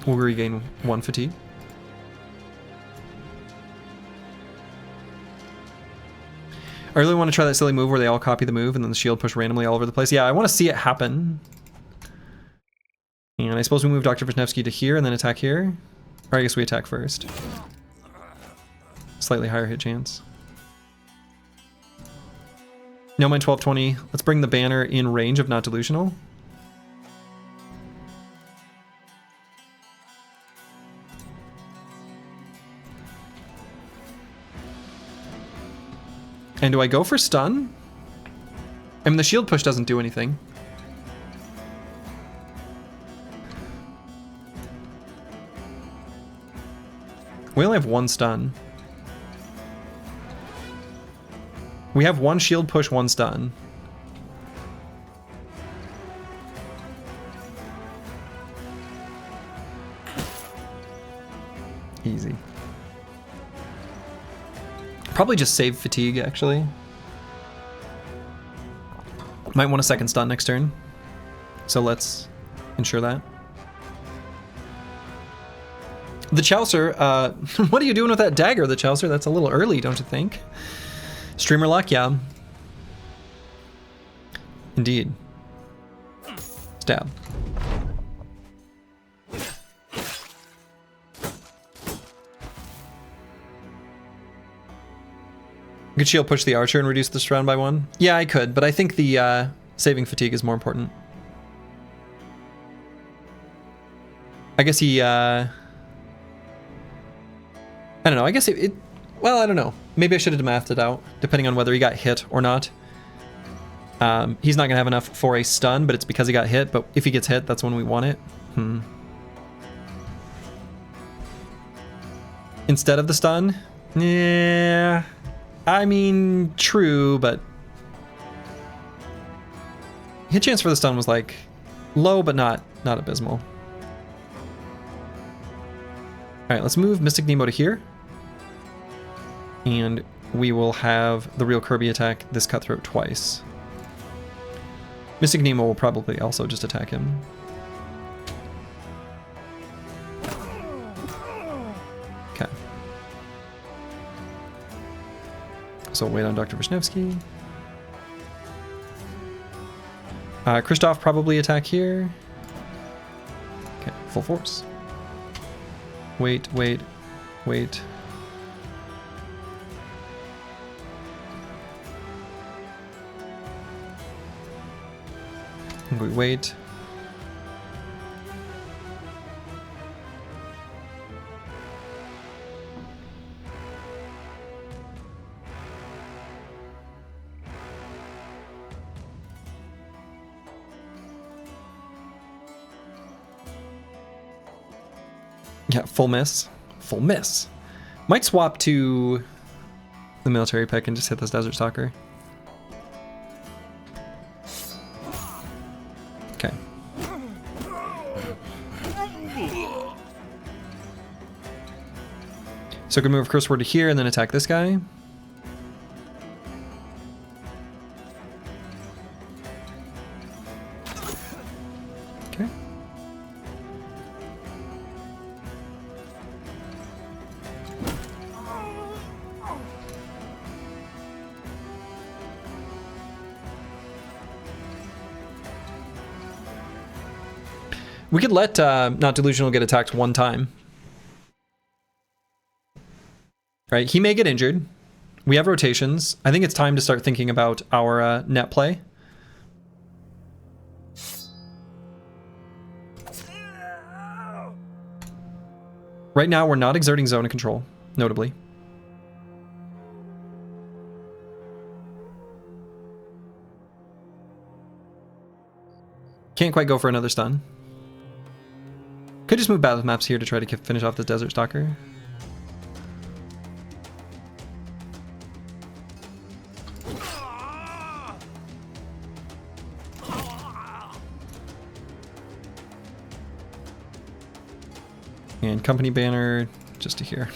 We'll regain 1 fatigue. I really want to try that silly move where they all copy the move and then the shield push randomly all over the place. Yeah, I want to see it happen. And I suppose we move Dr. Wisniewski to here and then attack here. Or I guess we attack first. Slightly higher hit chance. No mind 1220. Let's bring the banner in range of not delusional. And do I go for stun? I mean, the shield push doesn't do anything. We only have 1 stun. We have 1 shield push, 1 stun. Easy. Probably just save fatigue, actually. Might want a second stun next turn. So let's ensure that. The Chaucer, what are you doing with that dagger, the Chaucer? That's a little early, don't you think? Streamer luck, yeah. Indeed. Stab. You could shield push the archer and reduce this round by 1? Yeah, I could, but I think the saving fatigue is more important. I guess he, I don't know, I guess well, I don't know. Maybe I should have mathed it out, depending on whether he got hit or not. He's not going to have enough for a stun, but it's because he got hit. But if he gets hit, that's when we want it. Instead of the stun? Yeah. I mean, true, but... hit chance for the stun was, like, low, but not abysmal. Alright, let's move Mystic Nemo to here. And we will have the real Kirby attack this cutthroat twice. Mystic Nemo will probably also just attack him. Okay. So we'll wait on Dr. Wisniewski. Christoph probably attack here. Okay, full force. Wait. We wait. Yeah, full miss. Full miss. Might swap to the military pick and just hit this Desert Stalker. Okay. So I can move curse word to here and then attack this guy. Okay. We could let Not Delusional get attacked one time. Right, he may get injured. We have rotations. I think it's time to start thinking about our net play. Right now, we're not exerting zone of control, notably. Can't quite go for another stun. Could just move battle maps here to try to finish off the Desert Stalker. And company banner just to here.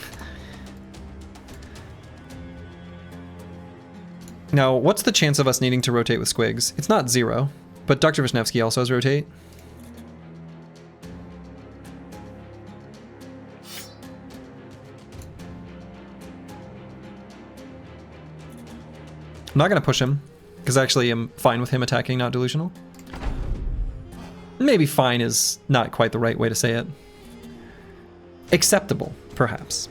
Now, what's the chance of us needing to rotate with Squigs? It's not 0, but Dr. Vishnevsky also has rotate. I'm not going to push him, because actually I'm fine with him attacking Not Delusional. Maybe fine is not quite the right way to say it. Acceptable, perhaps.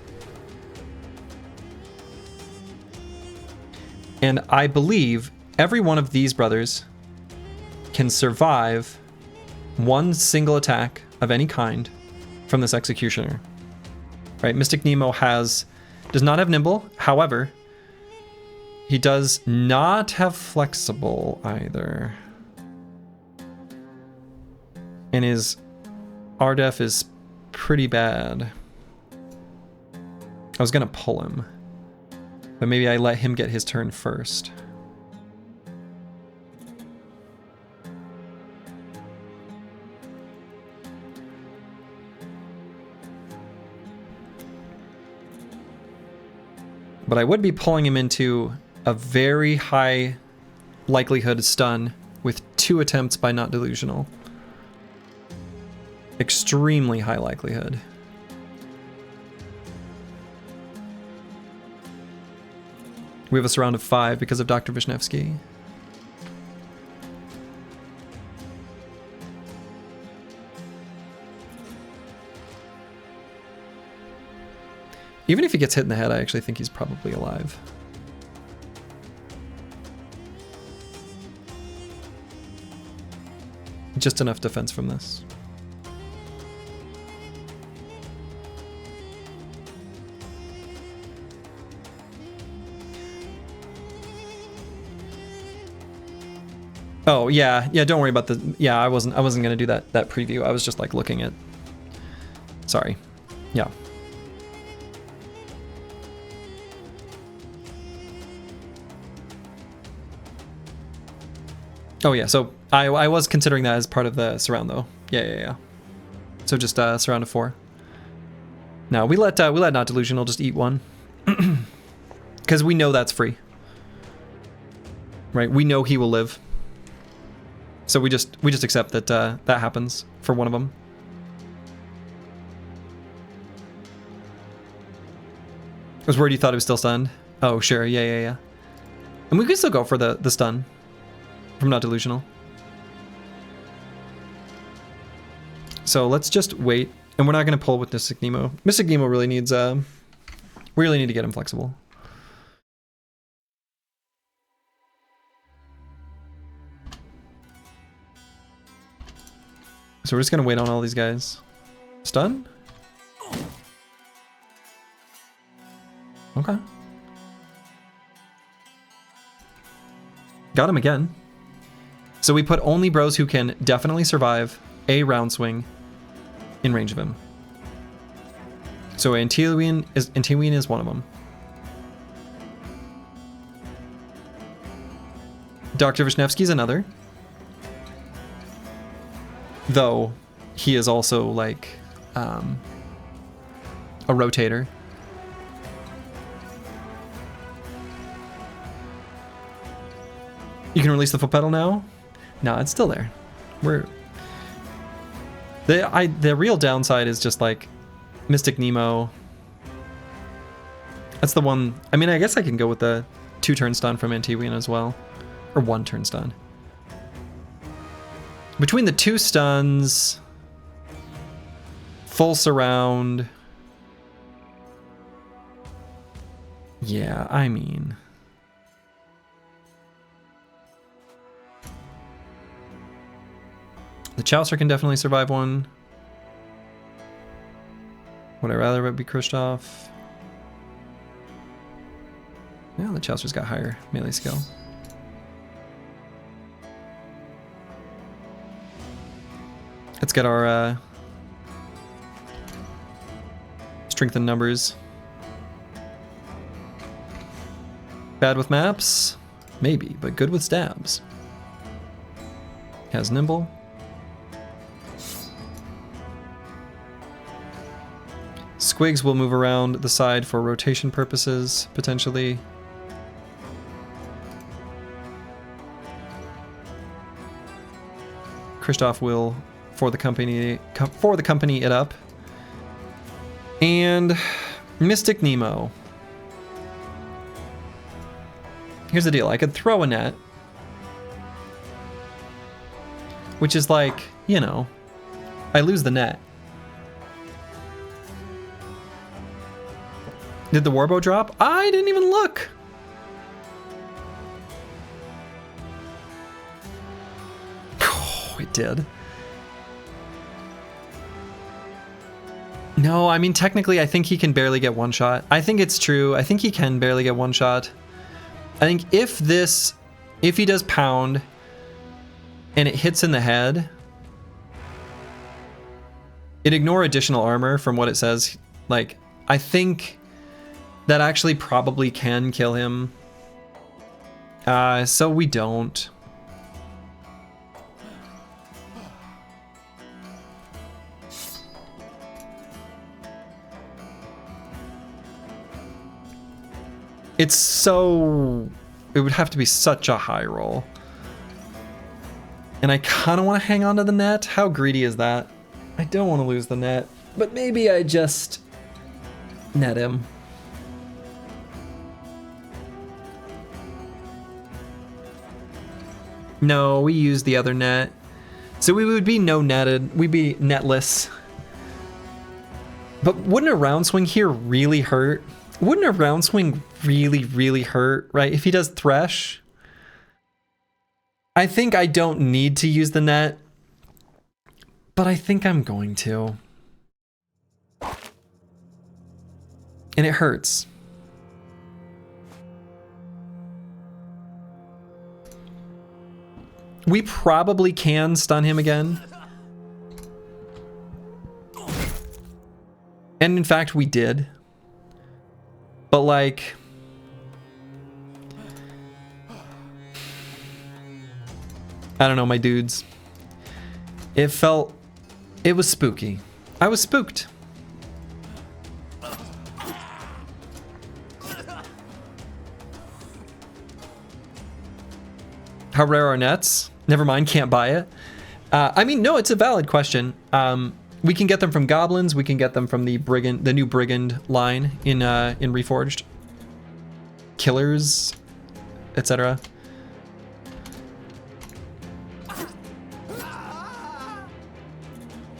And I believe every one of these brothers can survive one single attack of any kind from this Executioner. Right, Mystic Nemo does not have Nimble, however, he does not have Flexible either. And his RDEF is pretty bad. I was gonna pull him, but maybe I let him get his turn first. But I would be pulling him into a very high likelihood stun with 2 attempts by Not Delusional. Extremely high likelihood. We have a surround of 5 because of Dr. Vishnevsky. Even if he gets hit in the head, I actually think he's probably alive. Just enough defense from this. Oh yeah, don't worry about the, I wasn't gonna do that preview. I was just like looking at, sorry. Yeah. Oh yeah, so I was considering that as part of the surround though. Yeah. So just surround of 4. Now we let Not Delusional just eat 1. Because we know that's free. Right? We know he will live. So we just accept that that happens for one of them. I was worried you thought it was still stunned. Oh sure, yeah. And we can still go for the stun from Not Delusional. So let's just wait, and we're not going to pull with Mystic Nemo. Mystic Nemo really needs we really need to get him flexible. So we're just gonna wait on all these guys. Stun? Okay. Got him again. So we put only bros who can definitely survive a round swing in range of him. So Antiween is one of them. Dr. Vishnevsky's another. Though he is also like a rotator. You can release the foot pedal now? No, it's still there. The real downside is just like Mystic Nemo. That's the one. I mean, I guess I can go with the 2-turn stun from Antiween as well. Or 1-turn stun. Between the 2 stuns Full surround. Yeah, I mean... The Chaucer can definitely survive one. Would I rather it be Kristoff? Yeah, the Chaucer's got higher melee skill. Let's get our strength in numbers. Bad with maps? Maybe, but good with stabs. Has nimble. Squigs will move around the side for rotation purposes, potentially. Kristoff will for the company it up. And Mystic Nemo. Here's the deal, I could throw a net, which is like, you know, I lose the net. Did the Warbow drop? I didn't even look. Oh, it did. No, I mean, technically, I think he can barely get one shot. I think it's true. I think he can barely get one shot. I think if he does pound and it hits in the head, it ignore additional armor from what it says. Like, I think that actually probably can kill him. So we don't. It's so... It would have to be such a high roll. And I kind of want to hang on to the net. How greedy is that? I don't want to lose the net. But maybe I just net him. No, we use the other net. So we would be no netted. We'd be netless. But wouldn't a round swing here really hurt? Wouldn't a round swing really, really hurt, right? If he does Thresh, I think I don't need to use the net, but I think I'm going to. And it hurts. We probably can stun him again. And in fact, we did. But like... I don't know, my dudes. It was spooky. I was spooked. How rare are nets? Never mind, can't buy it. I mean, no, it's a valid question. We can get them from goblins. We can get them from the new brigand line in Reforged. Killers, etc.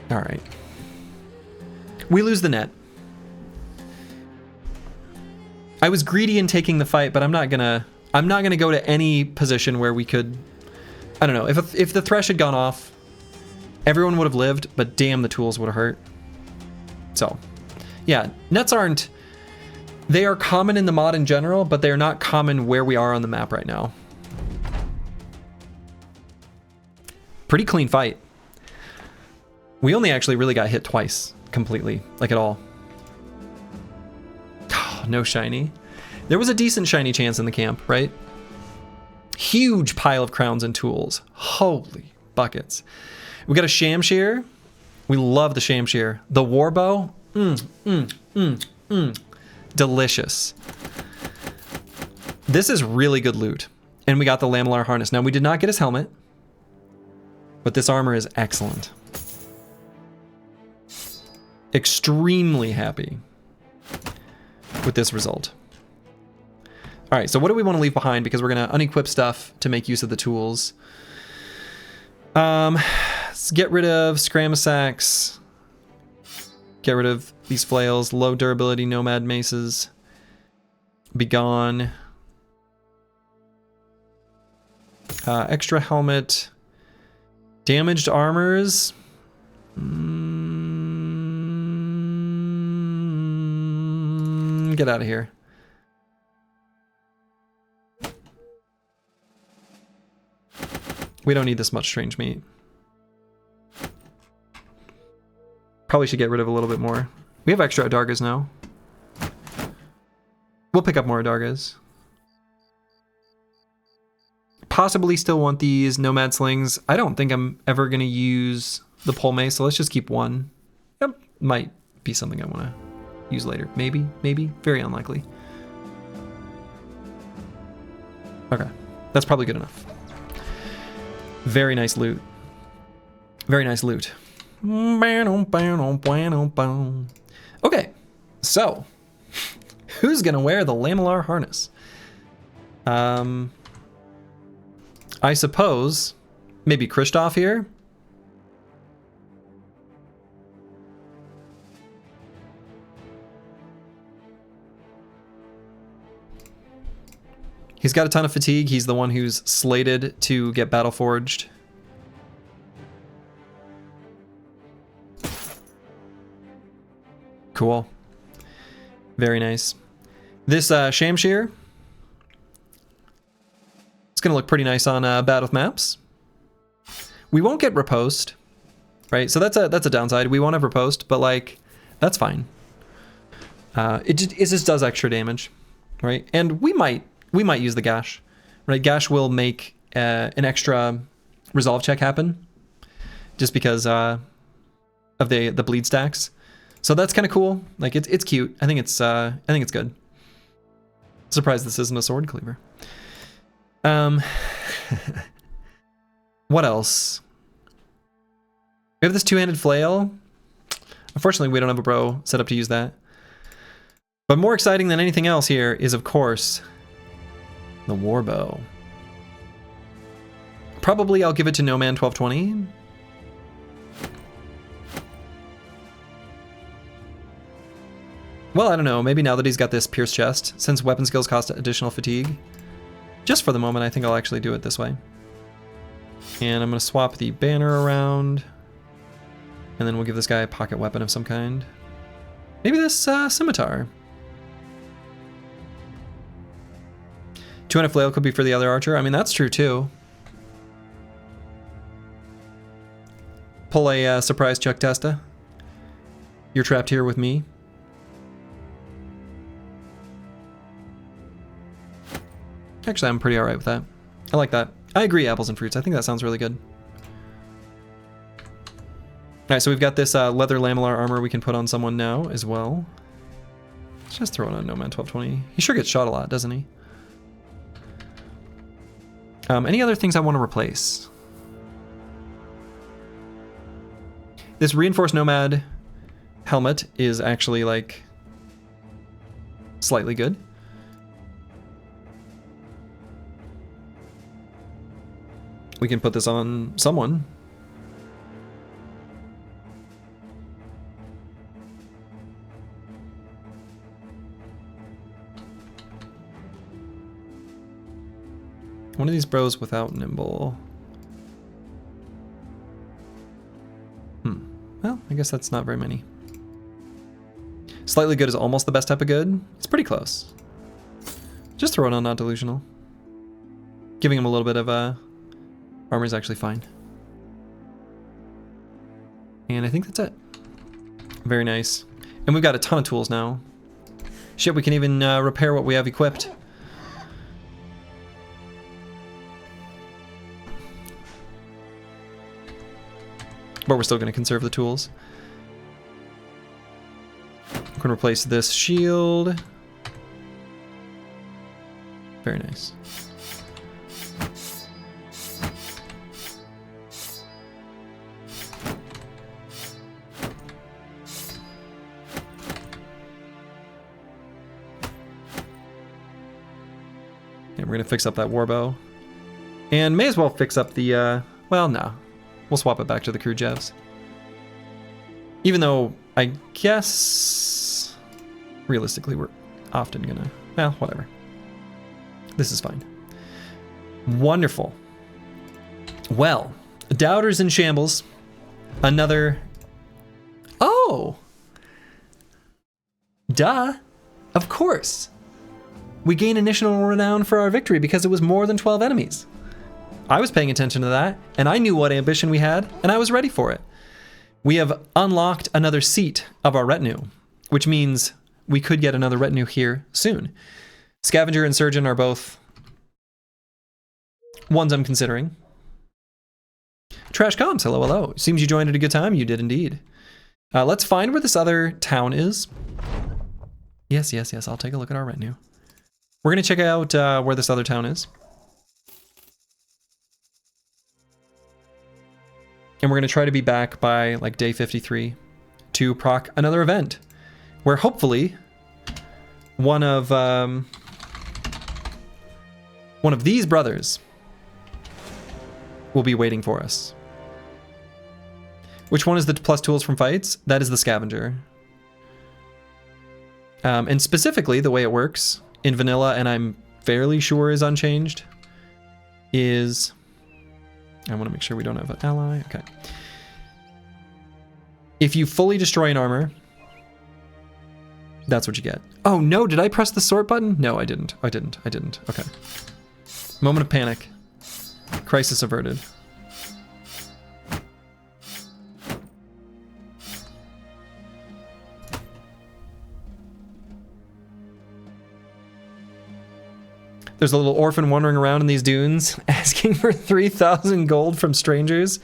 All right. We lose the net. I was greedy in taking the fight, but I'm not gonna go to any position where we could. I don't know. If the Thresh had gone off, everyone would have lived, but damn, the tools would have hurt. So, yeah, nets aren't... They are common in the mod in general, but they're not common where we are on the map right now. Pretty clean fight. We only actually really got hit twice, completely, like at all. Oh, no shiny. There was a decent shiny chance in the camp, right? Huge pile of crowns and tools. Holy buckets. We got a Shamshir. We love the Shamshir. The Warbow. Delicious. This is really good loot. And we got the Lamellar Harness. Now, we did not get his helmet, but this armor is excellent. Extremely happy with this result. All right, so what do we want to leave behind? Because we're going to unequip stuff to make use of the tools. Let's get rid of Scramasax. Get rid of these flails. Low durability nomad maces. Be gone. Extra helmet. Damaged armors. Get out of here. We don't need this much strange meat. Probably should get rid of a little bit more. We have extra Adargas now. We'll pick up more Adargas. Possibly still want these Nomad Slings. I don't think I'm ever going to use the Pole Mace, so let's just keep one. Yep, might be something I want to use later. Maybe, maybe. Very unlikely. Okay, that's probably good enough. Very nice loot. Very nice loot. Okay, so who's gonna wear the lamellar harness? I suppose maybe Kristoff here. He's got a ton of fatigue. He's the one who's slated to get battle forged. Cool. Very nice. This Shamshir, it's gonna look pretty nice on Bad with Maps. We won't get riposte, right? So that's a downside. We won't have riposte, but like that's fine. It just does extra damage, right? And we might use the Gash, right? Gash will make an extra resolve check happen, just because of the bleed stacks. So that's kind of cool. Like it's cute. I think it's good. Surprised this isn't a sword cleaver. What else? We have this two-handed flail. Unfortunately, we don't have a bro set up to use that. But more exciting than anything else here is, of course, the warbow. Probably I'll give it to No Man 1220. Well, I don't know. Maybe now that he's got this pierce chest, since weapon skills cost additional fatigue. Just for the moment, I think I'll actually do it this way. And I'm going to swap the banner around. And then we'll give this guy a pocket weapon of some kind. Maybe this scimitar. 200 flail could be for the other archer. I mean, that's true too. Pull a surprise Chuck Testa. You're trapped here with me. Actually, I'm pretty alright with that. I like that. I agree, apples and fruits. I think that sounds really good. Alright, so we've got this leather lamellar armor we can put on someone now as well. Let's just throw it on No Man 1220. He sure gets shot a lot, doesn't he? Any other things I want to replace? This reinforced nomad helmet is actually like slightly good. We can put this on someone. One of these bros without nimble. Well, I guess that's not very many. Slightly good is almost the best type of good. It's pretty close. Just throw it on not delusional. Giving him a little bit of armor is actually fine. And I think that's it. Very nice. And we've got a ton of tools now. Shit, we can even repair what we have equipped. But we're still going to conserve the tools. I'm going to replace this shield. Very nice. And we're going to fix up that warbow. And may as well fix up the, well, no. We'll swap it back to the crew jevs. Even though I guess realistically we're often gonna, well, whatever. This is fine. Wonderful. Well, Doubters in shambles. Another, oh, duh, of course. We gain initial renown for our victory because it was more than 12 enemies. I was paying attention to that, and I knew what ambition we had, and I was ready for it. We have unlocked another seat of our retinue, which means we could get another retinue here soon. Scavenger and Surgeon are both ones I'm considering. Trash Comms, hello, hello. Seems you joined at a good time. You did indeed. Let's find where this other town is. Yes, yes, yes. I'll take a look at our retinue. We're going to check out where this other town is. And we're going to try to be back by like day 53 to proc another event where hopefully one of these brothers will be waiting for us. Which one is the plus tools from fights? That is the Scavenger. And specifically, the way it works in vanilla, and I'm fairly sure is unchanged, is... I want to make sure we don't have an ally. Okay. If you fully destroy an armor, that's what you get. Oh no, did I press the sort button? No, I didn't. I didn't. Okay. Moment of panic. Crisis averted. There's a little orphan wandering around in these dunes asking for 3,000 gold from strangers.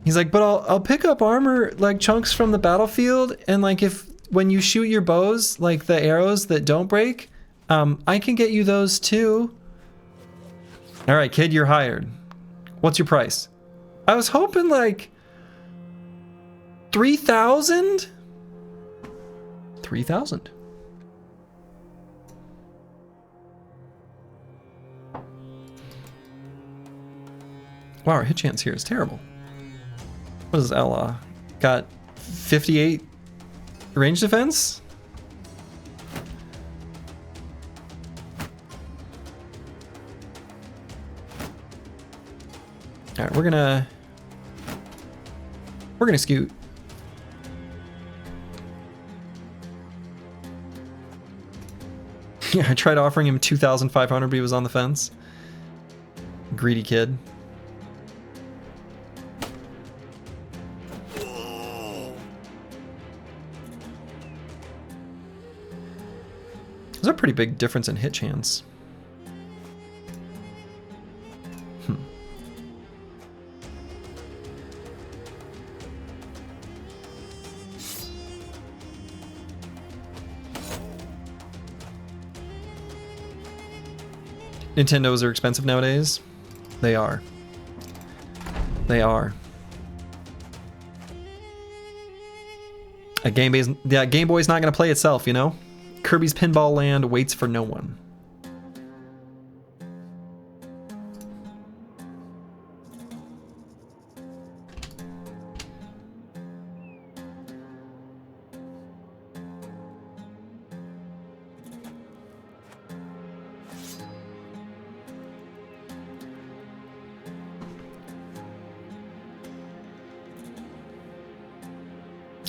He's like, but I'll pick up armor, like chunks from the battlefield, and like if when you shoot your bows, like the arrows that don't break, I can get you those too. All right, kid, you're hired. What's your price? I was hoping like 3,000? 3,000. Wow, our hit chance here is terrible. What is Ella? Got 58 range defense? All right, we're gonna scoot. Yeah, I tried offering him 2,500, but he was on the fence. Greedy kid. There's a pretty big difference in hit chance. Nintendos are expensive nowadays. They are. They are. Game Boy's not going to play itself, you know? Kirby's Pinball Land waits for no one.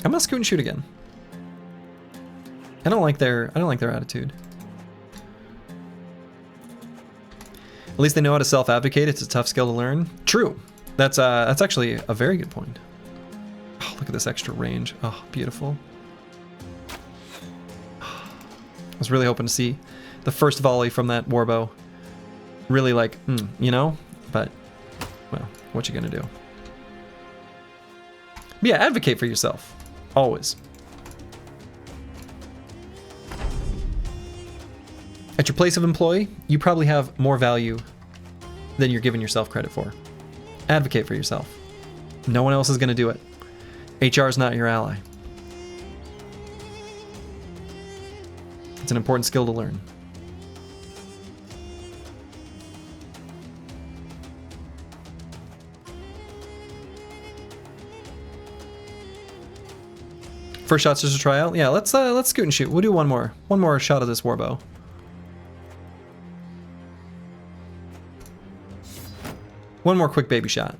I'm gonna scoot and shoot again. I don't like their attitude. At least they know how to self-advocate. It's a tough skill to learn. True. That's actually a very good point. Oh, look at this extra range. Oh, beautiful. I was really hoping to see the first volley from that warbow. Really like, you know? But, well, what you gonna do? But yeah, advocate for yourself. Always. At your place of employ, you probably have more value than you're giving yourself credit for. Advocate for yourself. No one else is going to do it. HR is not your ally. It's an important skill to learn. First shots just to try out. Yeah, let's scoot and shoot. We'll do one more shot of this warbow. One more quick baby shot.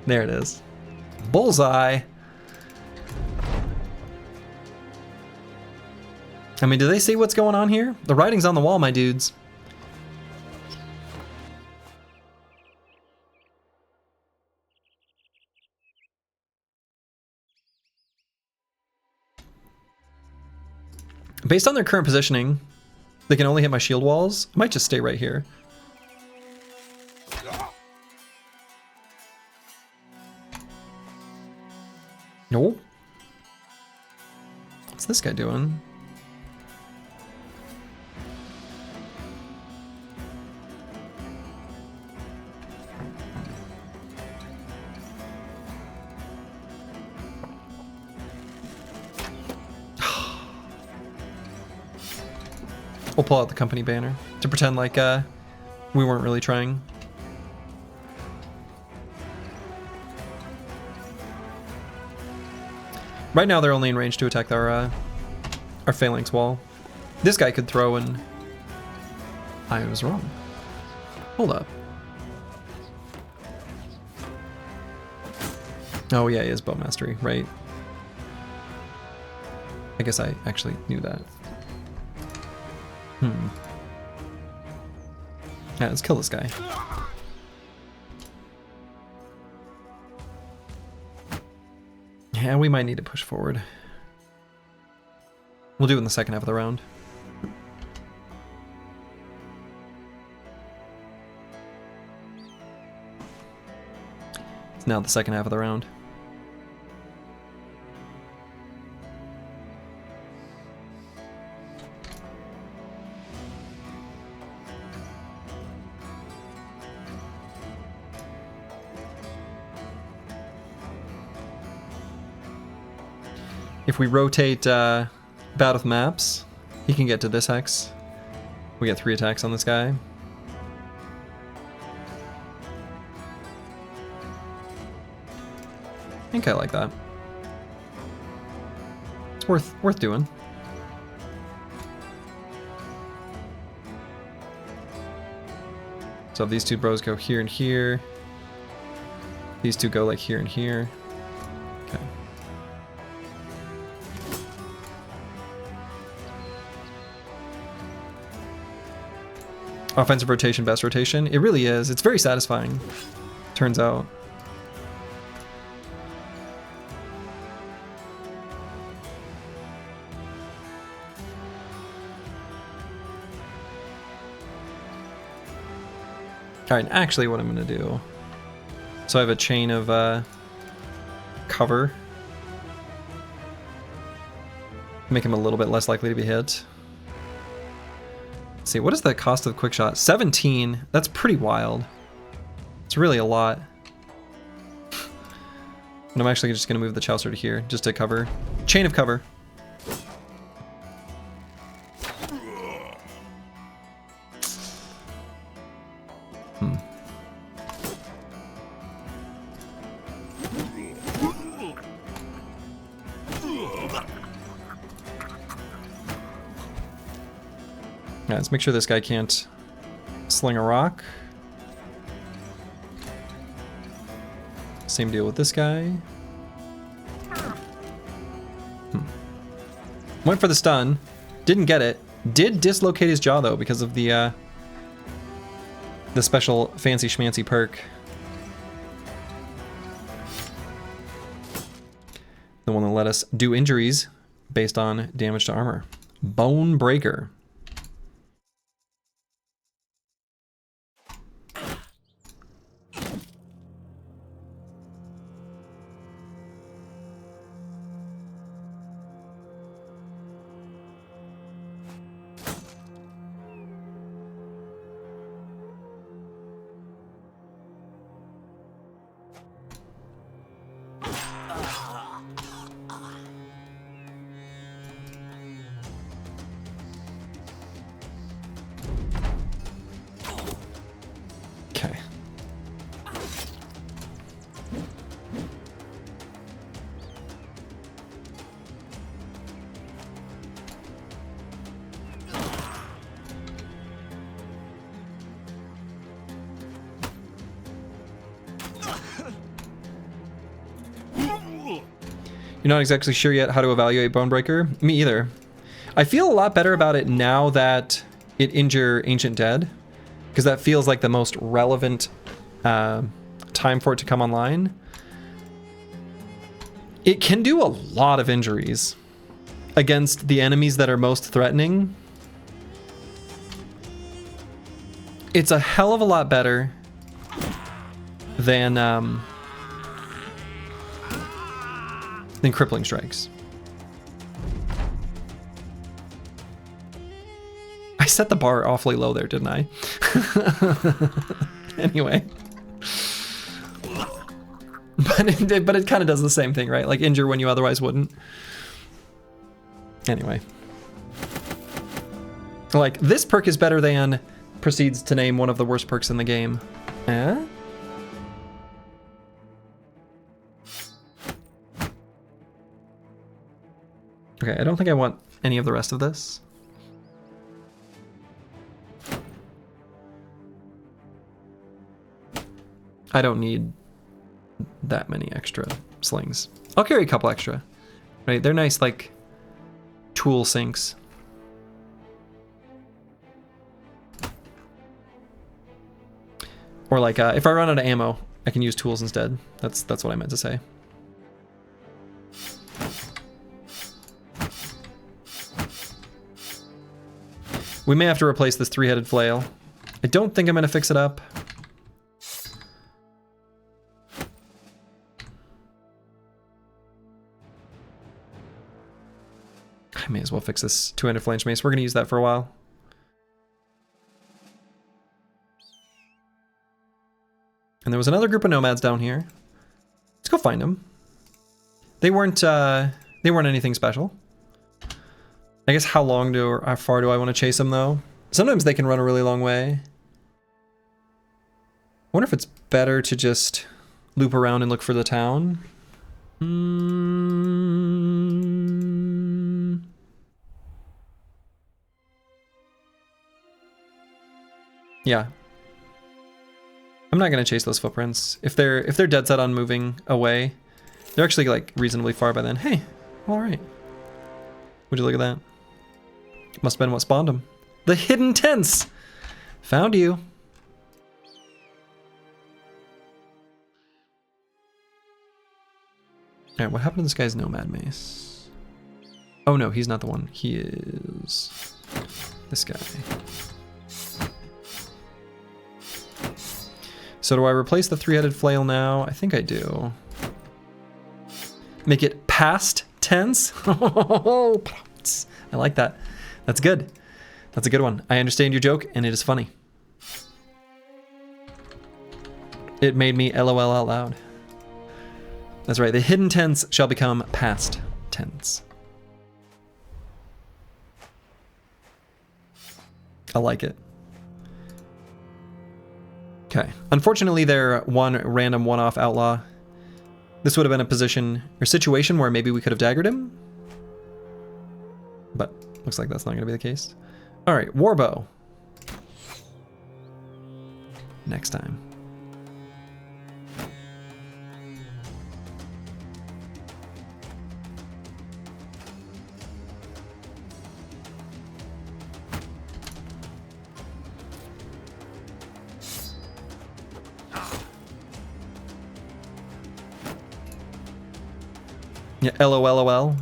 There it is. Bullseye. I mean, do they see what's going on here? The writing's on the wall, my dudes. Based on their current positioning, they can only hit my shield walls. I might just stay right here. Nope. What's this guy doing? We'll pull out the company banner to pretend like we weren't really trying. Right now they're only in range to attack our phalanx wall. This guy could throw and I was wrong. Hold up. Oh yeah, he is bow mastery, right? I guess I actually knew that. Yeah, let's kill this guy. Yeah, we might need to push forward. We'll do it in the second half of the round. It's now the second half of the round. If we rotate Battle with Maps, he can get to this hex. We get 3 attacks on this guy. I think I like that. It's worth doing. So if these two bros go here and here, these two go like here and here. Okay. Offensive rotation, best rotation. It really is. It's very satisfying, turns out. Alright, actually what I'm going to do. So I have a chain of cover. Make him a little bit less likely to be hit. Let's see, what is the cost of the quick shot? 17. That's pretty wild. It's really a lot. And I'm actually just going to move the Chaucer to here, just to cover. Chain of cover. Yeah, let's make sure this guy can't sling a rock. Same deal with this guy. Went for the stun, didn't get it. Did dislocate his jaw though because of the special fancy schmancy perk. The one that let us do injuries based on damage to armor. Bone Breaker. You're not exactly sure yet how to evaluate Bonebreaker? Me either. I feel a lot better about it now that it injure Ancient Dead, because that feels like the most relevant time for it to come online. It can do a lot of injuries against the enemies that are most threatening. It's a hell of a lot better than Crippling Strikes. I set the bar awfully low there, didn't I? Anyway. But it kind of does the same thing, right? Like injure when you otherwise wouldn't. Anyway. Like, this perk is better than proceeds to name one of the worst perks in the game. Eh? Okay, I don't think I want any of the rest of this. I don't need that many extra slings. I'll carry a couple extra, right? They're nice, like, tool sinks. Or like, if I run out of ammo, I can use tools instead. That's what I meant to say. We may have to replace this three-headed flail. I don't think I'm gonna fix it up. I may as well fix this two-handed flange mace. We're gonna use that for a while. And there was another group of nomads down here. Let's go find them. They weren't anything special. I guess how far do I want to chase them though? Sometimes they can run a really long way. I wonder if it's better to just loop around and look for the town. Yeah. I'm not gonna chase those footprints. If they're dead set on moving away, they're actually like reasonably far by then. Hey, all right. Would you look at that? Must have been what spawned them. The hidden tents! Found you. Alright, what happened to this guy's nomad mace? Oh no, he's not the one. He is this guy. So do I replace the three-headed flail now? I think I do. Make it past tense? I like that. That's good. That's a good one. I understand your joke, and it is funny. It made me LOL out loud. That's right. The hidden tense shall become past tense. I like it. Okay. Unfortunately, they're one random one-off outlaw. This would have been a position or situation where maybe we could have daggered him. But looks like that's not going to be the case. All right, warbow. Next time. Yeah, LOLOL.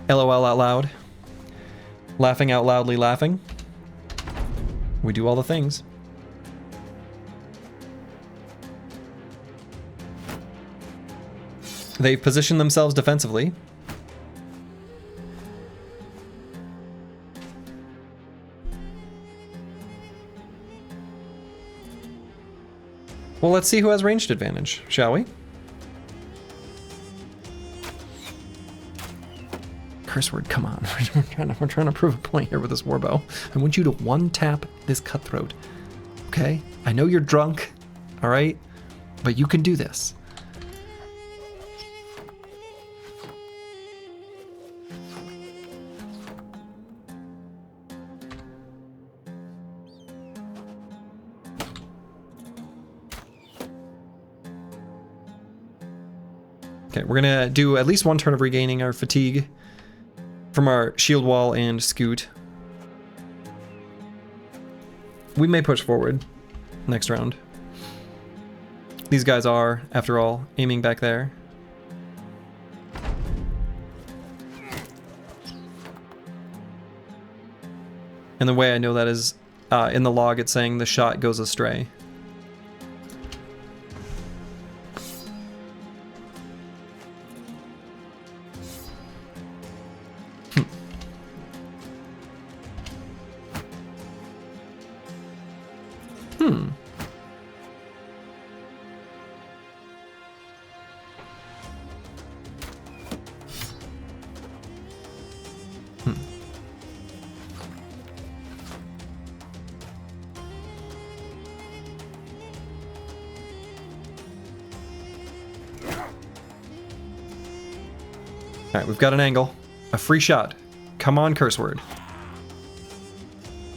LOL out loud. Laughing out loudly laughing. We do all the things. They've positioned themselves defensively. Well, let's see who has ranged advantage, shall we? Curse word, come on. We're trying to prove a point here with this warbow. I want you to one-tap this cutthroat. Okay? I know you're drunk, all right? But you can do this. Okay, we're gonna do at least one turn of regaining our fatigue from our shield wall and scoot. We may push forward next round. These guys are, after all, aiming back there. And the way I know that is, in the log it's saying the shot goes astray. Alright, we've got an angle. A free shot. Come on, curse word.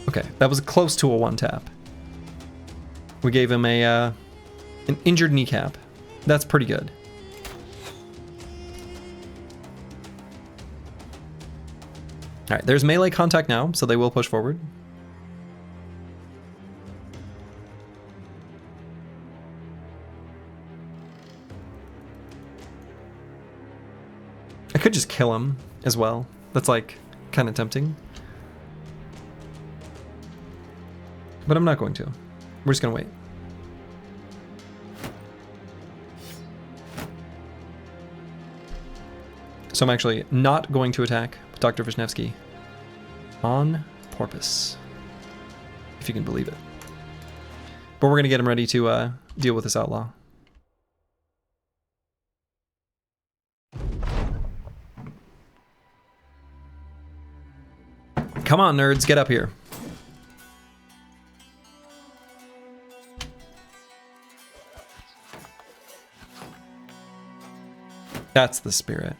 Okay, that was close to a one-tap. We gave him a an injured kneecap. That's pretty good. Alright, there's melee contact now, so they will push forward. I could just kill him as well. That's like kind of tempting. But I'm not going to. We're just going to wait. So I'm actually not going to attack Dr. Vishnevsky on purpose, if you can believe it. But we're going to get him ready to deal with this outlaw. Come on, nerds, get up here. That's the spirit.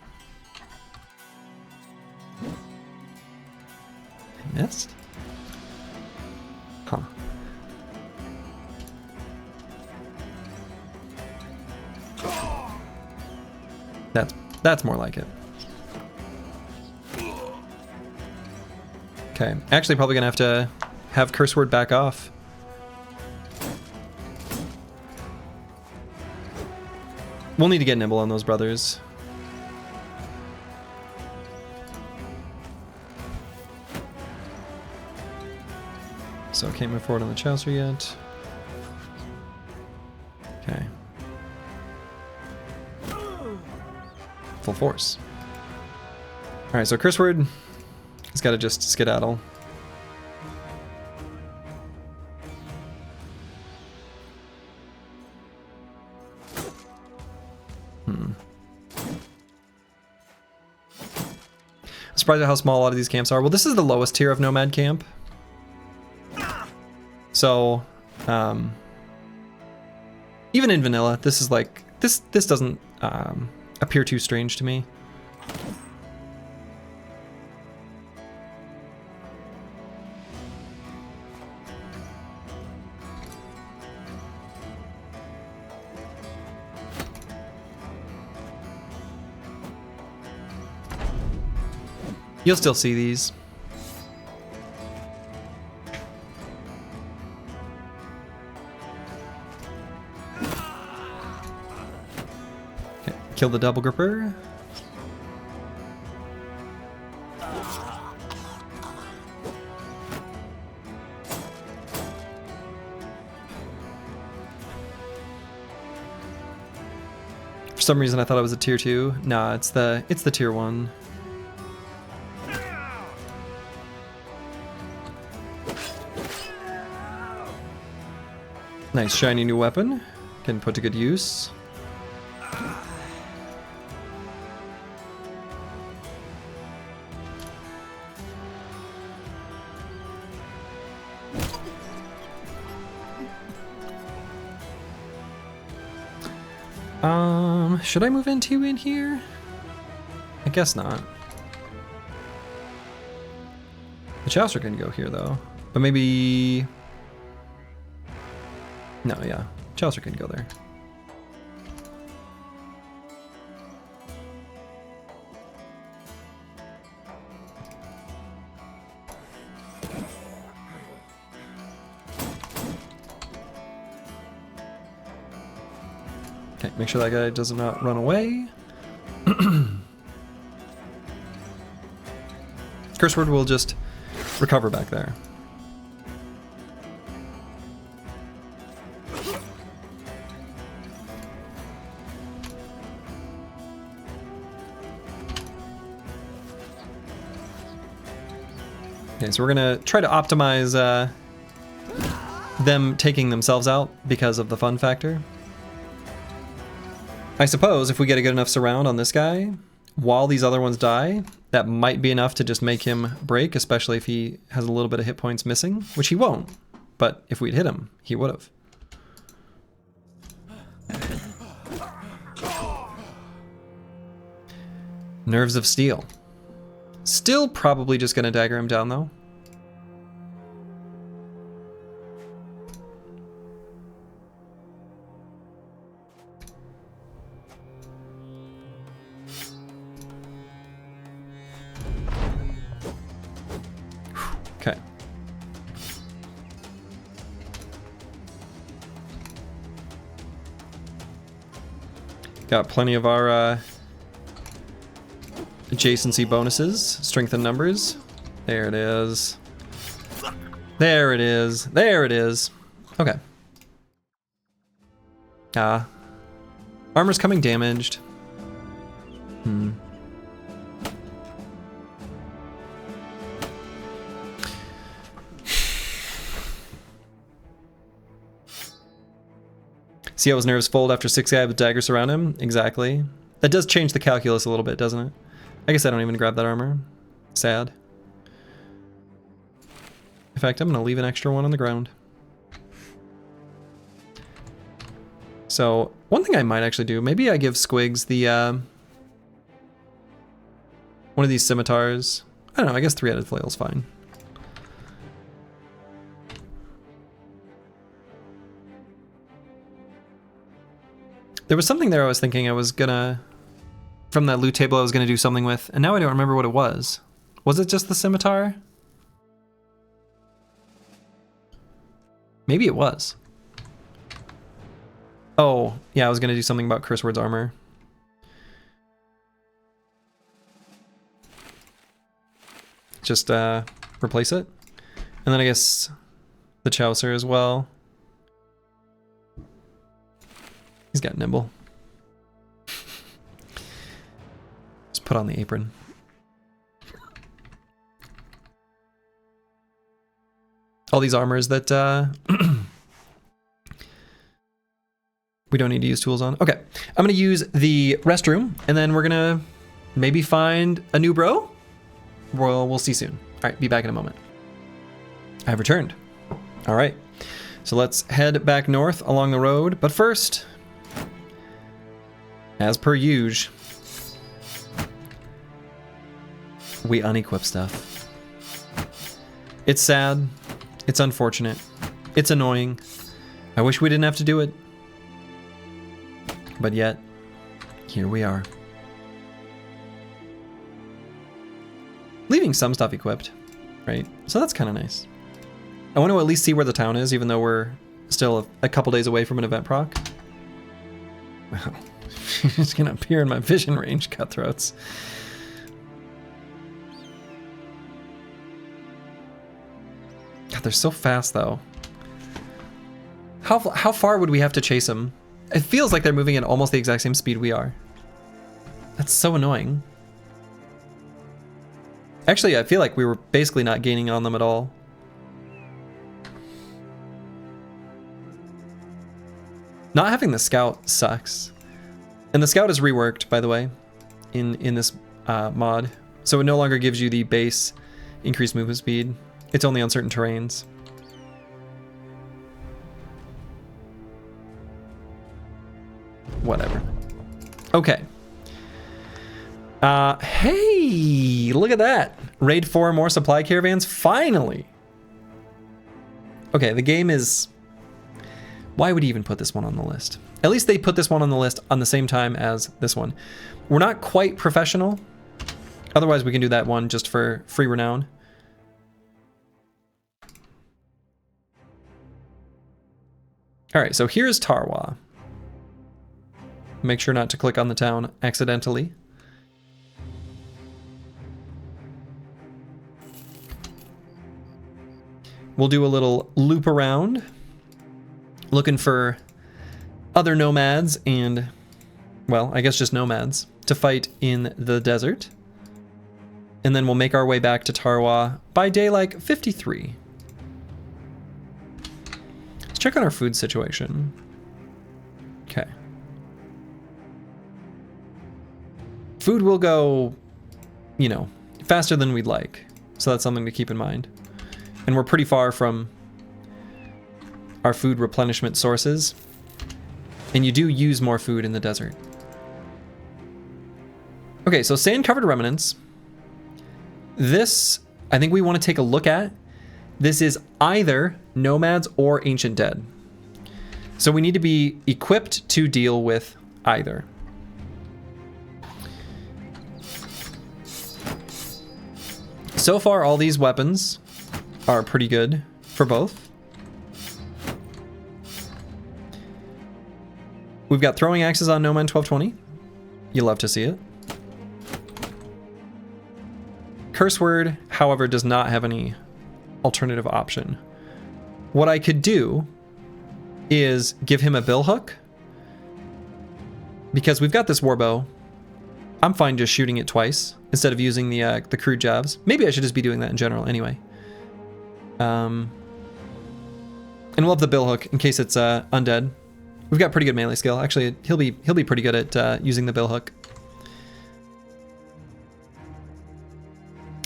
I missed? Huh. That's more like it. Okay, actually probably gonna have to have curse word back off. We'll need to get nimble on those brothers. So can't move forward on the Chaucer yet. Okay. Full force. Alright, so curse word. He's got to just skedaddle. I'm surprised at how small a lot of these camps are. Well, this is the lowest tier of Nomad camp. So, even in vanilla, this is like, this doesn't appear too strange to me. You'll still see these. Okay, kill the double gripper. For some reason I thought it was a tier 2. Nah, it's the tier 1. Nice shiny new weapon. Can put to good use. Should I move N2 in here? I guess not. The Chaucer can go here though, but maybe. No, yeah. Chaucer can go there. Okay, make sure that guy does not run away. Curse word will just recover back there. Okay, so we're gonna try to optimize them taking themselves out because of the fun factor. I suppose if we get a good enough surround on this guy, while these other ones die, that might be enough to just make him break, especially if he has a little bit of hit points missing, which he won't. But if we'd hit him, he would have. Nerves of Steel. Still probably just gonna dagger him down though. Okay. Got plenty of our adjacency bonuses. Strength in numbers. There it is. There it is. There it is. Okay. Armor's coming damaged. See how his nerves fold after 6 guys with daggers around him? Exactly. That does change the calculus a little bit, doesn't it? I guess I don't even grab that armor. Sad. In fact, I'm gonna leave an extra one on the ground. So, one thing I might actually do, maybe I give Squigs the, one of these scimitars. I don't know, I guess 3-headed flail's fine. There was something there I was thinking I was gonna, from that loot table I was gonna do something with, and now I don't remember what it was. Was it just the scimitar? Maybe it was. Oh, yeah, I was gonna do something about Curse Word's armor. Just replace it. And then I guess the Chaucer as well. He's got nimble. Just put on the apron. All these armors that we don't need to use tools on. Okay, I'm gonna use the restroom, and then we're gonna maybe find a new bro. Well, we'll see soon. All right, be back in a moment. I've returned. All right, so let's head back north along the road. But first, as per usual, we unequip stuff. It's sad. It's unfortunate. It's annoying. I wish we didn't have to do it. But yet, here we are. Leaving some stuff equipped, right? So that's kind of nice. I want to at least see where the town is, even though we're still a couple days away from an event proc. Wow. It's gonna appear in my vision range, cutthroats. God, they're so fast though. How far would we have to chase them? It feels like they're moving at almost the exact same speed we are. That's so annoying. Actually, I feel like we were basically not gaining on them at all. Not having the scout sucks. And the scout is reworked, by the way, in this mod. So it no longer gives you the base increased movement speed. It's only on certain terrains. Whatever. Okay. Hey, look at that. Raid 4 more supply caravans, finally. Okay, the game is... Why would he even put this one on the list? At least they put this one on the list on the same time as this one. We're not quite professional. Otherwise, we can do that one just for free renown. All right, so here's Tarwa. Make sure not to click on the town accidentally. We'll do a little loop around, looking for other nomads and, well, I guess just nomads to fight in the desert. And then we'll make our way back to Tarwa by day like 53. Let's check on our food situation. Okay. Food will go, you know, faster than we'd like. So that's something to keep in mind. And we're pretty far from our food replenishment sources. And you do use more food in the desert. Okay, so sand-covered remnants. This, I think we want to take a look at. This is either nomads or ancient dead. So we need to be equipped to deal with either. So far, all these weapons are pretty good for both. We've got throwing axes on Nomad 1220. You love to see it. Curse word, however, does not have any alternative option. What I could do is give him a bill hook. Because we've got this warbow. I'm fine just shooting it twice instead of using the crude jabs. Maybe I should just be doing that in general anyway. And we'll have the bill hook in case it's undead. We've got pretty good melee skill. Actually, he'll be pretty good at using the bill hook.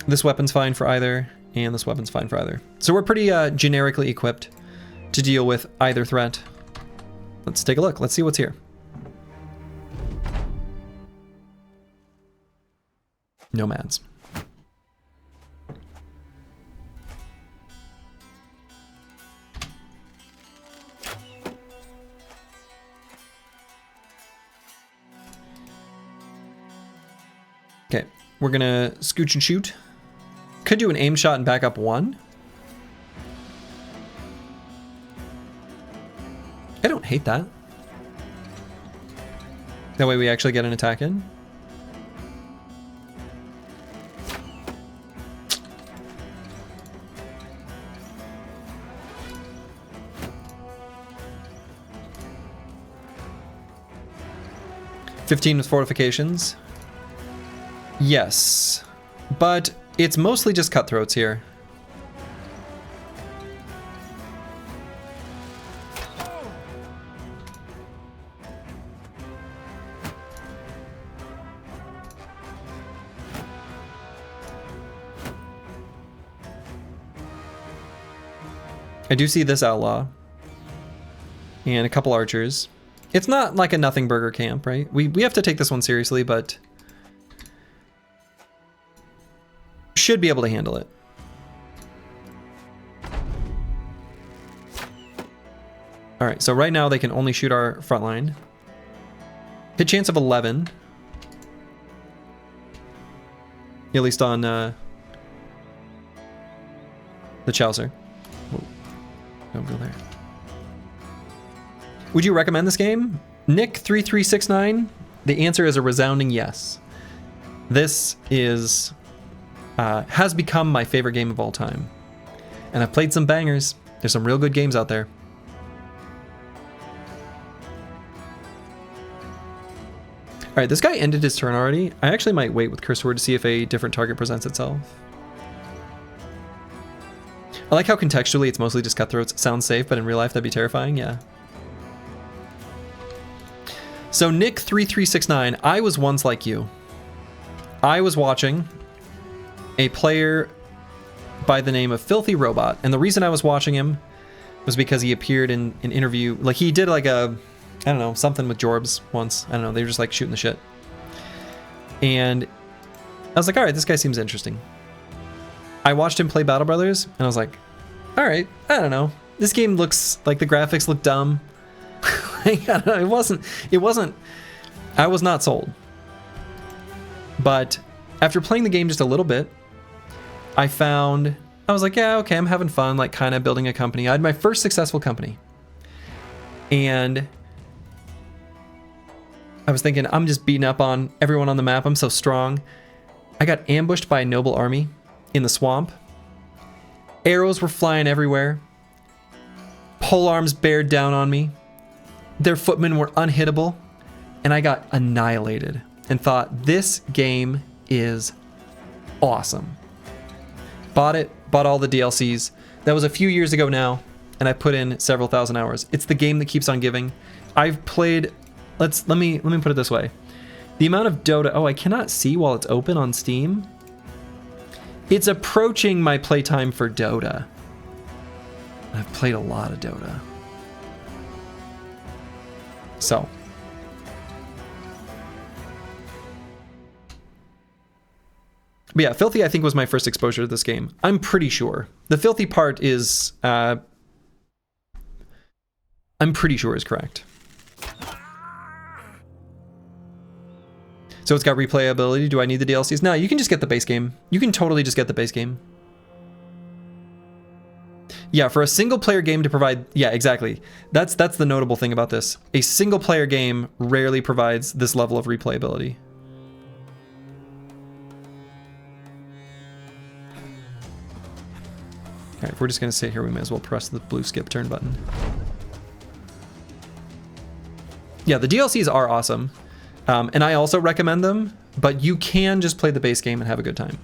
This weapon's fine for either, and this weapon's fine for either. So we're pretty generically equipped to deal with either threat. Let's take a look. Let's see what's here. Nomads. Okay, we're gonna scooch and shoot. Could do an aim shot and back up one. I don't hate that. That way we actually get an attack in. $15 with fortifications. Yes, but it's mostly just cutthroats here. I do see this outlaw and a couple archers. It's not like a nothing burger camp, right? We have to take this one seriously, but should be able to handle it. All right, so right now they can only shoot our front line. Hit chance of 11. At least on the Chaucer. Whoa. Don't go there. Would you recommend this game? Nick3369, the answer is a resounding yes. This is has become my favorite game of all time. And I've played some bangers. There's some real good games out there. All right, this guy ended his turn already. I actually might wait with Curse Word to see if a different target presents itself. I like how contextually it's mostly just cutthroats. It sounds safe, but in real life that'd be terrifying, yeah. So Nick3369, I was once like you. I was watching a player by the name of Filthy Robot, and the reason I was watching him was because he appeared in an interview. Like he did like a, I don't know, something with Jorbs once. I don't know, they were just like shooting the shit. And I was like, all right, this guy seems interesting. I watched him play Battle Brothers, and I was like, all right, I don't know. This game looks like the graphics look dumb. Like, I don't know, it wasn't, I was not sold. But after playing the game just a little bit, I was like, yeah, okay, I'm having fun, like kind of building a company. I had my first successful company. And I I was thinking, I'm just beating up on everyone on the map. I'm so strong. I got ambushed by a noble army in the swamp. Arrows were flying everywhere. Pole arms bared down on me. Their footmen were unhittable. And I got annihilated and thought, this game is awesome. Bought it, bought all the DLCs. That was a few years ago now, and I put in several thousand hours. It's the game that keeps on giving. I've played, let me put it this way. The amount of Dota, oh, I cannot see while it's open on Steam. It's approaching my playtime for Dota. I've played a lot of Dota. So. But yeah, Filthy I think was my first exposure to this game. I'm pretty sure. The Filthy part is, I'm pretty sure is correct. So it's got replayability. Do I need the DLCs? No, you can just get the base game. You can totally just get the base game. Yeah, for a single player game to provide, yeah, exactly. That's the notable thing about this. A single player game rarely provides this level of replayability. All right, if we're just gonna sit here, we might as well press the blue skip turn button. Yeah, the DLCs are awesome. And I also recommend them, but you can just play the base game and have a good time.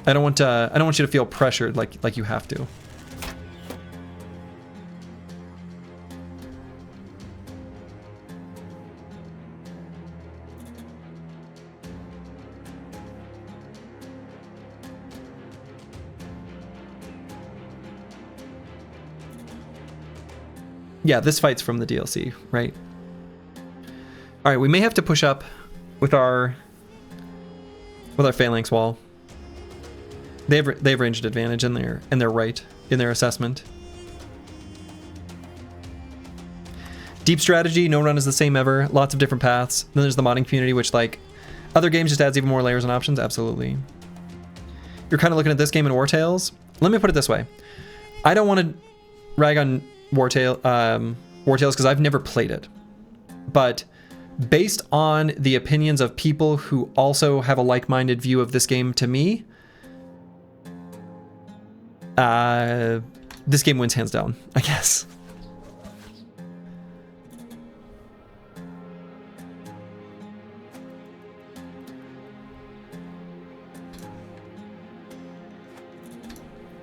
I don't want you to feel pressured like you have to. Yeah, this fight's from the DLC, right? All right, we may have to push up with our phalanx wall. They have ranged advantage and they're right in their assessment. Deep strategy, no run is the same ever. Lots of different paths. Then there's the modding community, which like other games just adds even more layers and options. Absolutely. You're kind of looking at this game in War Tales. Let me put it this way: I don't want to rag on War Tales because I've never played it, but based on the opinions of people who also have a like-minded view of this game to me, this game wins hands down, I guess.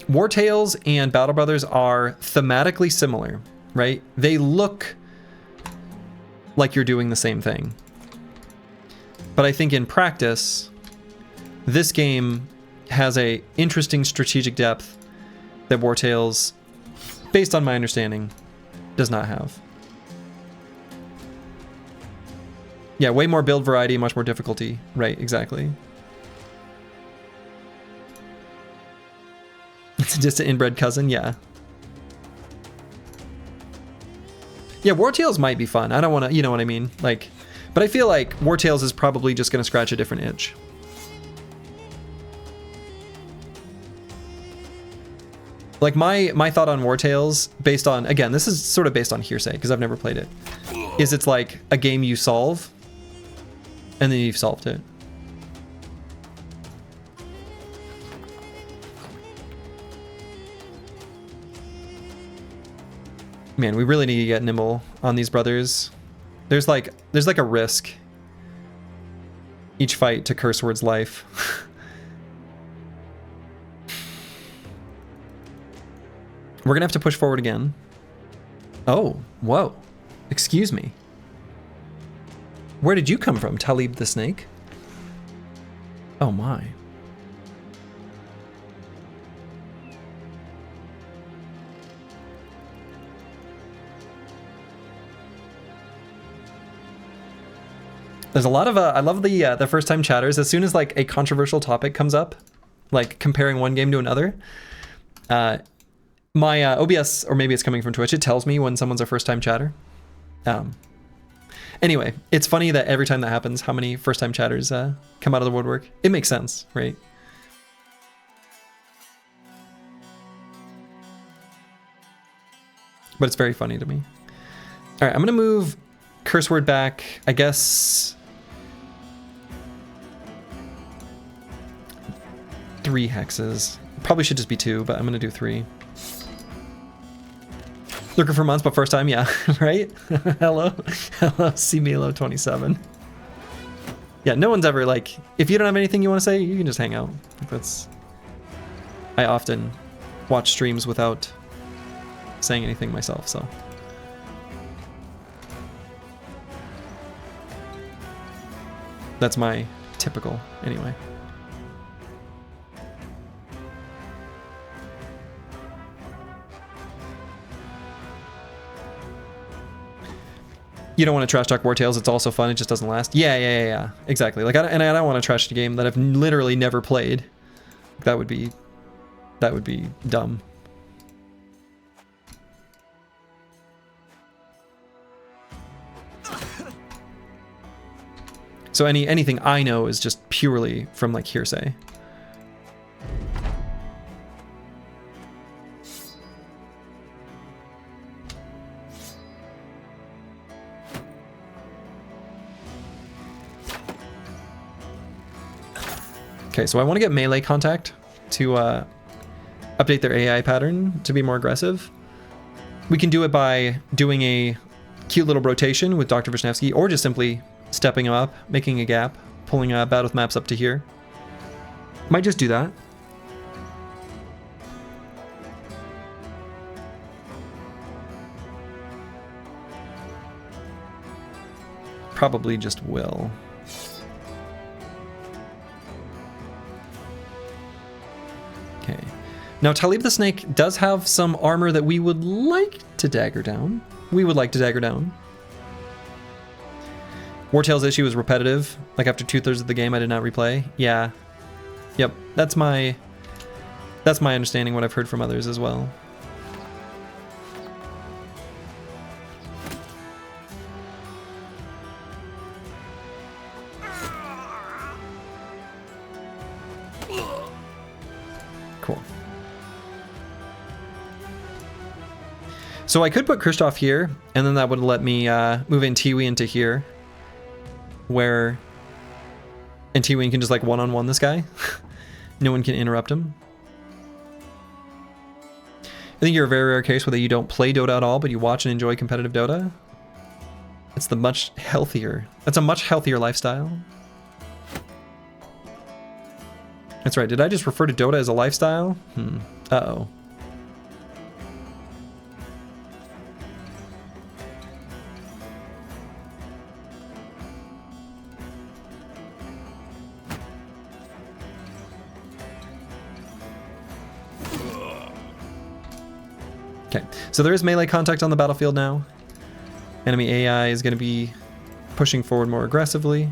War Tales and Battle Brothers are thematically similar, right? They look like you're doing the same thing. But I think in practice, this game has a interesting strategic depth that War Tales, based on my understanding, does not have. Yeah, way more build variety, much more difficulty. Right, exactly. It's just an inbred cousin, yeah. Yeah, War Tales might be fun. I don't want to, you know what I mean? Like, but I feel like War Tales is probably just going to scratch a different itch. Like my thought on War Tales, based on, again, this is sort of based on hearsay because I've never played it, is it's like a game you solve and then you've solved it. Man, we really need to get nimble on these brothers. There's like a risk each fight to Curse Word's life. We're gonna have to push forward again. Oh, whoa. Excuse me. Where did you come from, Talib the Snake? Oh my. There's a lot of I love the first time chatters. As soon as like a controversial topic comes up, like comparing one game to another, my OBS, or maybe it's coming from Twitch, it tells me when someone's a first time chatter. Anyway, it's funny that every time that happens, how many first time chatters come out of the woodwork. It makes sense, right? But it's very funny to me. All right, I'm gonna move curse word back, I guess 3 hexes. Probably should just be 2, but I'm gonna do 3. Looking for months, but first time, yeah, right? Hello, CMilo27. Yeah, no one's ever like, if you don't have anything you want to say, you can just hang out. That's. I often watch streams without saying anything myself, so. That's my typical, anyway. You don't want to trash talk War Tales. It's also fun. It just doesn't last. Yeah. Exactly. Like, I don't want to trash a game that I've literally never played. That would be dumb. So anything I know is just purely from like hearsay. Okay, so I want to get melee contact to update their AI pattern to be more aggressive. We can do it by doing a cute little rotation with Dr. Vishnevsky, or just simply stepping him up, making a gap, pulling battle with maps up to here. Might just do that. Probably just will. Okay. Now, Talib the Snake does have some armor that we would like to dagger down. Wartail's issue is repetitive. Like after 2/3 of the game, I did not replay. Yeah. Yep. That's my understanding, what I've heard from others as well. Cool. So I could put Kristoff here, and then that would let me move in Tiwi into here, where and Tiwi can just like one-on-one this guy. No one can interrupt him. I think you're a very rare case where you don't play Dota at all, but you watch and enjoy competitive Dota. It's the much healthier. That's a much healthier lifestyle. That's right. Did I just refer to Dota as a lifestyle? Uh-oh. Okay, so there is melee contact on the battlefield now. Enemy AI is going to be pushing forward more aggressively.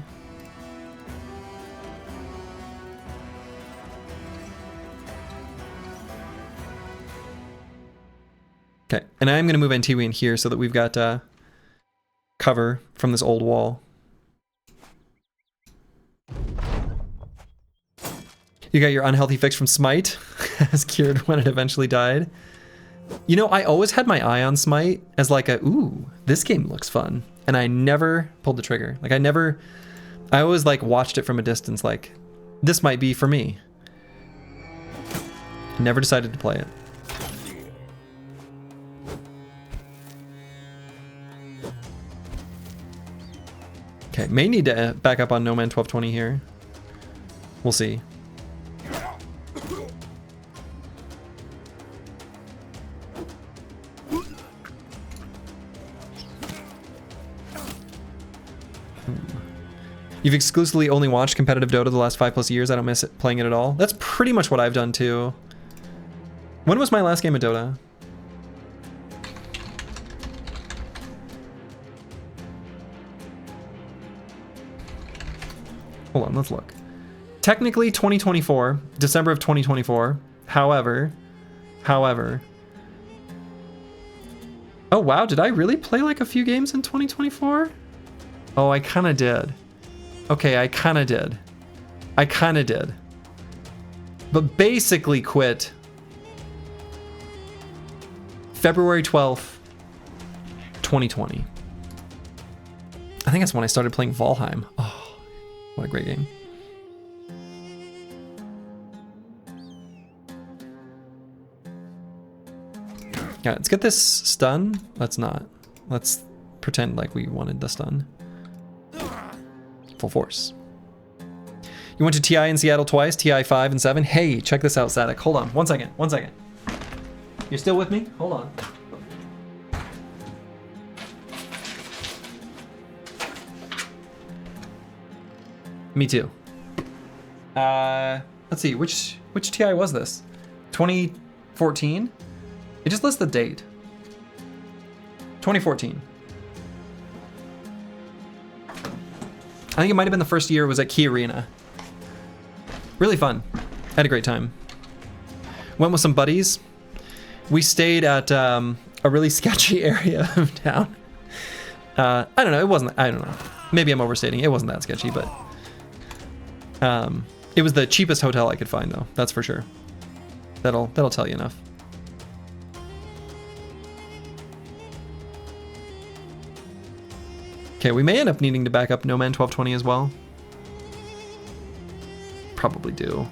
Okay, and I'm going to move Antiwi in here so that we've got cover from this old wall. You got your unhealthy fix from Smite, as cured when it eventually died. You know, I always had my eye on Smite as like a, ooh, this game looks fun. And I never pulled the trigger. Like I always like watched it from a distance like, this might be for me. Never decided to play it. Okay, may need to back up on No Man 1220 here. We'll see. You've exclusively only watched competitive Dota the last 5+ years. I don't miss it playing it at all. That's pretty much what I've done too. When was my last game of Dota? Hold on, let's look. Technically 2024, December of 2024. However. Oh wow, did I really play like a few games in 2024? Oh, I kind of did. Okay, I kind of did. But basically quit February 12th, 2020. I think that's when I started playing Valheim. Oh, what a great game. Yeah, let's get this stun. Let's not. Let's pretend like we wanted the stun. Full force. You went to TI in Seattle twice, TI 5 and 7. Hey, check this out, Static. Hold on, 1 second, 1 second. You're still with me? Hold on. Me too. Let's see, which TI was this? 2014? It just lists the date. 2014. I think it might have been the first year it was at Key Arena. Really fun. Had a great time. Went with some buddies. We stayed at a really sketchy area of town. I don't know, it wasn't, I don't know. Maybe I'm overstating. It wasn't that sketchy, but it was the cheapest hotel I could find though, that's for sure. That'll tell you enough. Okay, we may end up needing to back up No Man 1220 as well. Probably do.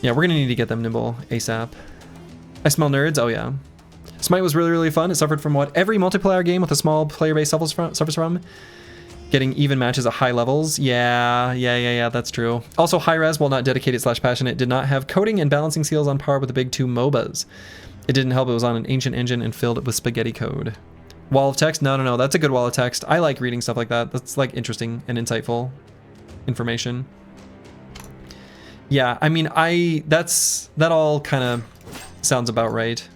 Yeah, we're gonna need to get them nimble ASAP. I smell nerds, oh yeah. Smite was really, really fun. It suffered from what every multiplayer game with a small player base suffers from. Getting even matches at high levels. Yeah, that's true. Also, high res, while not dedicated / passionate, did not have coding and balancing skills on par with the big two MOBAs. It didn't help it was on an ancient engine and filled with spaghetti code. Wall of text? No, that's a good wall of text. I like reading stuff like that. That's like interesting and insightful information. Yeah, I mean, that all kind of sounds about right.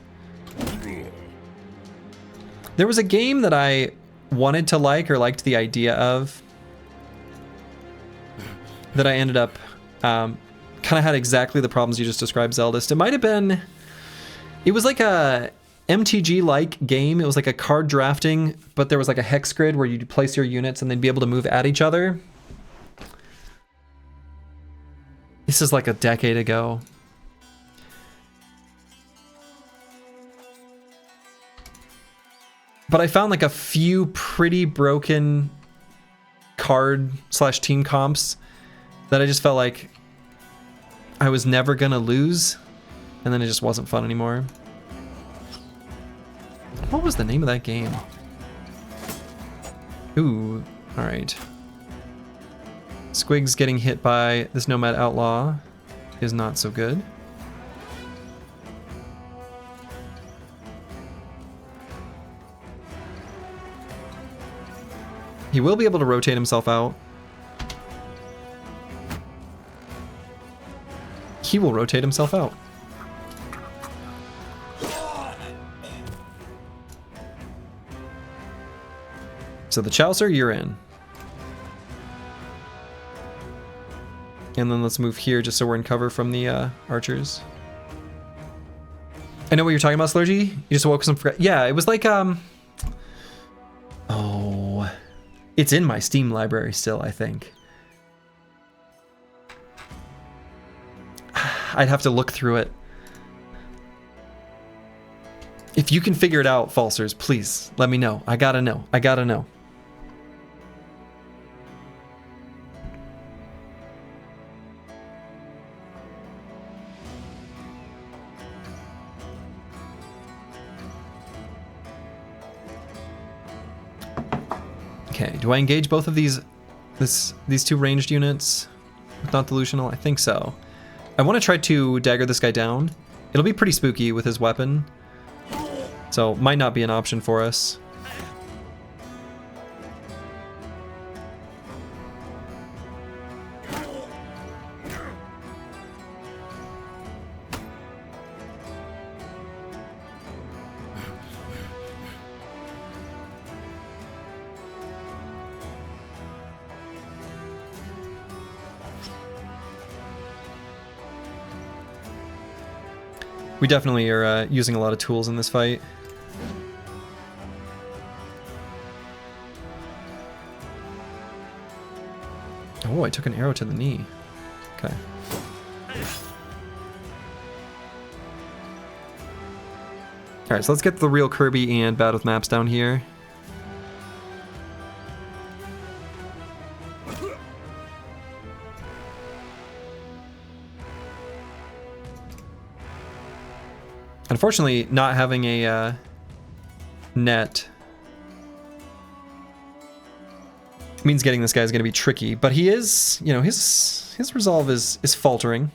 There was a game that I wanted to like or liked the idea of that I ended up kind of had exactly the problems you just described, Zeldist. It might have been, it was like a MTG-like game. It was like a card drafting, but there was like a hex grid where you'd place your units and they'd be able to move at each other. This is like a decade ago. But I found like a few pretty broken card / team comps that I just felt like I was never gonna lose, and then it just wasn't fun anymore. What was the name of that game? Ooh, all right. Squig's getting hit by this Nomad Outlaw is not so good. He will be able to rotate himself out. He will rotate himself out. So the Chaucer, you're in. And then let's move here just so we're in cover from the archers. I know what you're talking about, Slurgy. You just woke some. Yeah, it was like oh, it's in my Steam library still, I think. I'd have to look through it. If you can figure it out, Falsers, please let me know. I gotta know. I gotta know. Okay, do I engage both of these two ranged units with not delusional? I think so. I want to try to dagger this guy down. It'll be pretty spooky with his weapon, so might not be an option for us. We definitely are using a lot of tools in this fight. Oh, I took an arrow to the knee. Okay. Alright, so let's get the real Kirby and Bad with Maps down here. Unfortunately, not having a net means getting this guy is going to be tricky, but he is, you know, his resolve is faltering.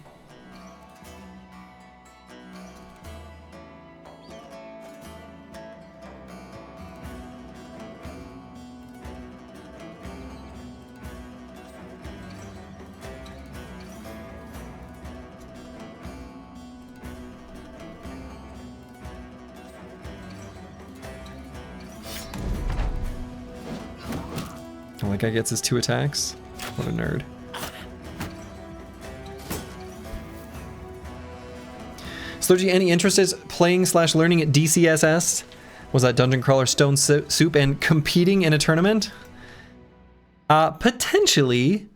Oh, that guy gets his 2 attacks. What a nerd. Slurgy, any interest is playing / learning at DCSS? Was that Dungeon Crawler Stone Soup and competing in a tournament? Potentially.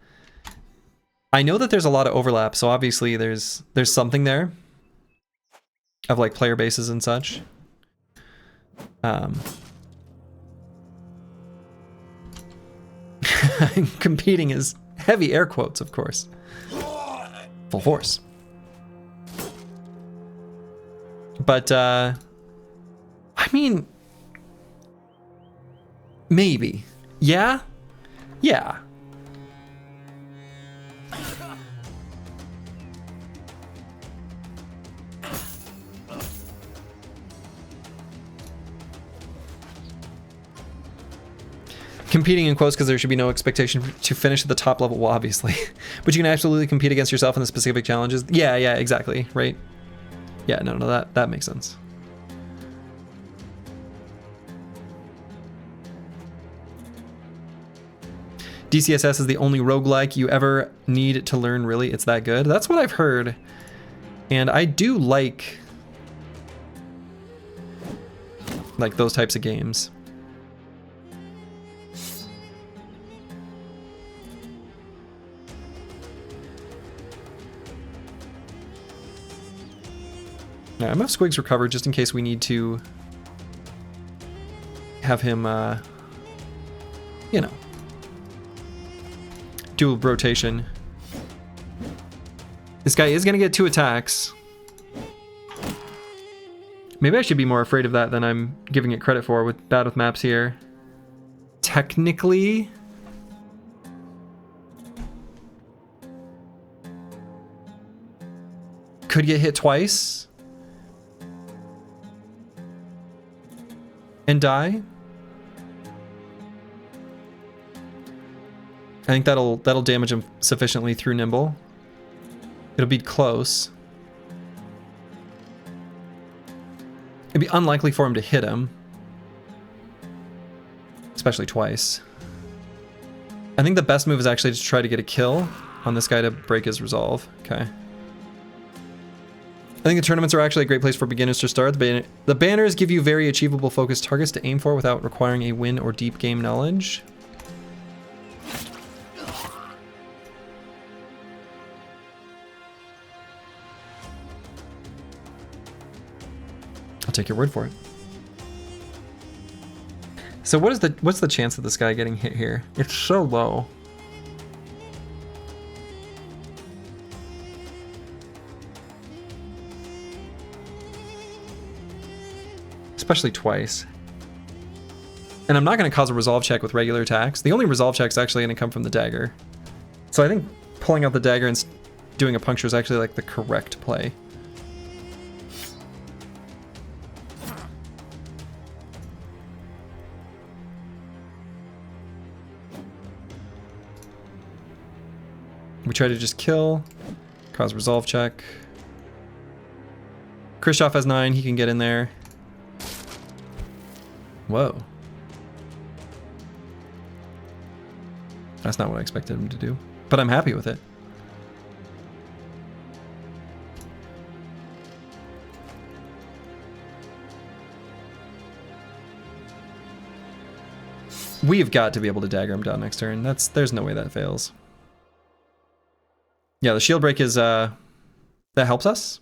I know that there's a lot of overlap, so obviously there's something there of like player bases and such. Competing is heavy air quotes, of course. Full force. But, I mean, maybe. Yeah? Yeah. Competing in quotes because there should be no expectation to finish at the top level, well, obviously. But you can absolutely compete against yourself in the specific challenges. Yeah, exactly, right? Yeah, no, that makes sense. DCSS is the only roguelike you ever need to learn, really. It's that good. That's what I've heard. And I do like those types of games. Yeah, I'm gonna have Squigs recover just in case we need to have him, you know, do a rotation. This guy is gonna get 2 attacks. Maybe I should be more afraid of that than I'm giving it credit for with bad with maps here. Technically, could get hit twice and die. I think that'll damage him sufficiently through Nimble. It'll be close. It'd be unlikely for him to hit him, especially twice. I think the best move is actually to try to get a kill on this guy to break his resolve. Okay. I think the tournaments are actually a great place for beginners to start. The banners give you very achievable focused targets to aim for without requiring a win or deep game knowledge. I'll take your word for it. So what's the chance of this guy getting hit here? It's so low. Especially twice. And I'm not going to cause a resolve check with regular attacks. The only resolve check is actually going to come from the dagger. So I think pulling out the dagger and doing a puncture is actually like the correct play. We try to just kill, cause resolve check. Kristoff has 9, he can get in there. Whoa. That's not what I expected him to do, but I'm happy with it. We've got to be able to dagger him down next turn. There's no way that fails. Yeah, the shield break is that helps us.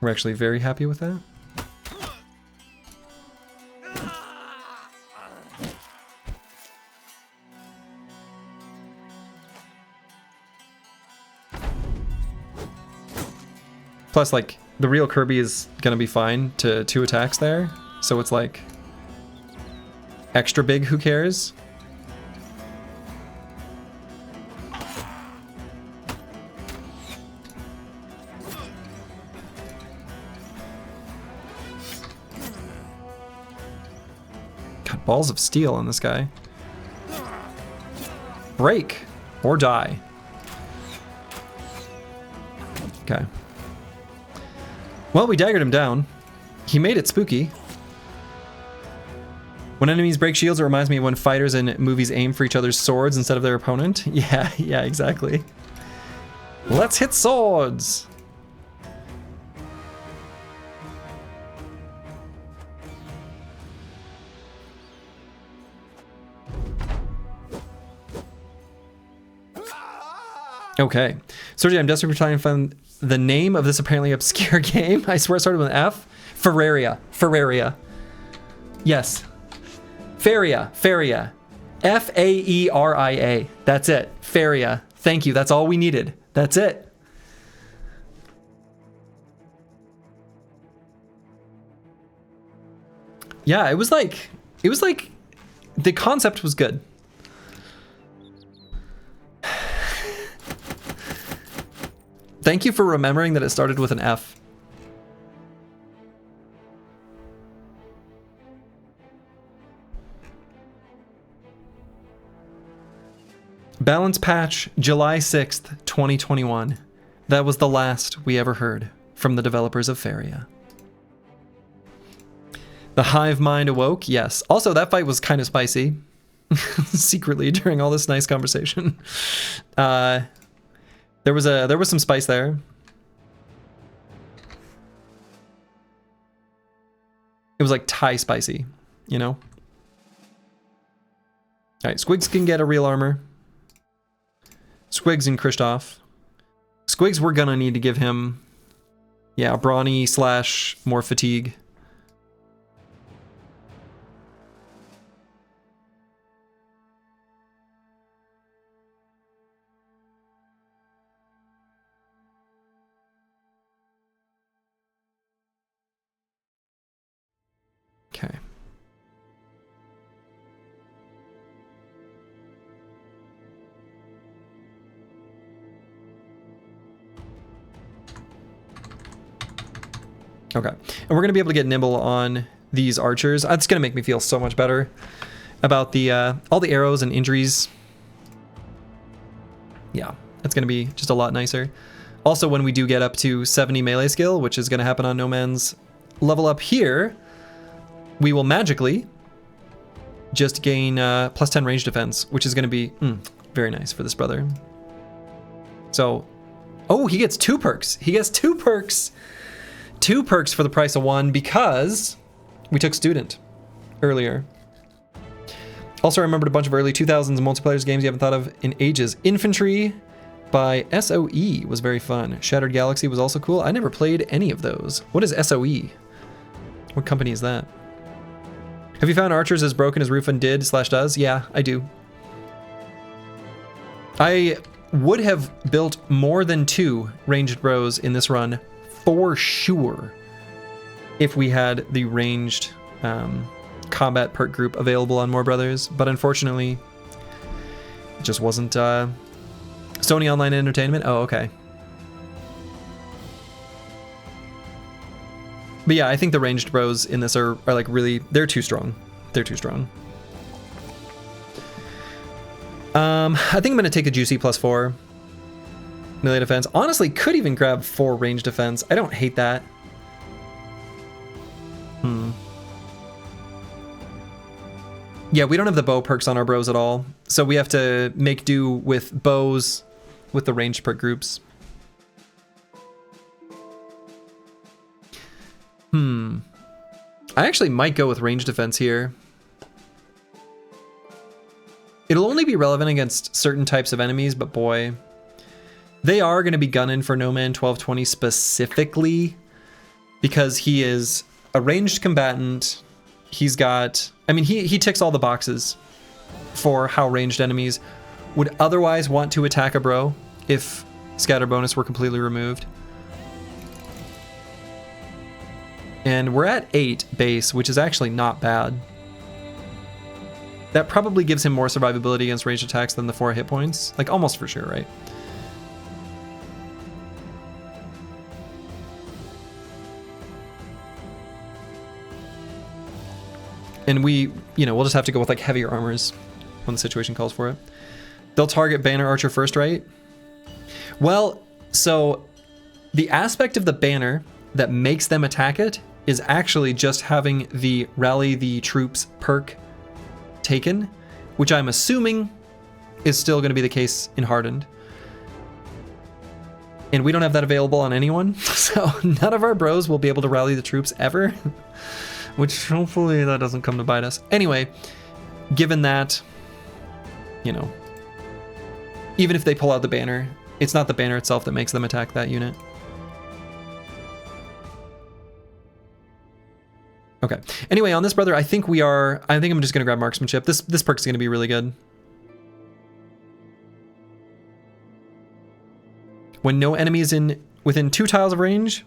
We're actually very happy with that. Plus, like, the real Kirby is gonna be fine to 2 attacks there. So it's like extra big, who cares? Got balls of steel on this guy. Break or die. Okay. Well, we daggered him down. He made it spooky. When enemies break shields, it reminds me of when fighters in movies aim for each other's swords instead of their opponent. Yeah, exactly. Let's hit swords! Okay. Sergey, I'm desperate for trying to find the name of this apparently obscure game. I swear it started with an F. Ferraria. Yes. Faria. F-A-E-R-I-A. That's it. Faria. Thank you. That's all we needed. That's it. Yeah, it was like the concept was good. Thank you for remembering that it started with an F. Balance patch, July 6th, 2021. That was the last we ever heard from the developers of Faria. The hive mind awoke, yes. Also, that fight was kind of spicy. Secretly during all this nice conversation. There was some spice there. It was like Thai spicy, you know? Alright, Squigs can get a real armor. Squigs and Kristoff. Squigs, we're gonna need to give him, yeah, brawny / more fatigue. Okay. Okay, and we're gonna be able to get nimble on these archers. That's gonna make me feel so much better about the all the arrows and injuries. Yeah, that's gonna be just a lot nicer. Also, when we do get up to 70 melee skill, which is gonna happen on No Man's level up here, we will magically just gain plus 10 range defense, which is gonna be very nice for this brother. So, oh, he gets 2 perks. He gets 2 perks. 2 perks for the price of 1 because we took student earlier. Also, I remembered a bunch of early 2000s multiplayer games you haven't thought of in ages. Infantry by SOE was very fun. Shattered Galaxy was also cool. I never played any of those. What is SOE? What company is that? Have you found archers as broken as Rufin did / does? Yeah, I do. I would have built more than 2 ranged bros in this run for sure if we had the ranged combat perk group available on More Brothers, but unfortunately it just wasn't Sony Online Entertainment. Oh, okay. But yeah, I think the ranged bros in this are like really, they're too strong. They're too strong. I think I'm gonna take a juicy +4 melee defense. Honestly, could even grab 4 range defense. I don't hate that. Yeah, we don't have the bow perks on our bros at all, so we have to make do with bows with the ranged perk groups. I actually might go with range defense here. It'll only be relevant against certain types of enemies, but boy, they are going to be gunning for No Man 1220 specifically because he is a ranged combatant. He's got, I mean, he ticks all the boxes for how ranged enemies would otherwise want to attack a bro if scatter bonus were completely removed. And we're at 8 base, which is actually not bad. That probably gives him more survivability against ranged attacks than the 4 hit points. Like, almost for sure, right? And we, you know, we'll just have to go with like heavier armors when the situation calls for it. They'll target Banner Archer first, right? Well, so the aspect of the banner that makes them attack it is actually just having the Rally the Troops perk taken, which I'm assuming is still going to be the case in Hardened. And we don't have that available on anyone, so none of our bros will be able to rally the troops ever. Which hopefully that doesn't come to bite us. Anyway, given that, you know, even if they pull out the banner, it's not the banner itself that makes them attack that unit. Okay. Anyway, on this brother, I think I'm just gonna grab marksmanship. This perk's gonna be really good. When no enemy is within 2 tiles of range,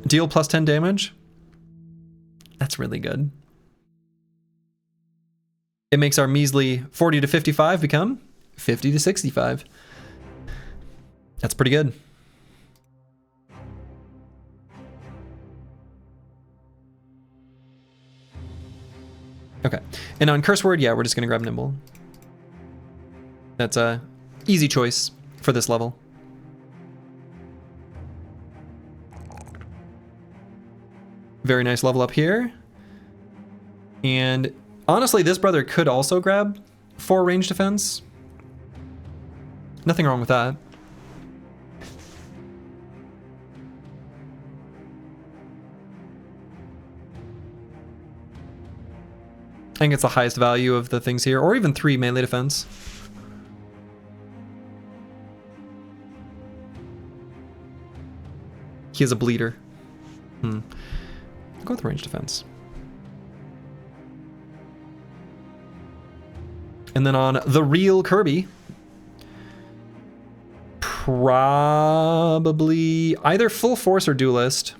deal plus 10 damage. That's really good. It makes our measly 40 to 55 become 50 to 65. That's pretty good. Okay, and on curse word, yeah, we're just gonna grab nimble. That's a easy choice for this level. Very nice level up here. And honestly, this brother could also grab 4 range defense. Nothing wrong with that. I think it's the highest value of the things here, or even 3 melee defense. He has a bleeder. I'll go with range defense. And then on the real Kirby, probably either full force or duelist.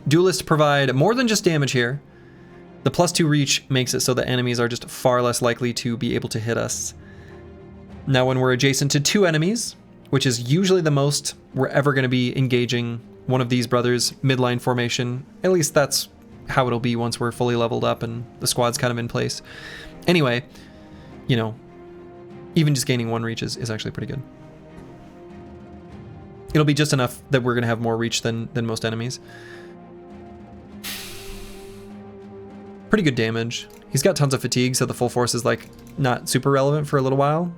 Duelists provide more than just damage here. The +2 reach makes it so that enemies are just far less likely to be able to hit us. Now when we're adjacent to 2 enemies, which is usually the most we're ever going to be engaging one of these brothers midline formation, at least that's how it'll be once we're fully leveled up and the squad's kind of in place. Anyway, you know, even just gaining 1 reach is actually pretty good. It'll be just enough that we're going to have more reach than most enemies. Pretty good damage. He's got tons of fatigue, so the full force is like not super relevant for a little while.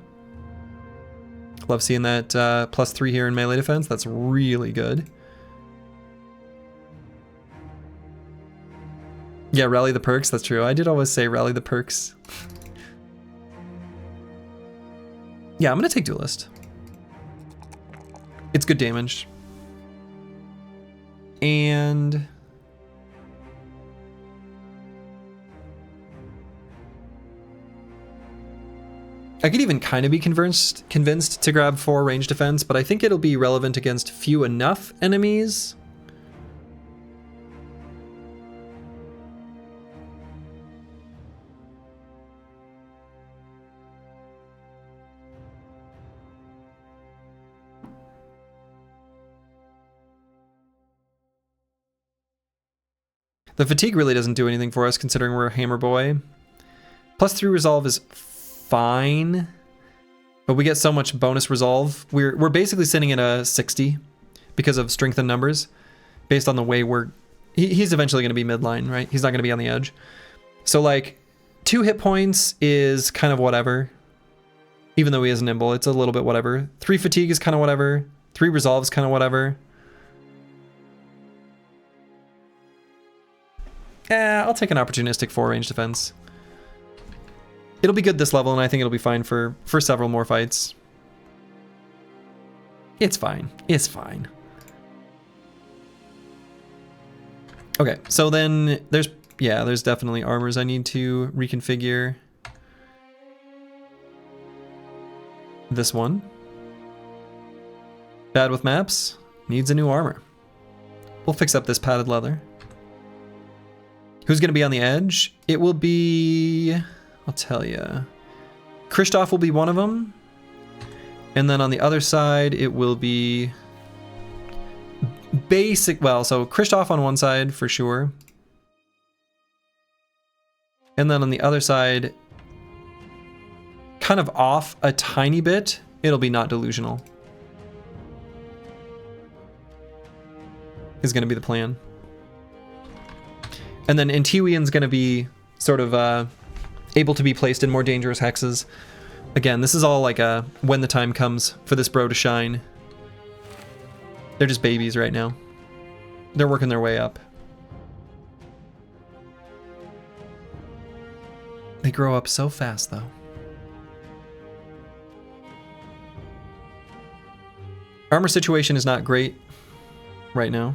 Love seeing that +3 here in melee defense. That's really good. Yeah, rally the perks. That's true. I did always say rally the perks. Yeah, I'm gonna take duelist. It's good damage. And I could even kind of be convinced to grab 4 range defense, but I think it'll be relevant against few enough enemies. The fatigue really doesn't do anything for us considering we're a hammer boy. +3 resolve is fine, but we get so much bonus resolve. We're basically sitting at a 60 because of strength and numbers, based on the way he's eventually going to be midline, right? He's not going to be on the edge. So like 2 hit points is kind of whatever, even though he is nimble. It's a little bit whatever. 3 fatigue is kind of whatever. 3 resolve is kind of whatever. I'll take an opportunistic 4 range defense. It'll be good this level, and I think it'll be fine for several more fights. It's fine. It's fine. Okay, so then there's definitely armors I need to reconfigure. This one. Bad with maps. needs a new armor. We'll fix up this padded leather. Who's going to be on the edge? It will be... I'll tell you. Christoph will be one of them. And then on the other side, it will be... basic... Well, so Christoph on one side for sure. And then on the other side, kind of off a tiny bit, it'll be not delusional. Is going to be the plan. And then Intiwian's going to be sort of able to be placed in more dangerous hexes. Again, this is all like a when the time comes for this bro to shine. They're just babies right now. They're working their way up. They grow up so fast, though. Armor situation is not great right now.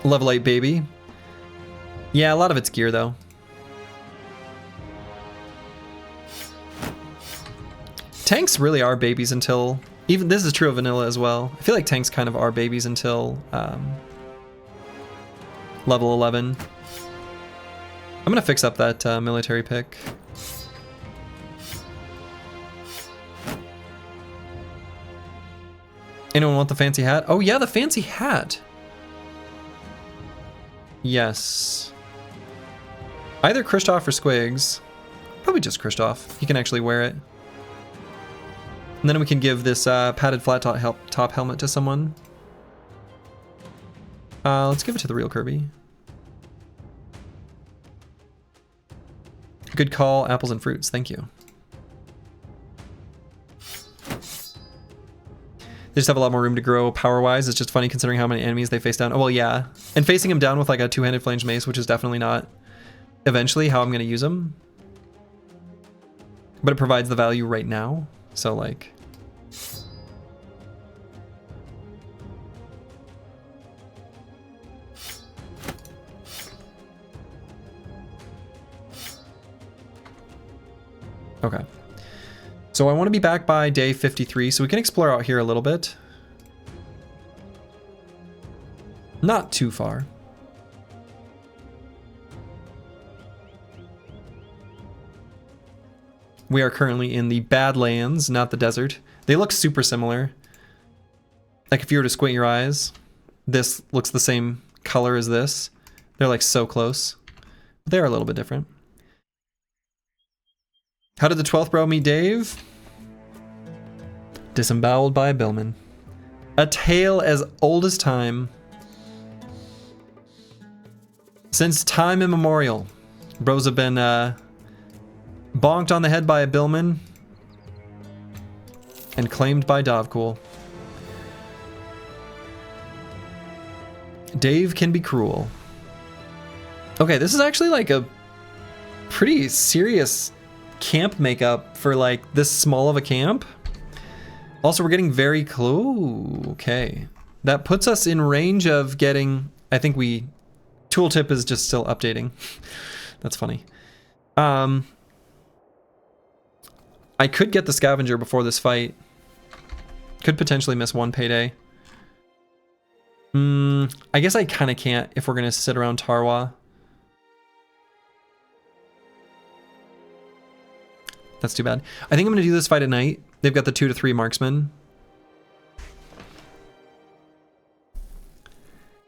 Level 8 baby. Yeah, a lot of it's gear, though. Tanks really are babies until... Even this is true of vanilla as well. I feel like tanks kind of are babies until level 11. I'm going to fix up that military pick. Anyone want the fancy hat? Oh yeah, the fancy hat. Yes. Either Christoph or Squigs. Probably just Christoph. He can actually wear it. And then we can give this padded flat top helmet to someone. Let's give it to the real Kirby. Good call, apples and fruits. Thank you. They just have a lot more room to grow power-wise. It's just funny considering how many enemies they face down. Oh, well, yeah. And facing him down with like a two-handed flanged mace, which is definitely not eventually how I'm going to use him. But it provides the value right now. So, like... Okay. So I want to be back by day 53, so we can explore out here a little bit. Not too far. We are currently in the Badlands, not the desert. They look super similar. Like if you were to squint your eyes, this looks the same color as this. They're like so close. But they're a little bit different. How did the 12th bro meet Dave? Disemboweled by a billman. A tale as old as time. Since time immemorial, bros have been bonked on the head by a billman and claimed by Dovcool. Dave can be cruel. Okay, this is actually like a pretty serious camp makeup for like this small of a camp. Also, we're getting very close. Okay. That puts us in range of getting, I think tooltip is just still updating. That's funny. I could get the scavenger before this fight. Could potentially miss one payday. I guess I kind of can't if we're going to sit around Tarwa. That's too bad. I think I'm going to do this fight at night. They've got the 2 to 3 marksmen.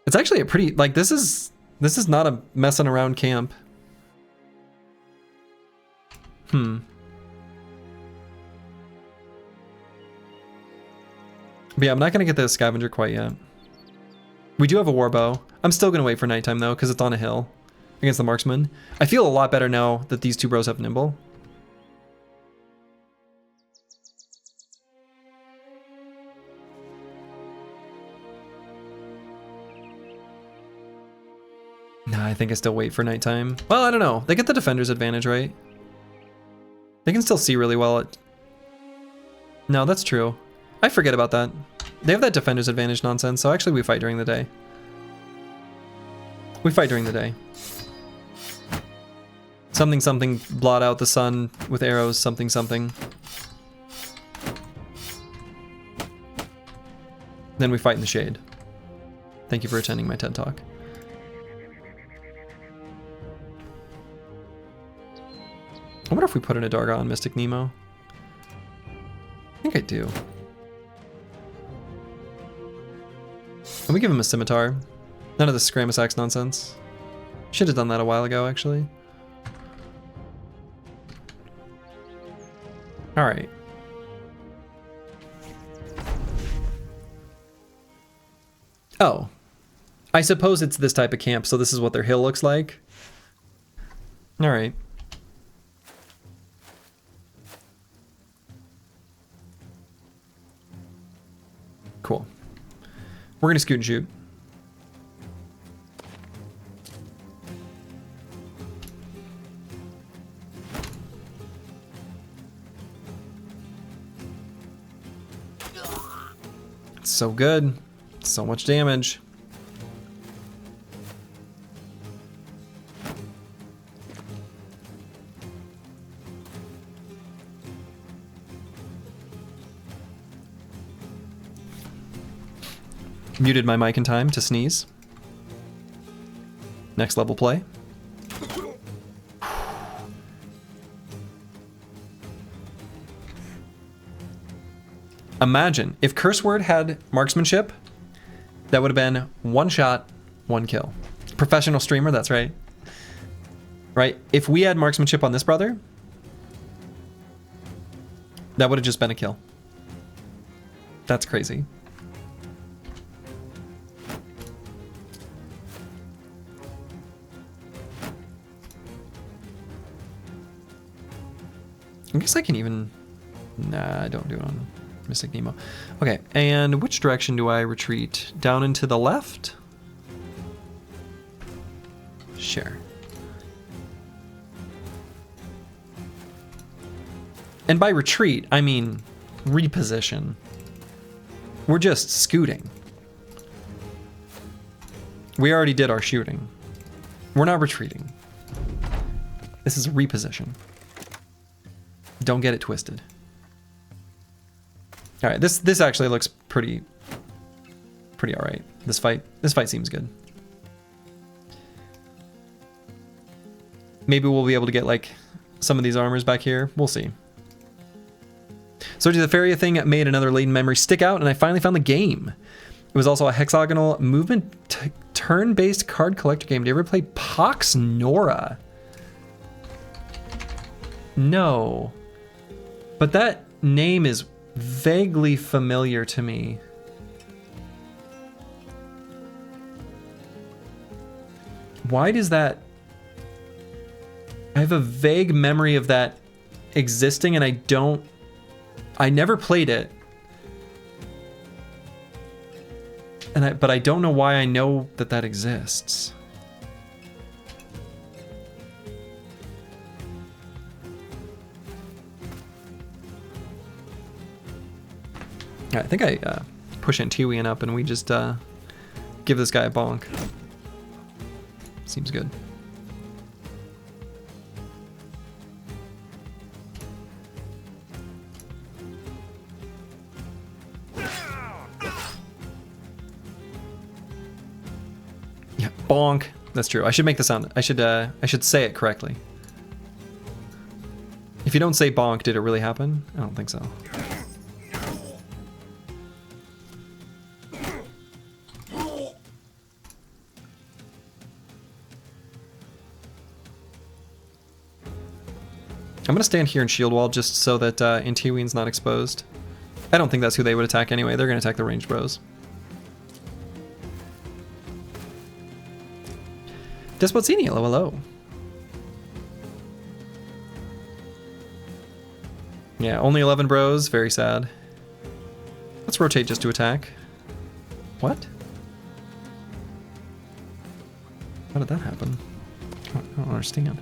It's actually a pretty, like, this is not a messing around camp. But yeah, I'm not going to get the scavenger quite yet. We do have a warbow. I'm still going to wait for nighttime though, because it's on a hill against the marksman. I feel a lot better now that these two bros have nimble. Nah, I think I still wait for nighttime. Well, I don't know. They get the defender's advantage, right? They can still see really well. No, that's true. I forget about that. They have that defender's advantage nonsense, so actually we fight during the day. We fight during the day. Something something, blot out the sun with arrows, something something. Then we fight in the shade. Thank you for attending my TED Talk. I wonder if we put in a Dargon on Mystic Nemo. I think I do. And we give him a scimitar. None of this Scramus Axe nonsense. Should have done that a while ago, actually. Alright. Oh. I suppose it's this type of camp, so this is what their hill looks like. Alright. Cool. We're gonna scoot and shoot. So good. So much damage. Muted my mic in time to sneeze. Next level play. Imagine if Curse Word had marksmanship, that would have been one shot, one kill. Professional streamer, that's right. Right? If we had marksmanship on this brother, that would have just been a kill. That's crazy. I guess I can even... Nah, I don't do it on Mystic Nemo. Okay, and which direction do I retreat? Down into the left? Sure. And by retreat, I mean reposition. We're just scooting. We already did our shooting. We're not retreating. This is a reposition. Don't get it twisted. All right, this actually looks pretty all right. This fight seems good. Maybe we'll be able to get like some of these armors back here. We'll see. So the Feria thing made another latent memory stick out, and I finally found the game. It was also a hexagonal movement turn-based card collector game. Did you ever play Pox Nora? No. But that name is vaguely familiar to me. Why does that... I have a vague memory of that existing, and I never played it. But I don't know why I know that that exists. I think I push Antiwian up and we just give this guy a bonk. Seems good. Yeah, bonk. That's true. I should make the sound. I should say it correctly. If you don't say bonk, did it really happen? I don't think so. I'm gonna stand here and shield wall just so that Antiwian's not exposed. I don't think that's who they would attack anyway. They're gonna attack the ranged bros. Despotzini, hello, hello. Yeah, only 11 bros, very sad. Let's rotate just to attack. What? How did that happen? I don't understand.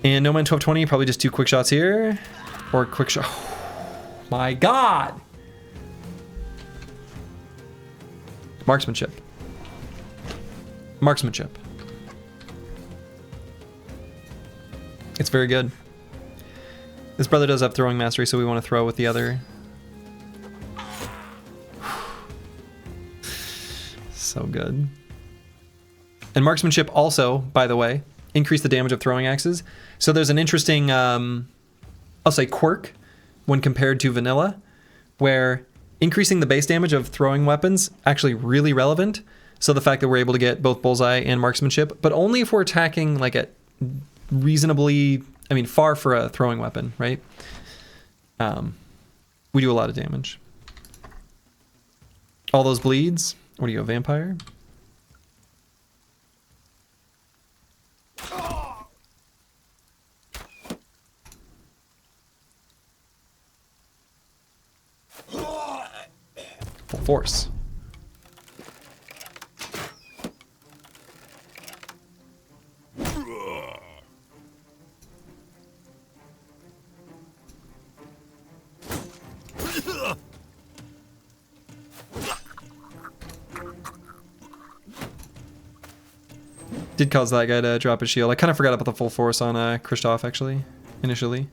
And No Man 1220, probably just 2 quick shots here. Or quick shot. Oh, my God! Marksmanship. Marksmanship. It's very good. This brother does have throwing mastery, so we want to throw with the other. So good. And marksmanship also, by the way, increase the damage of throwing axes. So there's an interesting, I'll say quirk when compared to vanilla, where increasing the base damage of throwing weapons actually really relevant. So the fact that we're able to get both bullseye and marksmanship, but only if we're attacking like at reasonably, I mean, far for a throwing weapon, right? We do a lot of damage. All those bleeds. What are you, a vampire? Full force. Did cause that guy to drop his shield. I kind of forgot about the full force on Christoph, actually, initially.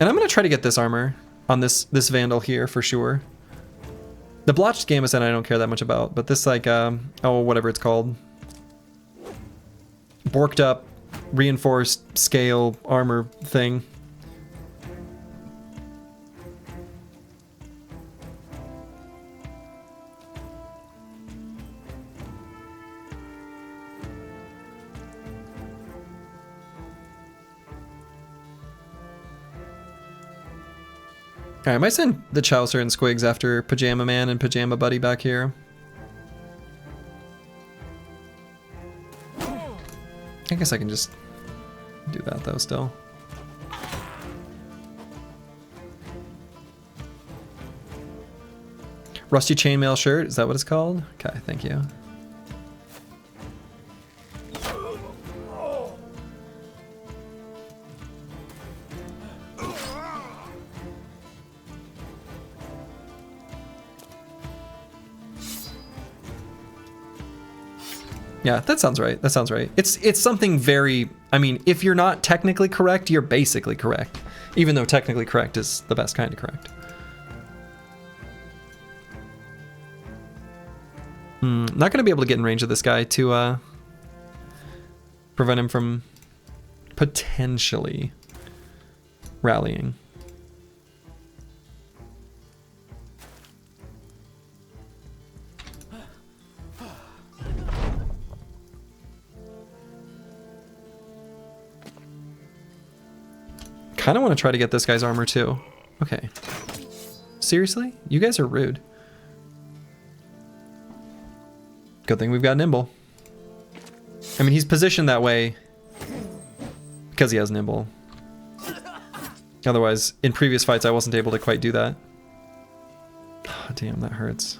And I'm going to try to get this armor on this Vandal here for sure. The blotched gambeson I don't care that much about, but this like, oh, whatever it's called. Borked up, reinforced scale armor thing. Alright, I might send the Chaucer and Squigs after Pajama Man and Pajama Buddy back here. I guess I can just do that though still. Rusty chainmail shirt, is that what it's called? Okay, thank you. Yeah, that sounds right. That sounds right. It's something very, I mean, if you're not technically correct, you're basically correct. Even though technically correct is the best kind of correct. Not going to be able to get in range of this guy to prevent him from potentially rallying. Kind of want to try to get this guy's armor too. Okay. Seriously? You guys are rude. Good thing we've got Nimble. I mean, he's positioned that way because he has Nimble. Otherwise, in previous fights, I wasn't able to quite do that. Oh, damn, that hurts.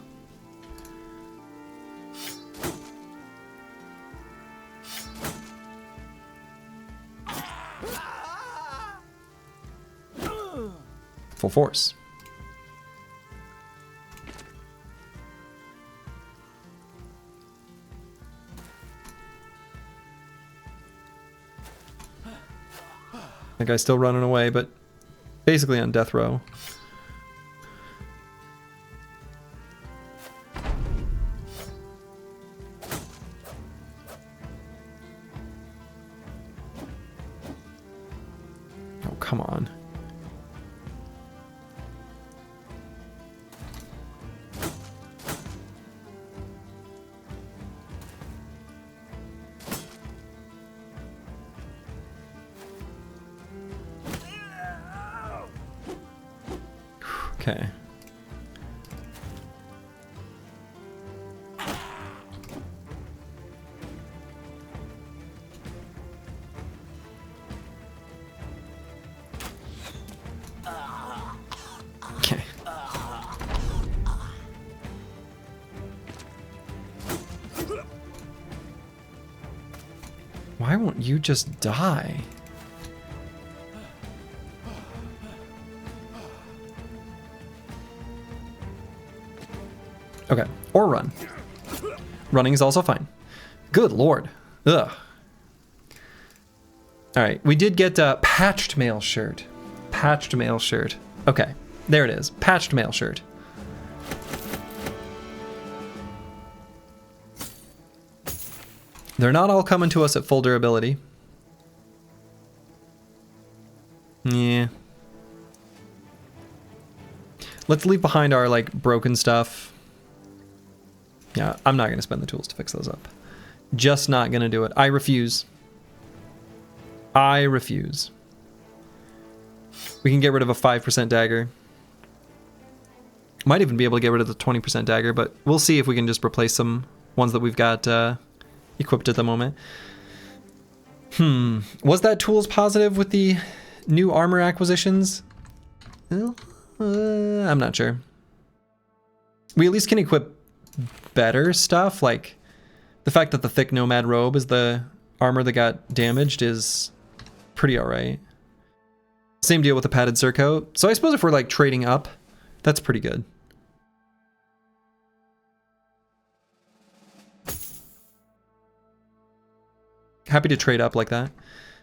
Full force. That guy's still running away, but basically on death row. Oh, come on. Okay. Okay. Why won't you just die? Okay, or run. Running is also fine. Good lord. Ugh. All right, we did get a patched mail shirt. Patched mail shirt. Okay, there it is. Patched mail shirt. They're not all coming to us at full durability. Yeah. Let's leave behind our, like, broken stuff. Yeah, I'm not going to spend the tools to fix those up. Just not going to do it. I refuse. I refuse. We can get rid of a 5% dagger. Might even be able to get rid of the 20% dagger, but we'll see if we can just replace some ones that we've got equipped at the moment. Was that tools positive with the new armor acquisitions? Well, I'm not sure. We at least can equip better stuff, like the fact that the thick nomad robe is the armor that got damaged is pretty alright. Same deal with the padded surcoat. So I suppose if we're like trading up, that's pretty good. Happy to trade up like that.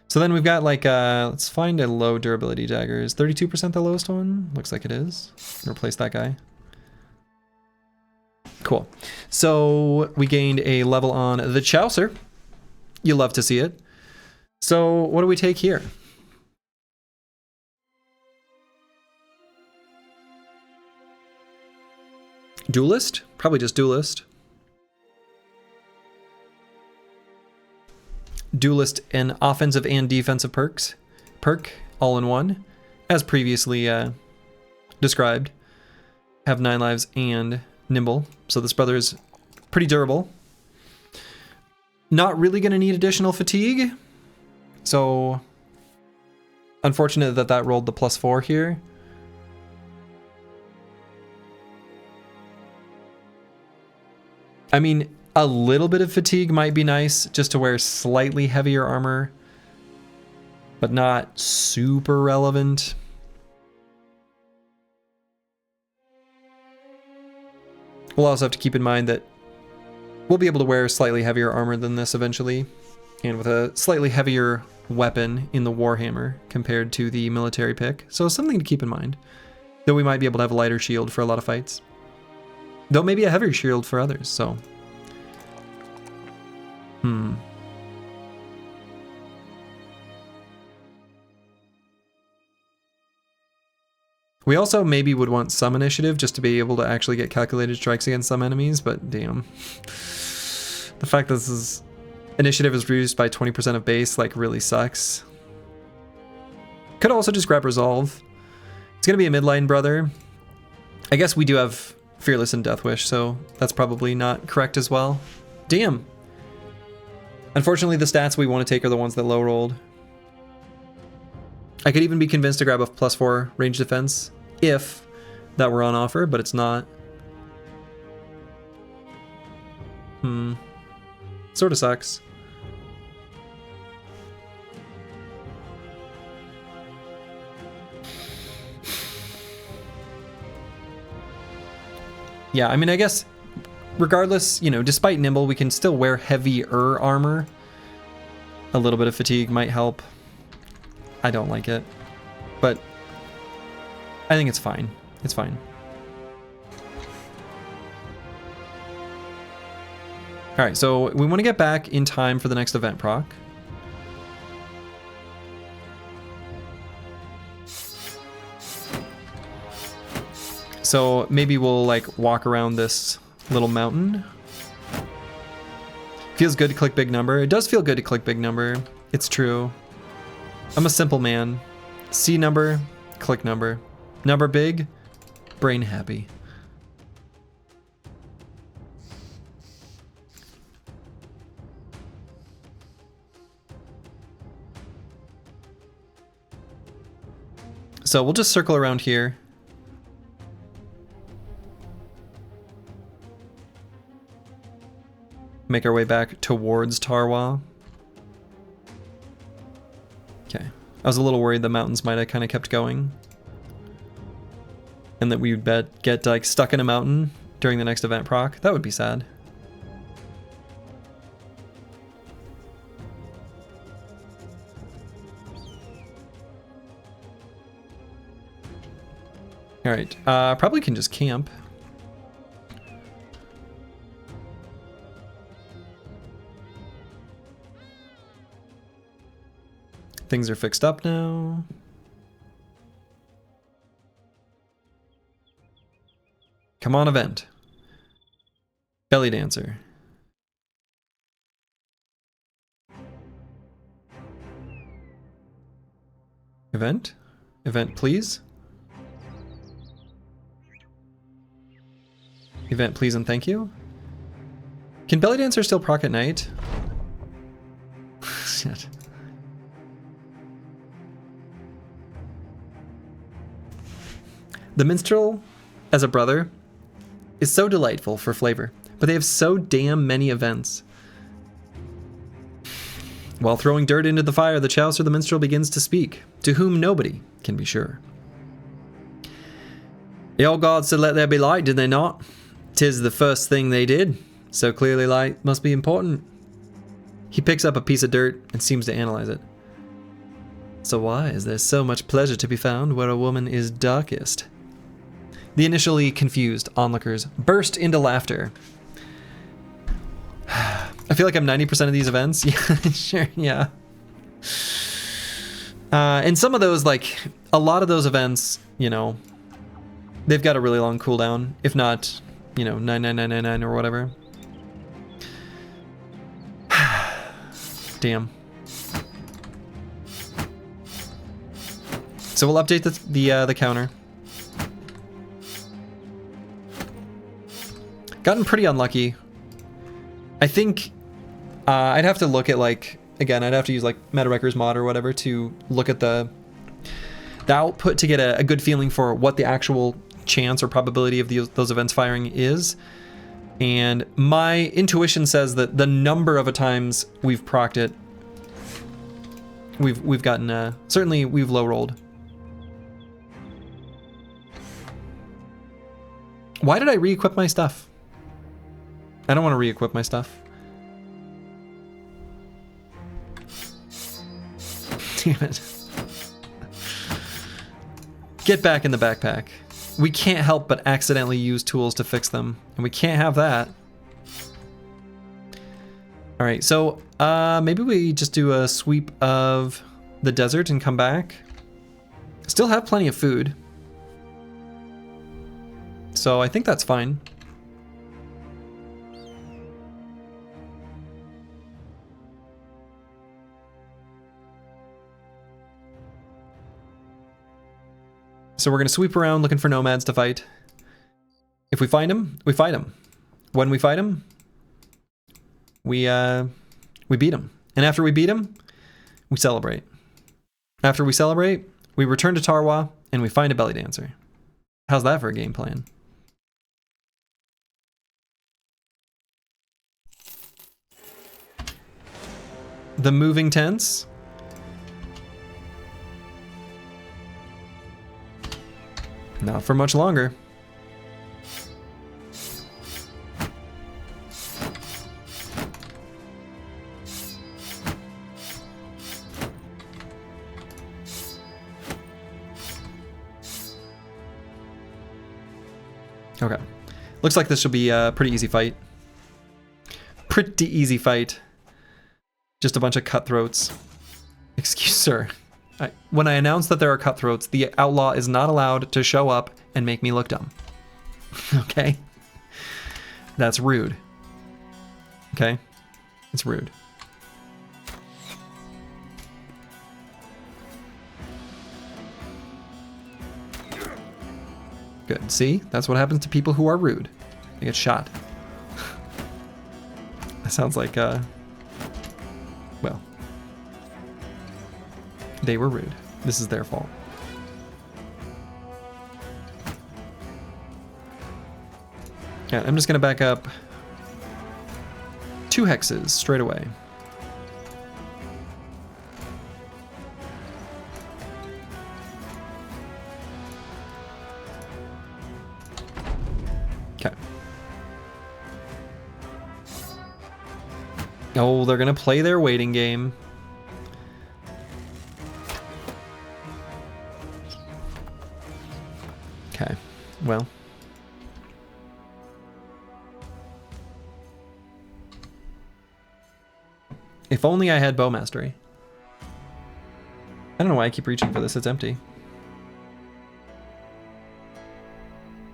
So then we've got like, let's find a low durability dagger. Is 32% the lowest one? Looks like it is. Replace that guy. Cool. So we gained a level on the Chaucer. You love to see it. So what do we take here? Duelist? Probably just Duelist. Duelist and offensive and defensive perk all in one, as previously described. Have 9 lives and nimble, so this brother is pretty durable. Not really going to need additional fatigue, so unfortunate that that rolled the +4 here. I mean, a little bit of fatigue might be nice, just to wear slightly heavier armor, but not super relevant. We'll also have to keep in mind that we'll be able to wear slightly heavier armor than this eventually, and with a slightly heavier weapon in the Warhammer compared to the military pick, so something to keep in mind. Though we might be able to have a lighter shield for a lot of fights. Though maybe a heavier shield for others, so... We also maybe would want some initiative just to be able to actually get calculated strikes against some enemies, but damn. The fact that this is... initiative is reduced by 20% of base, like, really sucks. Could also just grab Resolve. It's gonna be a midline brother. I guess we do have Fearless and Death Wish, so that's probably not correct as well. Damn. Unfortunately, the stats we want to take are the ones that low rolled. I could even be convinced to grab a +4 range defense if that were on offer, but it's not. Sort of sucks. Yeah, I mean, I guess regardless, you know, despite nimble, we can still wear heavier armor. A little bit of fatigue might help. I don't like it, but I think it's fine. It's fine. All right, so we want to get back in time for the next event proc. So maybe we'll like walk around this little mountain. Feels good to click big number. It does feel good to click big number. It's true. I'm a simple man. See number, click number. Number big, brain happy. So we'll just circle around here. Make our way back towards Tarwa. Okay. I was a little worried the mountains might have kind of kept going. And that we would get like stuck in a mountain during the next event proc. That would be sad. All right, probably can just camp. Things are fixed up now. Come on, event. Belly dancer. Event? Event, please. Event, please and thank you. Can belly dancer still proc at night? Shit. The minstrel, as a brother, is so delightful for flavor, but they have so damn many events. While throwing dirt into the fire, the chouser the minstrel begins to speak, to whom nobody can be sure. The old gods said let there be light, did they not? 'Tis the first thing they did, so clearly light must be important. He picks up a piece of dirt and seems to analyze it. So why is there so much pleasure to be found where a woman is darkest? The initially confused onlookers burst into laughter. I feel like I'm 90% of these events. Yeah, sure, yeah. And some of those, like, a lot of those events, you know, they've got a really long cooldown. If not, you know, 99999 or whatever. Damn. So we'll update the counter. Gotten pretty unlucky. I think I'd have to look at, like, again, I'd have to use like MetaWreckers mod or whatever to look at the output to get a good feeling for what the actual chance or probability of those events firing is. And my intuition says that the number of times we've procced it, we've gotten certainly we've low rolled. Why did I re-equip my stuff? I don't want to re-equip my stuff. Damn it. Get back in the backpack. We can't help but accidentally use tools to fix them, and we can't have that. All right, so maybe we just do a sweep of the desert and come back. Still have plenty of food, so I think that's fine. So we're going to sweep around looking for nomads to fight. If we find them, we fight them. When we fight them, we beat them. And after we beat them, we celebrate. After we celebrate, we return to Tarwa and we find a belly dancer. How's that for a game plan? The moving tents. Not for much longer. Okay. Looks like this should be a pretty easy fight. Pretty easy fight. Just a bunch of cutthroats. Excuse, sir. When I announce that there are cutthroats, the outlaw is not allowed to show up and make me look dumb. Okay? That's rude. Okay? It's rude. Good. See? That's what happens to people who are rude. They get shot. That sounds like, well. They were rude. This is their fault. Yeah, I'm just gonna back up 2 hexes straight away. Okay. Oh, they're gonna play their waiting game. Okay. well. If only I had bow mastery. I don't know why I keep reaching for this, it's empty.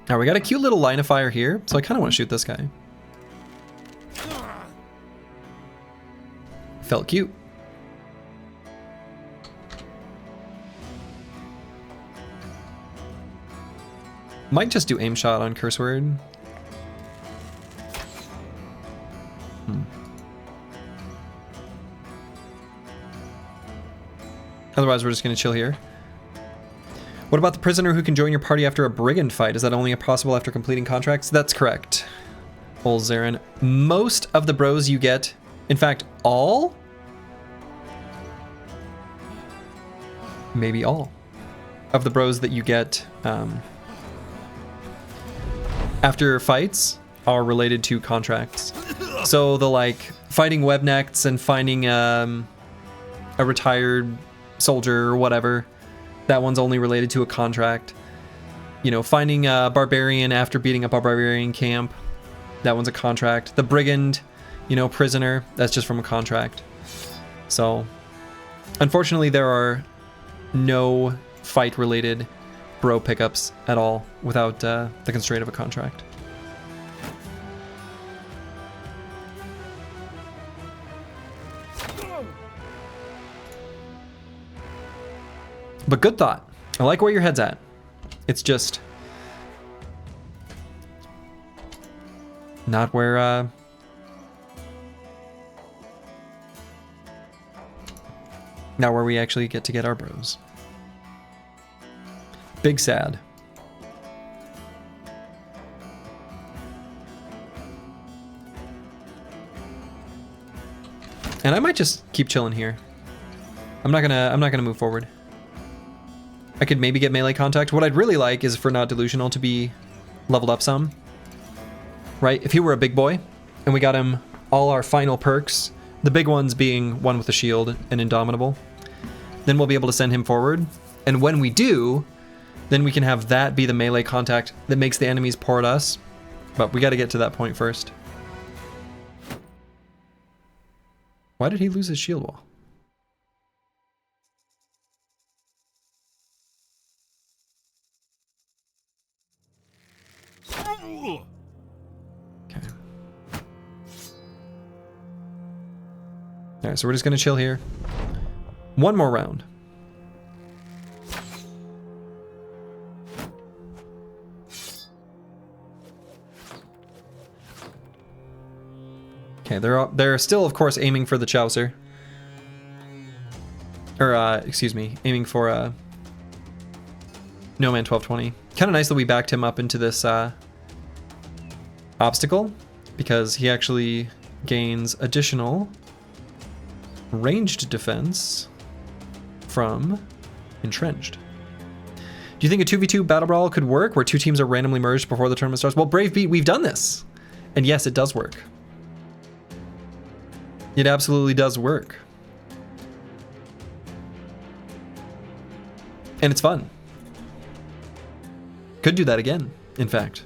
Now we got a cute little line of fire here, so I kind of want to shoot this guy. Felt cute. Might just do aim shot on curse word. Otherwise, we're just going to chill here. What about the prisoner who can join your party after a brigand fight? Is that only possible after completing contracts? That's correct, old Zarin. Most of the bros you get, in fact, all? Maybe all of the bros that you get after fights are related to contracts. So the like fighting webnects and finding a retired soldier or whatever, that one's only related to a contract. You know, finding a barbarian after beating up a barbarian camp, that one's a contract. The brigand, you know, prisoner, that's just from a contract. So unfortunately there are no fight related bro pickups at all without the constraint of a contract. But good thought. I like where your head's at. It's just not where not where we actually get to get our bros. Big sad. And I might just keep chilling here. I'm not gonna move forward. I could maybe get melee contact. What I'd really like is for Not Delusional to be leveled up some. Right? If he were a big boy and we got him all our final perks, the big ones being one with a shield and Indomitable, then we'll be able to send him forward. And when we do, then we can have that be the melee contact that makes the enemies pour at us. But we got to get to that point first. Why did he lose his shield wall? Okay. Alright, so we're just gonna chill here. One more round. Okay, they're still, of course, aiming for the Chaucer. Or, excuse me, aiming for No Man 1220. Kind of nice that we backed him up into this obstacle, because he actually gains additional ranged defense from Entrenched. Do you think a 2v2 battle brawl could work where two teams are randomly merged before the tournament starts? Well, Brave Beat, we've done this. And yes, it does work. It absolutely does work. And it's fun. Could do that again, in fact.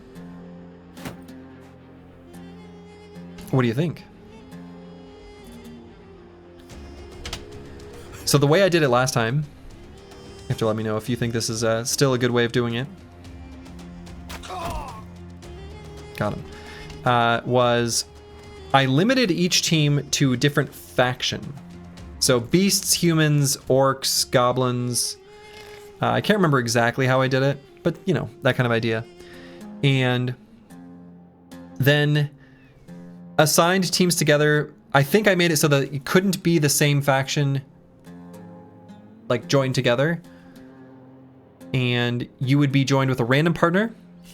What do you think? So the way I did it last time, you have to let me know if you think this is still a good way of doing it. Got him. Was I limited each team to a different faction. So beasts, humans, orcs, goblins. I can't remember exactly how I did it, but you know, that kind of idea. And then assigned teams together. I think I made it so that it couldn't be the same faction like joined together. And you would be joined with a random partner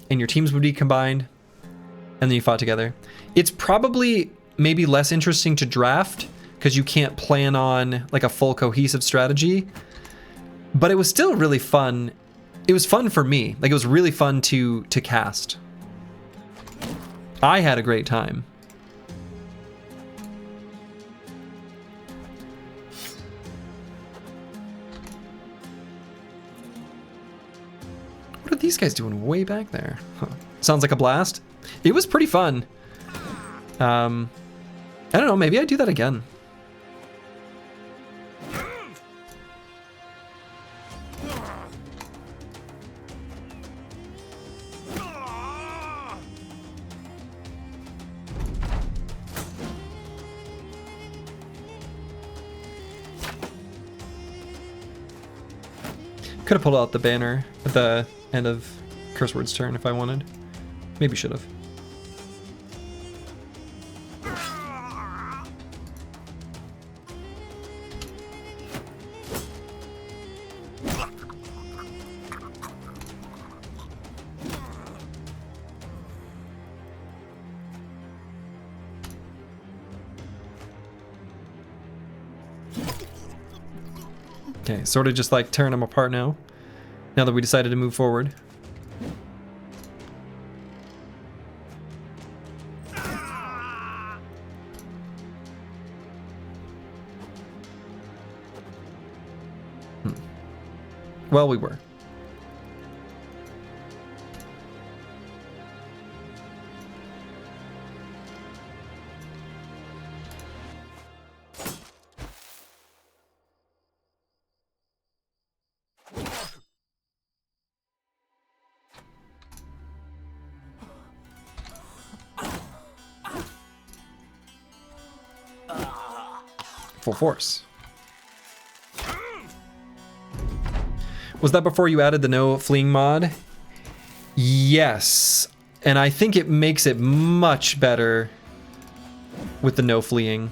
and your teams would be combined and then you fought together. It's probably maybe less interesting to draft because you can't plan on like a full cohesive strategy, but it was still really fun. It was fun for me. Like it was really fun to cast. I had a great time. What are these these guys doing way back there? Huh. Sounds like a blast. It was pretty fun. I don't know, maybe I'd do that again. Could have pulled out the banner at the end of Curse Word's turn if I wanted. Maybe should have. Okay, sort of just like tearing them apart now that we decided to move forward. Well, we were. Full force. Was that before you added the no fleeing mod? Yes. And I think it makes it much better with the no fleeing.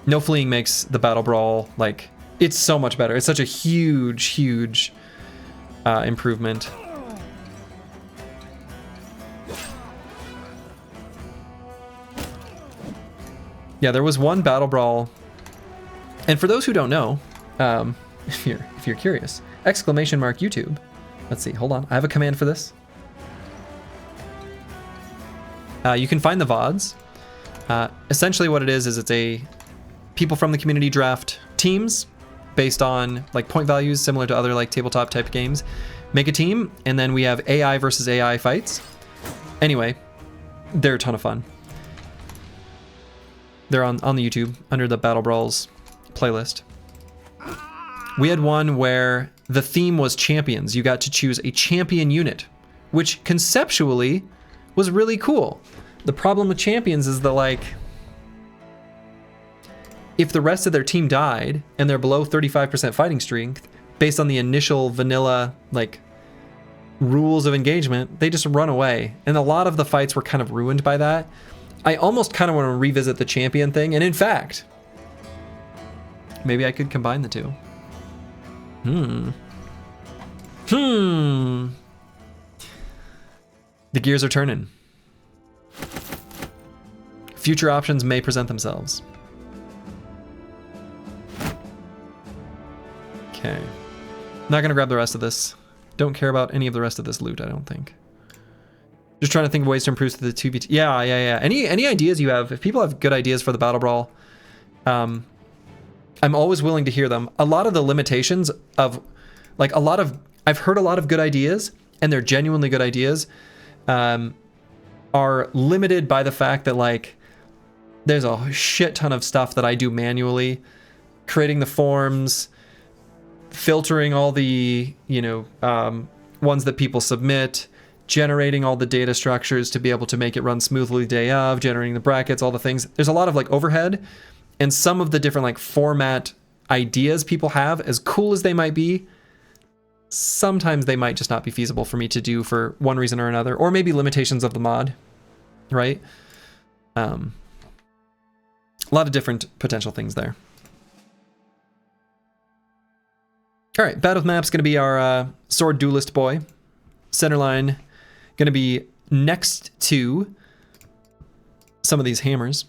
No fleeing makes the battle brawl, like, it's so much better. It's such a huge, huge improvement. Yeah, there was one battle brawl, and for those who don't know, if you're curious, exclamation mark YouTube. Let's see, hold on, I have a command for this. You can find the VODs. Essentially what it is it's a people from the community draft teams based on like point values similar to other like tabletop type games. Make a team, and then we have AI versus AI fights. Anyway, they're a ton of fun. They're on the YouTube under the Battle Brawls playlist. We had one where the theme was champions. You got to choose a champion unit, which conceptually was really cool. The problem with champions is that, like, if the rest of their team died and they're below 35% fighting strength, based on the initial vanilla, like, rules of engagement, they just run away. And a lot of the fights were kind of ruined by that. I almost kind of want to revisit the champion thing, and in fact, maybe I could combine the two. The gears are turning. Future options may present themselves. Okay. Not gonna grab the rest of this. Don't care about any of the rest of this loot, I don't think. Just trying to think of ways to improve the 2v2. Yeah. Any ideas you have? If people have good ideas for the Battle Brawl, I'm always willing to hear them. A lot of the limitations of, like, I've heard a lot of good ideas, and they're genuinely good ideas, are limited by the fact that, like, there's a shit ton of stuff that I do manually, creating the forms, filtering all the, ones that people submit, generating all the data structures to be able to make it run smoothly day of, generating the brackets, all the things. There's a lot of like overhead, and some of the different like format ideas people have, as cool as they might be, sometimes they might just not be feasible for me to do for one reason or another, or maybe limitations of the mod, right? A lot of different potential things there. All right, Battle Map's gonna be our sword duelist boy. Centerline gonna be next to some of these hammers.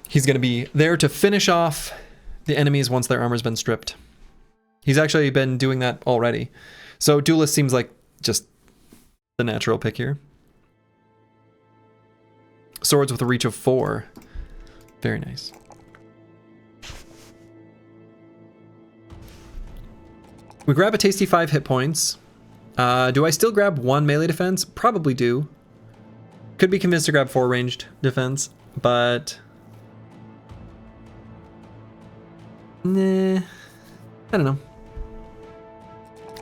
He's gonna be there to finish off the enemies once their armor's been stripped. He's actually been doing that already. So duelist seems like just the natural pick here. Swords with a reach of 4. Very nice. We grab a tasty 5 hit points. Do I still grab 1 melee defense? Probably do. Could be convinced to grab 4 ranged defense, but... Nah, I don't know.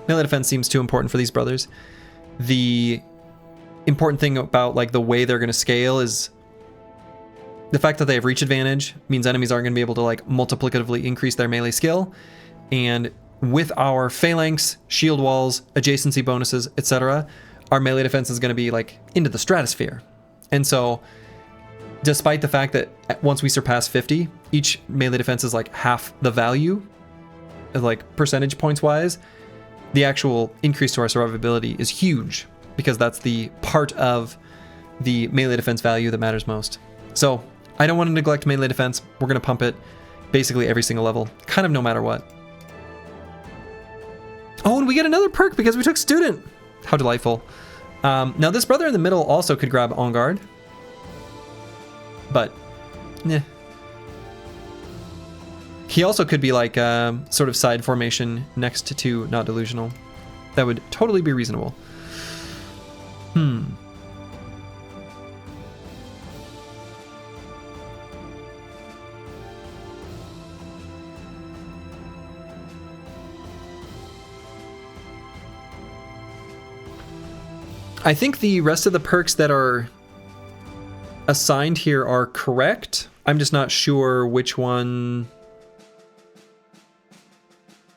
Melee defense seems too important for these brothers. The important thing about like the way they're going to scale is the fact that they have reach advantage means enemies aren't going to be able to like multiplicatively increase their melee skill. And with our phalanx, shield walls, adjacency bonuses, etc., our melee defense is going to be like into the stratosphere. And so despite the fact that once we surpass 50, each melee defense is like half the value, like percentage points wise, the actual increase to our survivability is huge because that's the part of the melee defense value that matters most. So I don't want to neglect melee defense. We're going to pump it basically every single level, kind of no matter what. Oh, and we get another perk because we took student. How delightful. Now this brother in the middle also could grab On Guard, but yeah. He also could be like a sort of side formation next to Not Delusional. That would totally be reasonable. I think the rest of the perks that are assigned here are correct. I'm just not sure which one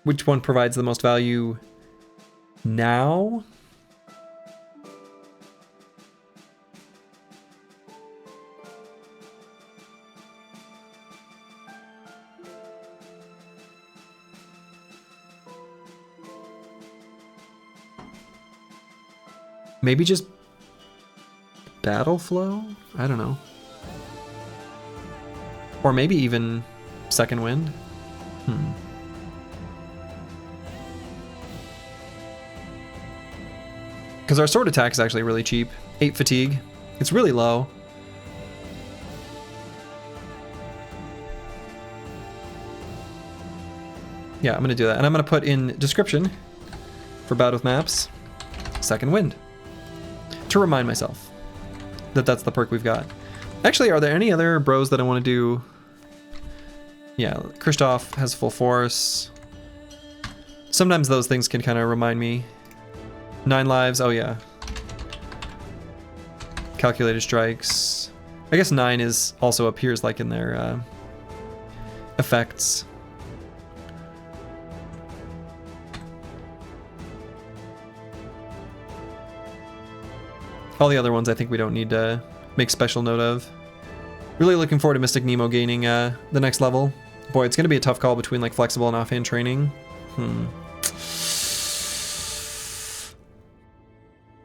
provides the most value now. Maybe just battle flow? I don't know. Or maybe even second wind? Because our sword attack is actually really cheap. 8 fatigue. It's really low. Yeah, I'm going to do that. And I'm going to put in description for Bout with Maps, second wind. To remind myself that that's the perk we've got. Actually, are there any other bros that I want to do? Yeah, Kristoff has full force. Sometimes those things can kind of remind me. 9 lives, oh yeah. Calculated strikes. I guess 9 is also appears like in their effects. All the other ones I think we don't need to make special note of. Really looking forward to Mystic Nemo gaining the next level. Boy, it's going to be a tough call between like flexible and offhand training.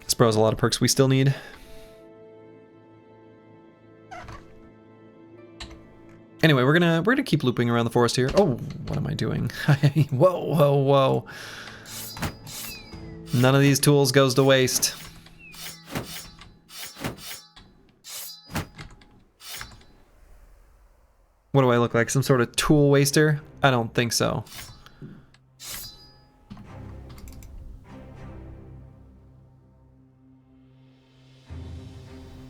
This bro has a lot of perks we still need. Anyway, we're gonna keep looping around the forest here. Oh, what am I doing? Whoa, whoa, whoa. None of these tools goes to waste. What do I look like? Some sort of tool waster? I don't think so.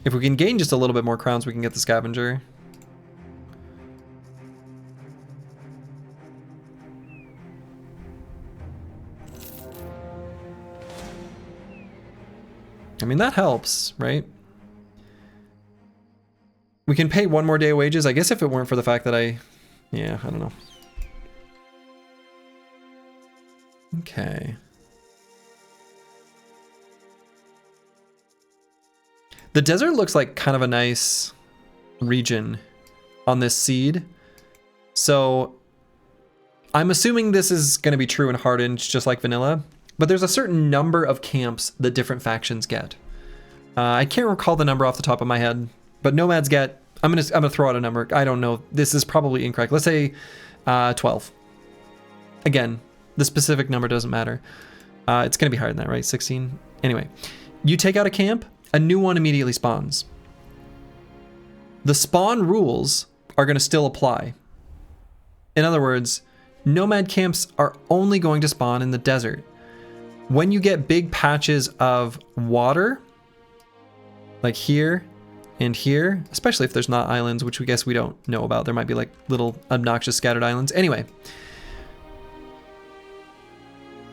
If we can gain just a little bit more crowns, we can get the scavenger. I mean, that helps, right? We can pay 1 more day of wages. I guess if it weren't for the fact that yeah, I don't know. Okay. The desert looks like kind of a nice region on this seed. So I'm assuming this is going to be true in Hardened, just like vanilla. But there's a certain number of camps that different factions get. I can't recall the number off the top of my head. But nomads get, I'm gonna throw out a number. I don't know. This is probably incorrect. Let's say 12. Again, the specific number doesn't matter. It's gonna be higher than that, right? 16. Anyway, you take out a camp, a new one immediately spawns. The spawn rules are gonna still apply. In other words, nomad camps are only going to spawn in the desert. When you get big patches of water, like here and here, especially if there's not islands, which we guess we don't know about. There might be like little obnoxious scattered islands. Anyway,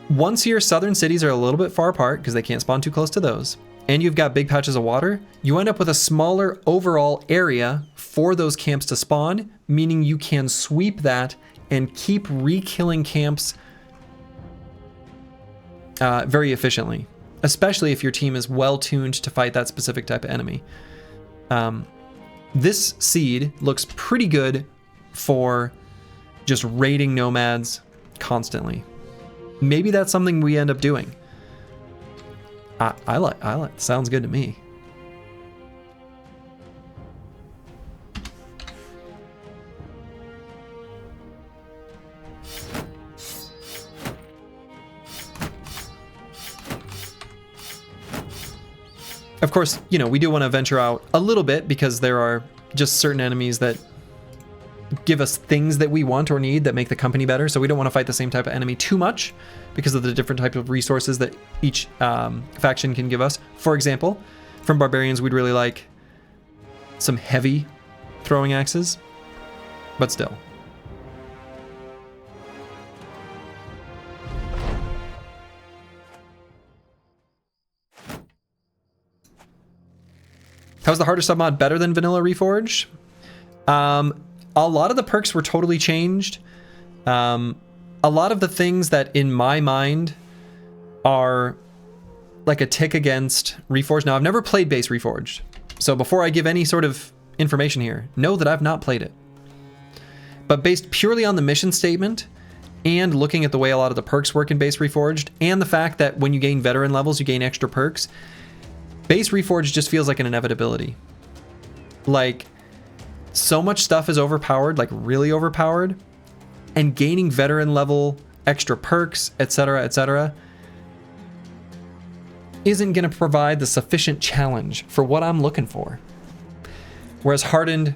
once your southern cities are a little bit far apart because they can't spawn too close to those, and you've got big patches of water, you end up with a smaller overall area for those camps to spawn, meaning you can sweep that and keep re-killing camps very efficiently, especially if your team is well tuned to fight that specific type of enemy. This seed looks pretty good for just raiding nomads constantly. Maybe that's something we end up doing. I like. Sounds good to me. Of course, you know, we do want to venture out a little bit because there are just certain enemies that give us things that we want or need that make the company better. So we don't want to fight the same type of enemy too much because of the different type of resources that each faction can give us. For example, from barbarians, we'd really like some heavy throwing axes, but still. How's the harder submod better than vanilla Reforged? A lot of the perks were totally changed. A lot of the things that in my mind are like a tick against Reforged. Now, I've never played base Reforged, so before I give any sort of information here, know that I've not played it. But based purely on the mission statement and looking at the way a lot of the perks work in base Reforged, and the fact that when you gain veteran levels, you gain extra perks, base Reforged just feels like an inevitability. Like, so much stuff is overpowered, like really overpowered, and gaining veteran level extra perks, etc., isn't going to provide the sufficient challenge for what I'm looking for. Whereas Hardened,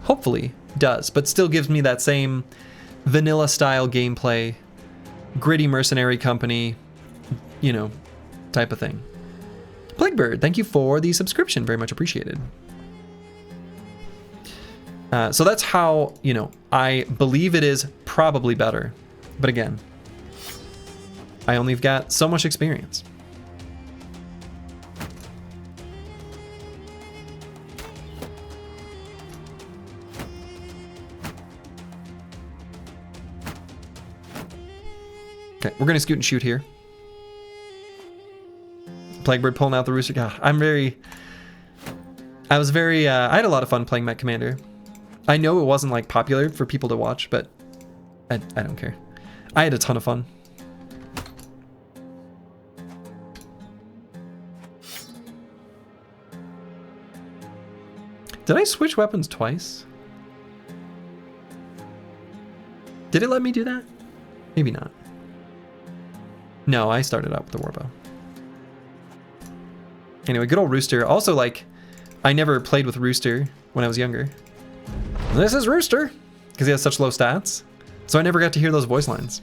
hopefully, does, but still gives me that same vanilla style gameplay, gritty mercenary company, you know, type of thing. Plaguebird, thank you for the subscription. Very much appreciated. So that's how, you know, I believe it is probably better. But again, I only have got so much experience. Okay, we're going to scoot and shoot here. Plaguebird pulling out the rooster. God, I had a lot of fun playing Mech Commander. I know it wasn't like popular for people to watch, but I don't care. I had a ton of fun. Did I switch weapons twice? Did it let me do that? Maybe not. No, I started out with the Warbow. Anyway, good old Rooster. Also, like, I never played with Rooster when I was younger. This is Rooster! Because he has such low stats. So I never got to hear those voice lines.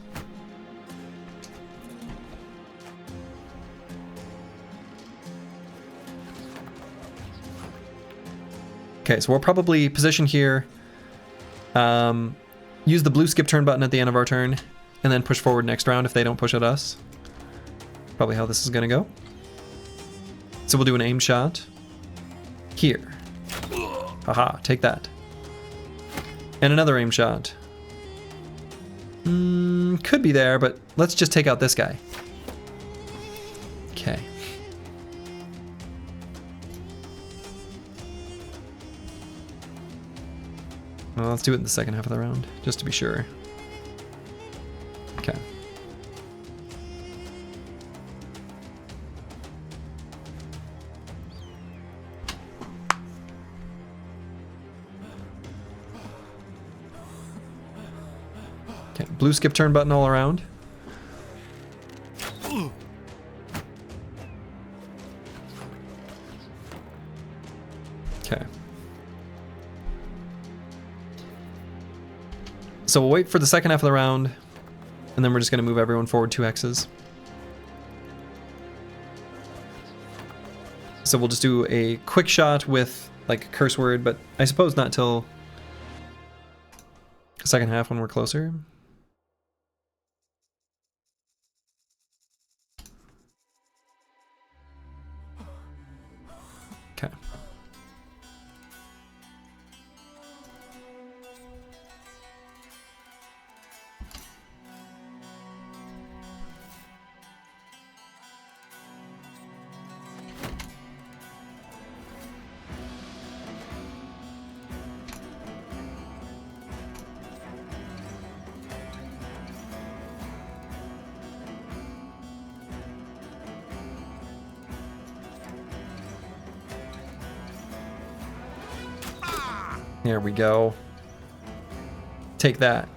Okay, so we'll probably position here. Use the blue skip turn button at the end of our turn. And then push forward next round if they don't push at us. Probably how this is going to go. So we'll do an aim shot. Here. Haha, take that. And another aim shot. Could be there, but let's just take out this guy. Okay. Well, let's do it in the second half of the round, just to be sure. Okay. Okay, blue skip turn button all around. Okay. So we'll wait for the second half of the round, and then we're just going to move everyone forward 2 hexes. So we'll just do a quick shot with like curse word, but I suppose not till the second half when we're closer. Okay. There we go. Take that.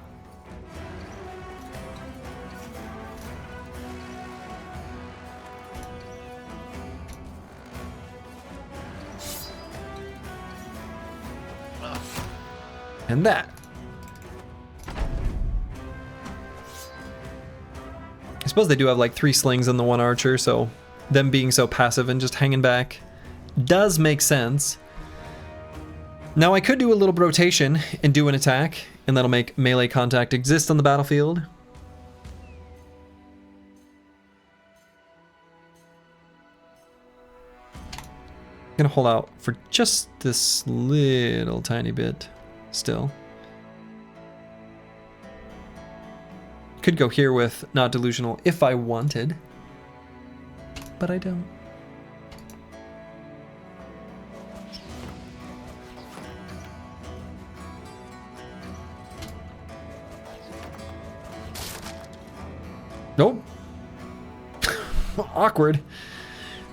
And that. I suppose they do have like 3 slings and the 1 archer, so them being so passive and just hanging back does make sense. Now I could do a little rotation and do an attack, and that'll make melee contact exist on the battlefield. I'm gonna hold out for just this little tiny bit still. Could go here with not delusional if I wanted, but I don't. Nope. Awkward.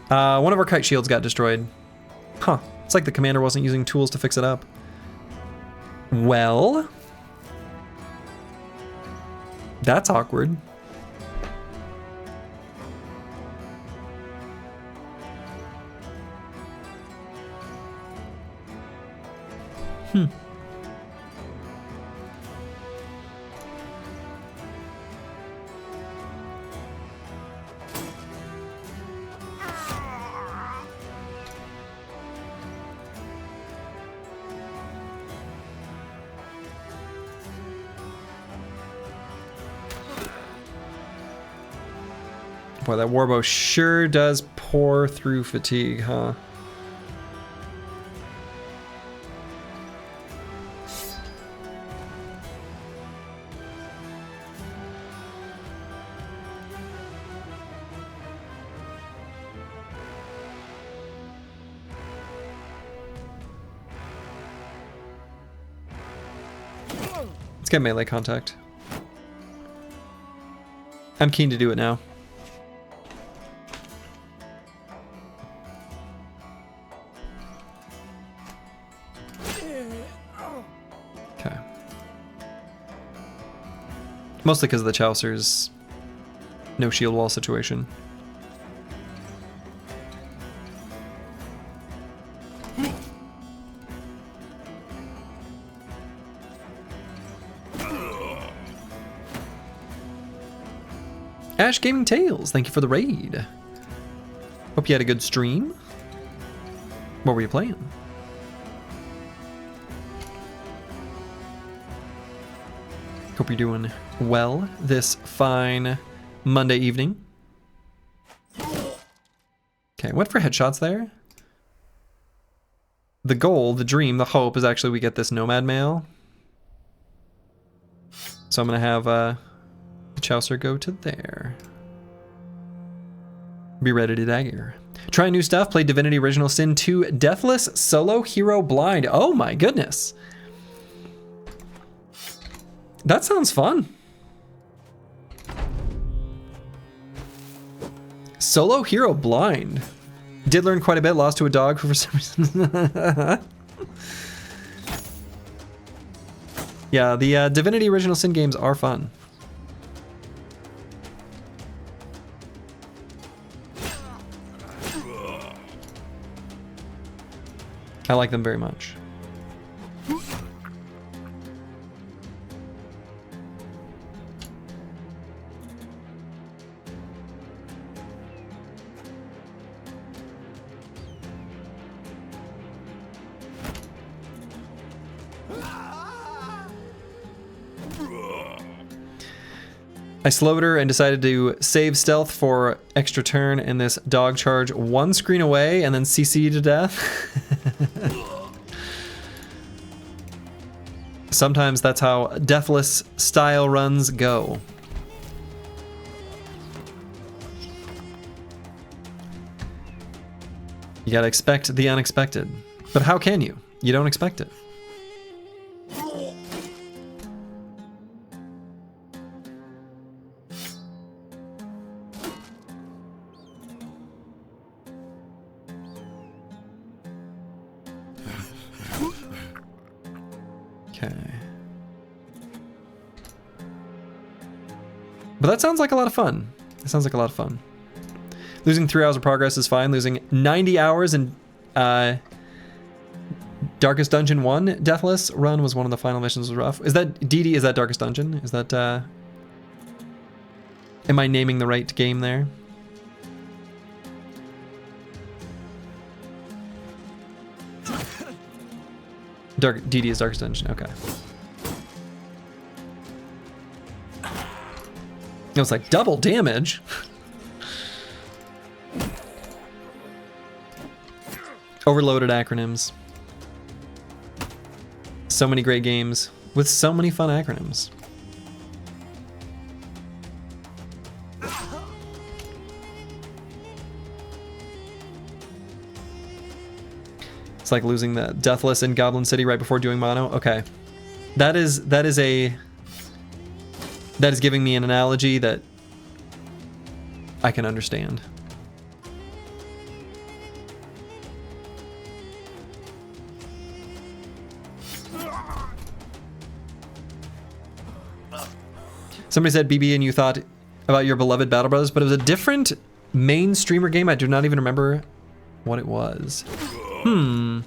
One of our kite shields got destroyed. Huh. It's like the commander wasn't using tools to fix it up. Well, that's awkward. Boy, that warbow sure does pour through fatigue, huh? Let's get melee contact. I'm keen to do it now. Mostly because of the Chaucer's no shield wall situation. Ash Gaming Tales, thank you for the raid. Hope you had a good stream. What were you playing? Hope you're doing well this fine Monday evening. Okay, went for headshots there. The goal, the dream, the hope is actually we get this Nomad Mail. So I'm gonna have the Chaucer go to there. Be ready to dagger. Try new stuff, play Divinity Original Sin 2 Deathless Solo Hero Blind. Oh my goodness. That sounds fun. Solo Hero Blind. Did learn quite a bit, lost to a dog who for some reason... Yeah, the Divinity Original Sin games are fun. I like them very much. I slowed her and decided to save stealth for extra turn in this dog charge one screen away and then CC to death. Sometimes that's how deathless style runs go. You gotta expect the unexpected. But how can you? You don't expect it. Okay. But that sounds like a lot of fun. It sounds like a lot of fun. Losing 3 hours of progress is fine. Losing 90 hours in Darkest Dungeon 1 Deathless run was one of the final missions was rough. Is that DD? Is that Darkest Dungeon? Is that am I naming the right game there? DD is Darkest Dungeon, okay. It was like double damage. Overloaded acronyms. So many great games with so many fun acronyms. It's like losing the Deathless in Goblin City right before doing mono. Okay. That is giving me an analogy that I can understand. Somebody said BB and you thought about your beloved Battle Brothers, but it was a different main streamer game. I do not even remember what it was. BB.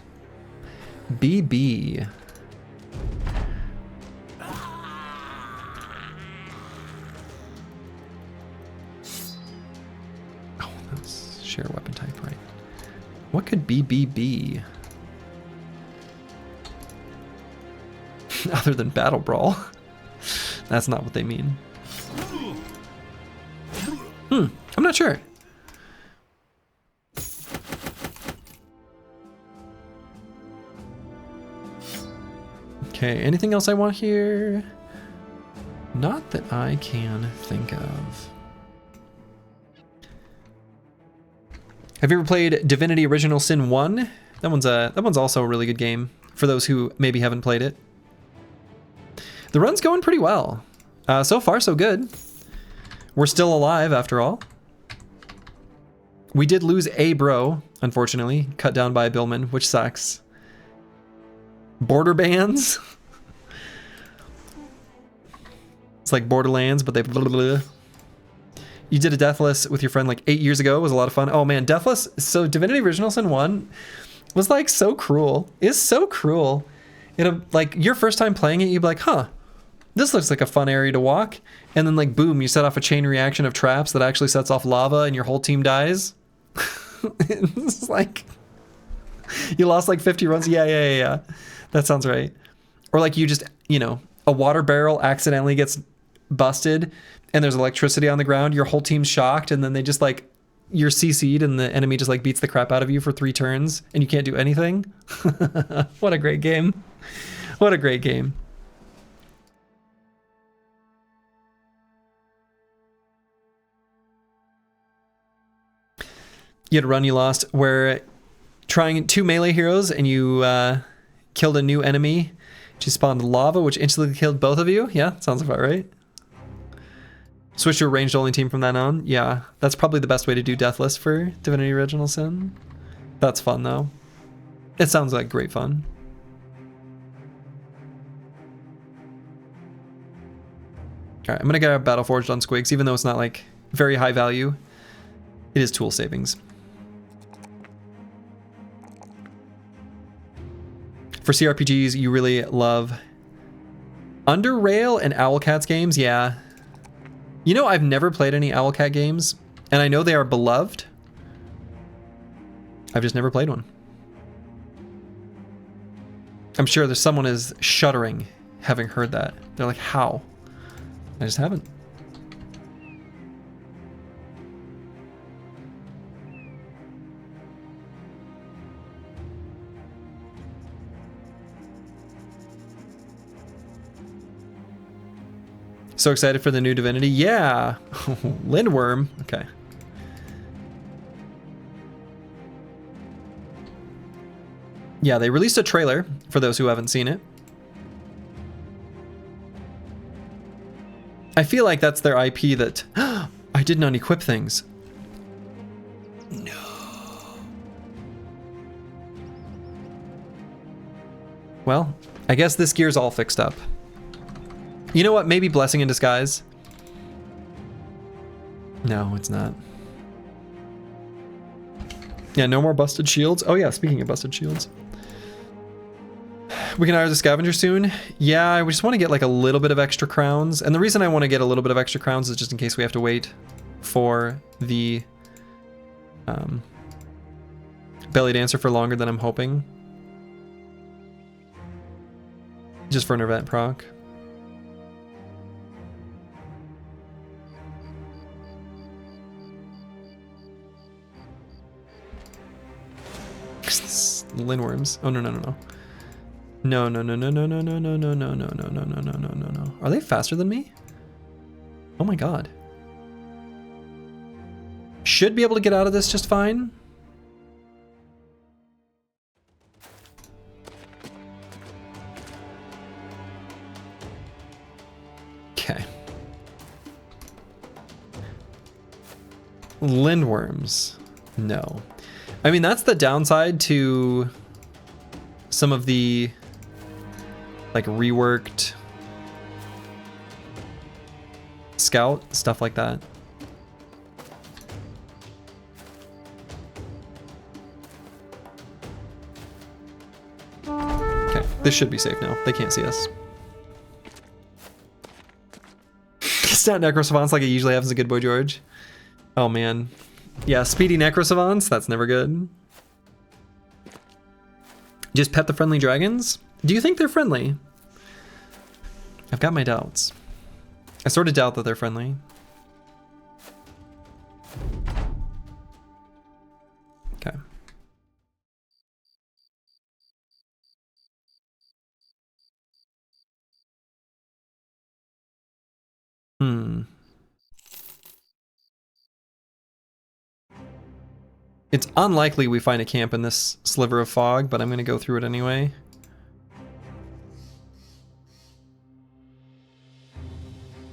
Oh, that's share weapon type, right? What could BB be? Other than Battle Brawl. That's not what they mean. I'm not sure. Okay, anything else I want here? Not that I can think of. Have you ever played Divinity Original Sin 1? That one's also a really good game for those who maybe haven't played it. The run's going pretty well. So far, so good. We're still alive, after all. We did lose a bro, unfortunately. Cut down by a Billman, which sucks. Border bans? It's like Borderlands, but they... Blah, blah, blah. You did a Deathless with your friend like 8 years ago. It was a lot of fun. Oh man, Deathless... So Divinity Original Sin 1 was like so cruel. It's so cruel. Like your first time playing it, you'd be like, huh. This looks like a fun area to walk. And then like, boom, you set off a chain reaction of traps that actually sets off lava and your whole team dies. It's like, you lost like 50 runs. Yeah. That sounds right. Or like you just, a water barrel accidentally gets busted and there's electricity on the ground. Your whole team's shocked and then they just like, you're CC'd and the enemy just like beats the crap out of you for 3 turns and you can't do anything. What a great game. What a great game. You had a run you lost where trying 2 melee heroes and you killed a new enemy. She spawned lava, which instantly killed both of you. Yeah, sounds about right. Switch to a ranged only team from then on. Yeah, that's probably the best way to do Deathless for Divinity Original Sin. That's fun though. It sounds like great fun. All right, I'm gonna get a Battleforged on Squigs, even though it's not like very high value. It is tool savings. For CRPGs, you really love Underrail and Owlcats games. Yeah. I've never played any Owlcat games, and I know they are beloved. I've just never played one. I'm sure there's someone is shuddering having heard that. They're like, how? I just haven't. So excited for the new Divinity. Yeah. Lindworm. Okay. Yeah, they released a trailer for those who haven't seen it. I feel like that's their IP that I did not equip things. No. Well, I guess this gear's all fixed up. You know what? Maybe Blessing in Disguise. No, it's not. Yeah, no more busted shields. Oh yeah, speaking of busted shields. We can hire the scavenger soon. Yeah, I just want to get like a little bit of extra crowns. And the reason I want to get a little bit of extra crowns is just in case we have to wait for the belly dancer for longer than I'm hoping. Just for an event proc. Lindworms. Oh no no no no. No no no no no no no no no no no no no no no no no. Are they faster than me? Oh my god. Should be able to get out of this just fine. Okay. Lindworms. No. I mean, that's the downside to some of the like reworked scout, stuff like that. Okay, this should be safe now. They can't see us. It's not Necro Savants like it usually happens to Good Boy George. Oh man. Yeah, speedy Necro Savants, that's never good. Just pet the friendly dragons? Do you think they're friendly? I've got my doubts. I sort of doubt that they're friendly. Okay. It's unlikely we find a camp in this sliver of fog, but I'm going to go through it anyway.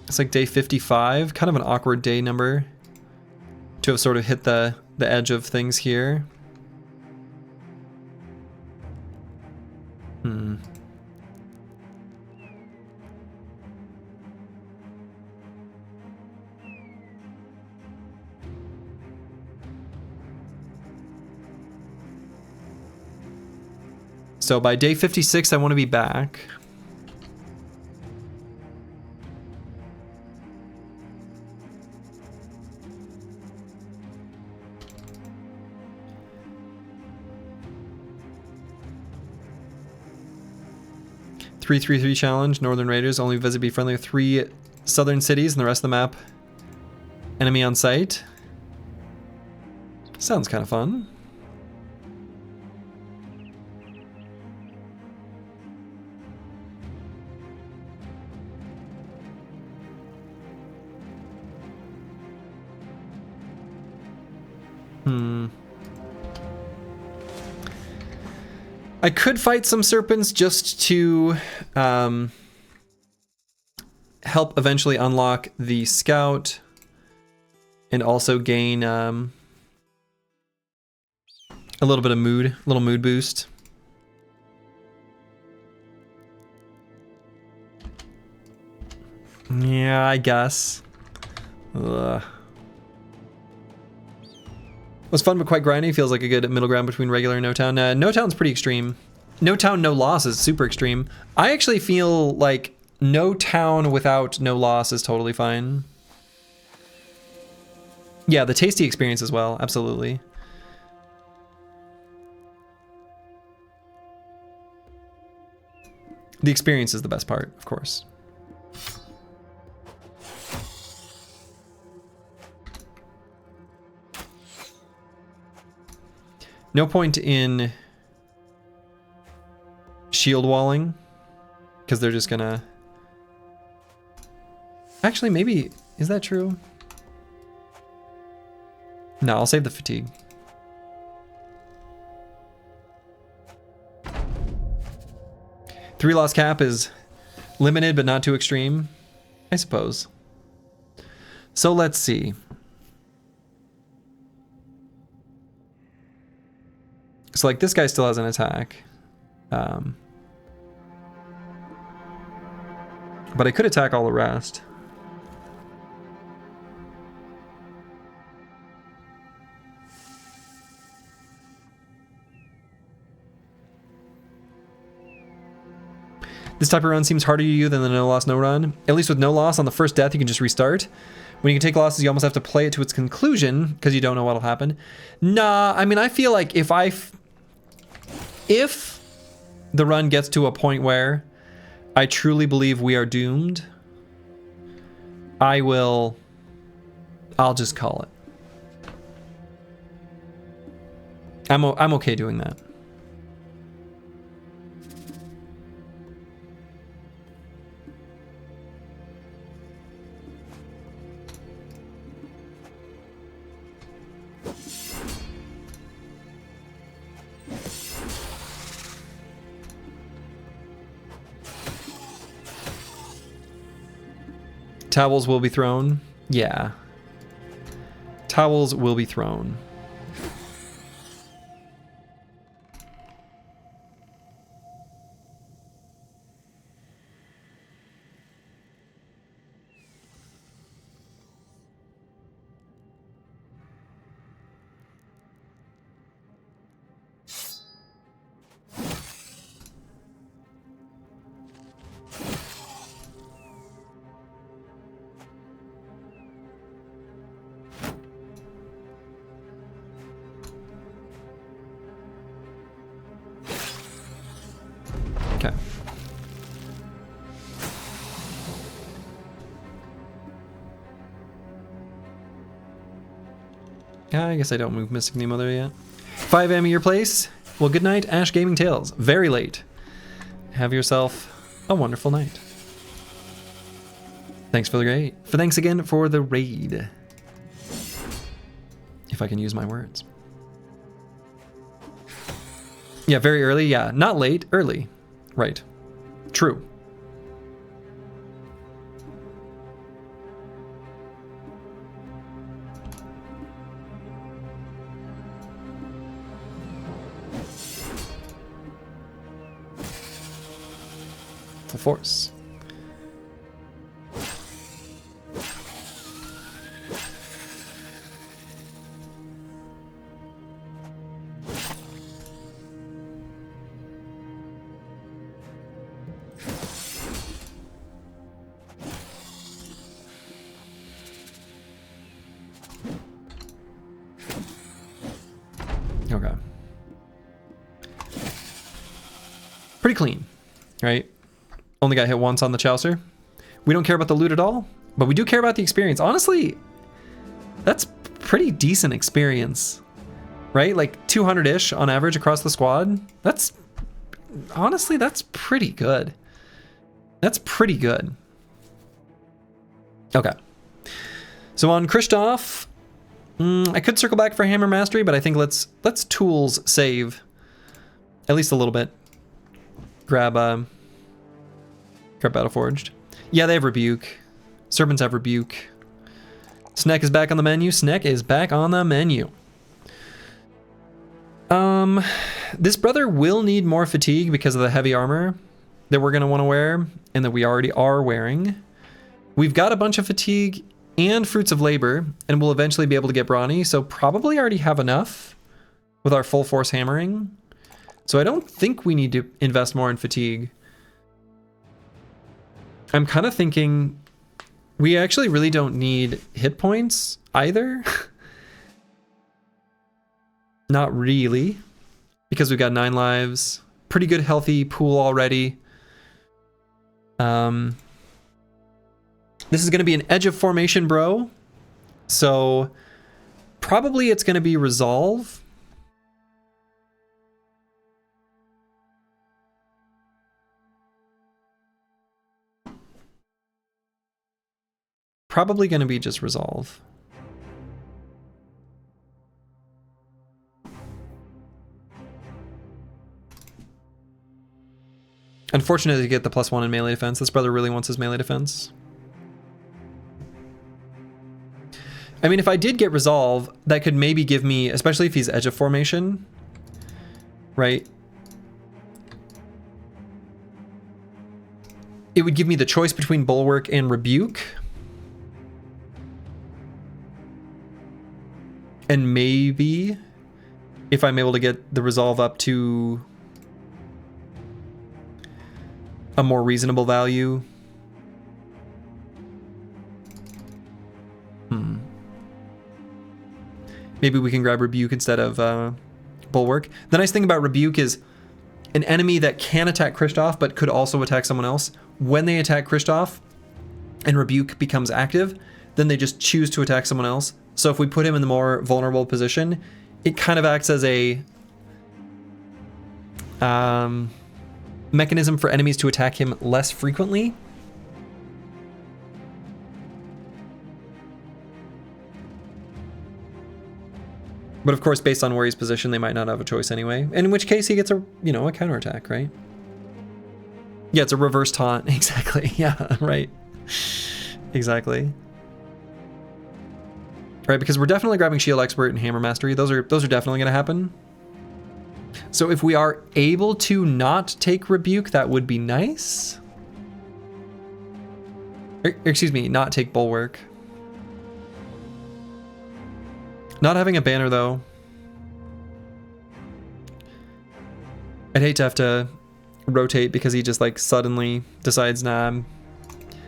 It's like day 55, kind of an awkward day number to have sort of hit the edge of things here. So by day 56, I want to be back. .333 challenge, Northern Raiders, only visit be friendly with 3 southern cities and the rest of the map. Enemy on sight. Sounds kind of fun. I could fight some serpents just to help eventually unlock the scout and also gain a little bit of mood, a little mood boost. Yeah, I guess. Ugh. It was fun but quite grindy. Feels like a good middle ground between regular and No Town. No Town's pretty extreme. No Town, no loss is super extreme. I actually feel like No Town without no loss is totally fine. Yeah, the tasty experience as well, absolutely. The experience is the best part, of course. No point in shield walling, because they're just gonna Actually, maybe, is that true? No, I'll save the fatigue. Three loss cap is limited, but not too extreme, I suppose. So let's see. So like this guy still has an attack. But I could attack all the rest. This type of run seems harder to you than the no loss, no run. At least with no loss, on the first death, you can just restart. When you can take losses, you almost have to play it to its conclusion because you don't know what'll happen. Nah, I mean, I feel like if the run gets to a point where I truly believe we are doomed, I'll just call it. I'm okay doing that. Towels will be thrown. Yeah. Towels will be thrown. Okay. I guess I don't move Mystic Nemo there yet. 5 AM at your place. Well, good night, Ash Gaming Tales. Very late. Have yourself a wonderful night. Thanks for the raid. Thanks again for the raid. If I can use my words. Yeah, very early. Yeah, not late, early. Right. True. Full force. Okay. Pretty clean, right? Only got hit once on the Chaucer. We don't care about the loot at all, but we do care about the experience. Honestly, that's pretty decent experience, right? Like 200-ish on average across the squad. That's, honestly, that's pretty good. That's pretty good. Okay. So on Kristoff, I could circle back for Hammer Mastery, but I think let's tools save at least a little bit. Grab Battleforged. Yeah, they have Rebuke. Serpents have Rebuke. Sneck is back on the menu. Sneck is back on the menu. This brother will need more fatigue because of the heavy armor that we're going to want to wear and that we already are wearing. We've got a bunch of fatigue and fruits of labor, and we'll eventually be able to get brawny, so probably already have enough with our full force hammering. So I don't think we need to invest more in fatigue. I'm kind of thinking we actually really don't need hit points either. Not really, because we've got 9 lives. Pretty good healthy pool already. This is going to be an edge of formation, bro. So probably it's going to be resolve. probably going to be just resolve. Unfortunately to get the +1 in melee defense. This brother really wants his melee defense. I mean, if I did get resolve, that could maybe give me, especially if he's edge of formation, right? It would give me the choice between bulwark and rebuke. And maybe if I'm able to get the resolve up to a more reasonable value. Maybe we can grab rebuke instead of bulwark. The nice thing about rebuke is an enemy that can attack Kristoff but could also attack someone else. When they attack Kristoff and rebuke becomes active, then they just choose to attack someone else. So if we put him in the more vulnerable position, it kind of acts as a mechanism for enemies to attack him less frequently. But of course, based on where he's positioned, they might not have a choice anyway. And in which case he gets a, you know, a counterattack, right? Yeah, it's a reverse taunt. Exactly. Yeah, right. Exactly. Right, because we're definitely grabbing Shield Expert and Hammer Mastery. Those are definitely going to happen. So if we are able to not take Rebuke, that would be nice. Excuse me, not take Bulwark. Not having a banner, though. I'd hate to have to rotate because he just, like, suddenly decides, nah,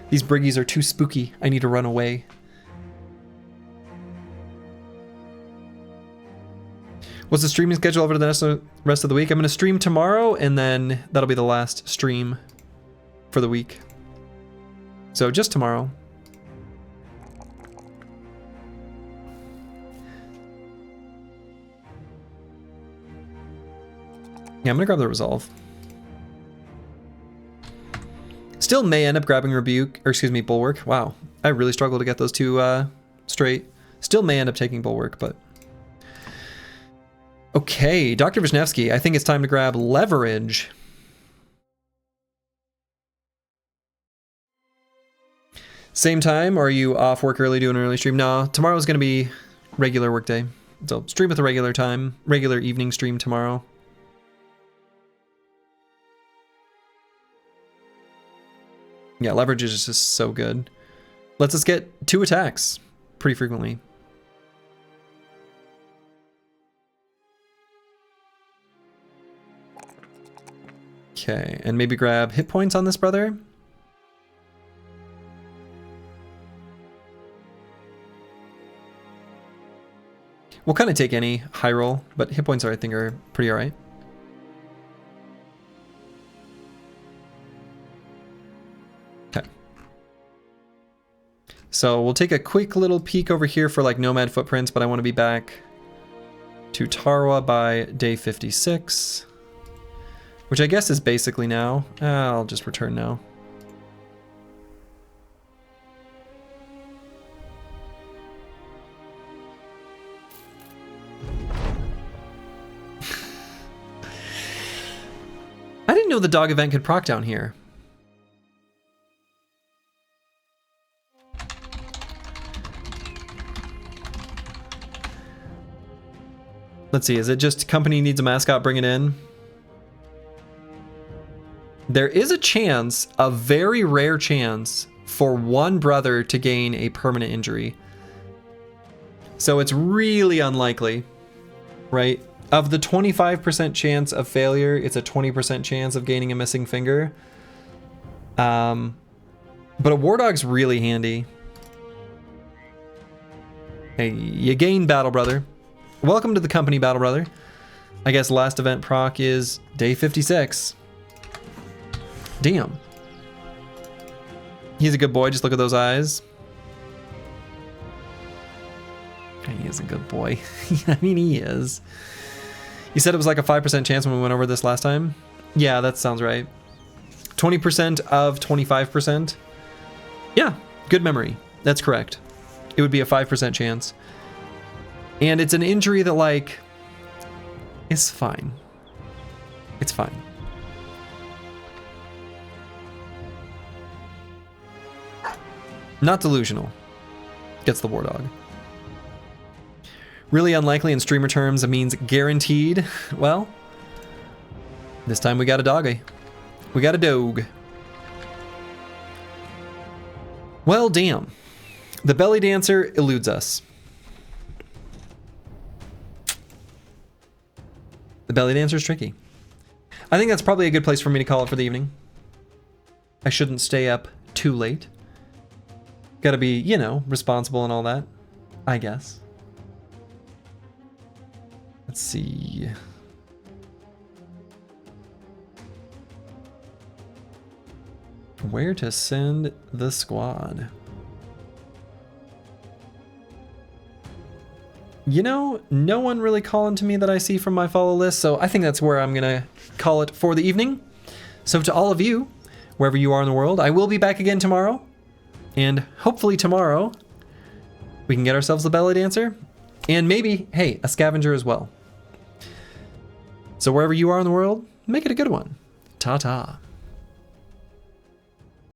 these Briggies are too spooky. I need to run away. What's the streaming schedule over the rest of the week? I'm going to stream tomorrow, and then that'll be the last stream for the week. So just tomorrow. Yeah, I'm gonna grab the Resolve. Still may end up grabbing Rebuke, or excuse me, Bulwark. Wow, I really struggle to get those two straight. Still may end up taking Bulwark, but... Okay, Dr. Wisniewski, I think it's time to grab Leverage. Same time, or are you off work early doing an early stream? No, tomorrow's gonna be regular work day. So stream at the regular time, regular evening stream tomorrow. Yeah, Leverage is just so good. Lets us get 2 attacks pretty frequently. Okay, and maybe grab hit points on this brother. We'll kind of take any high roll, but hit points I think are pretty alright. Okay. So we'll take a quick little peek over here for like Nomad Footprints, but I want to be back to Tarwa by day 56. Which I guess is basically now. I'll just return now. I didn't know the dog event could proc down here. Let's see, is it just company needs a mascot, bring it in? There is a chance, a very rare chance, for one brother to gain a permanent injury. So it's really unlikely, right? Of the 25% chance of failure, it's a 20% chance of gaining a missing finger. But a War Dog's really handy. Hey, you gain Battle Brother. Welcome to the company, Battle Brother. I guess last event proc is day 56. Damn. He's a good boy, just look at those eyes. He is a good boy. I mean, he is. You said it was like a 5% chance when we went over this last time? Yeah, that sounds right. 20% of 25%? Yeah, good memory. that's correct. It would be a 5% chance. And it's an injury that, like, is fine. It's fine. Not delusional. Gets the War Dog. Really unlikely in streamer terms, it means guaranteed. Well, this time we got a doggy. We got a dog. Well, damn. The belly dancer eludes us. The belly dancer is tricky. I think that's probably a good place for me to call it for the evening. I shouldn't stay up too late. Gotta be, you know, responsible and all that, I guess. Let's see. Where to send the squad? You know, no one really calling to me that I see from my follow list, so I think that's where I'm gonna call it for the evening. So to all of you, wherever you are in the world, I will be back again tomorrow. And hopefully tomorrow, we can get ourselves a belly dancer. And maybe, hey, a scavenger as well. So wherever you are in the world, make it a good one. Ta-ta.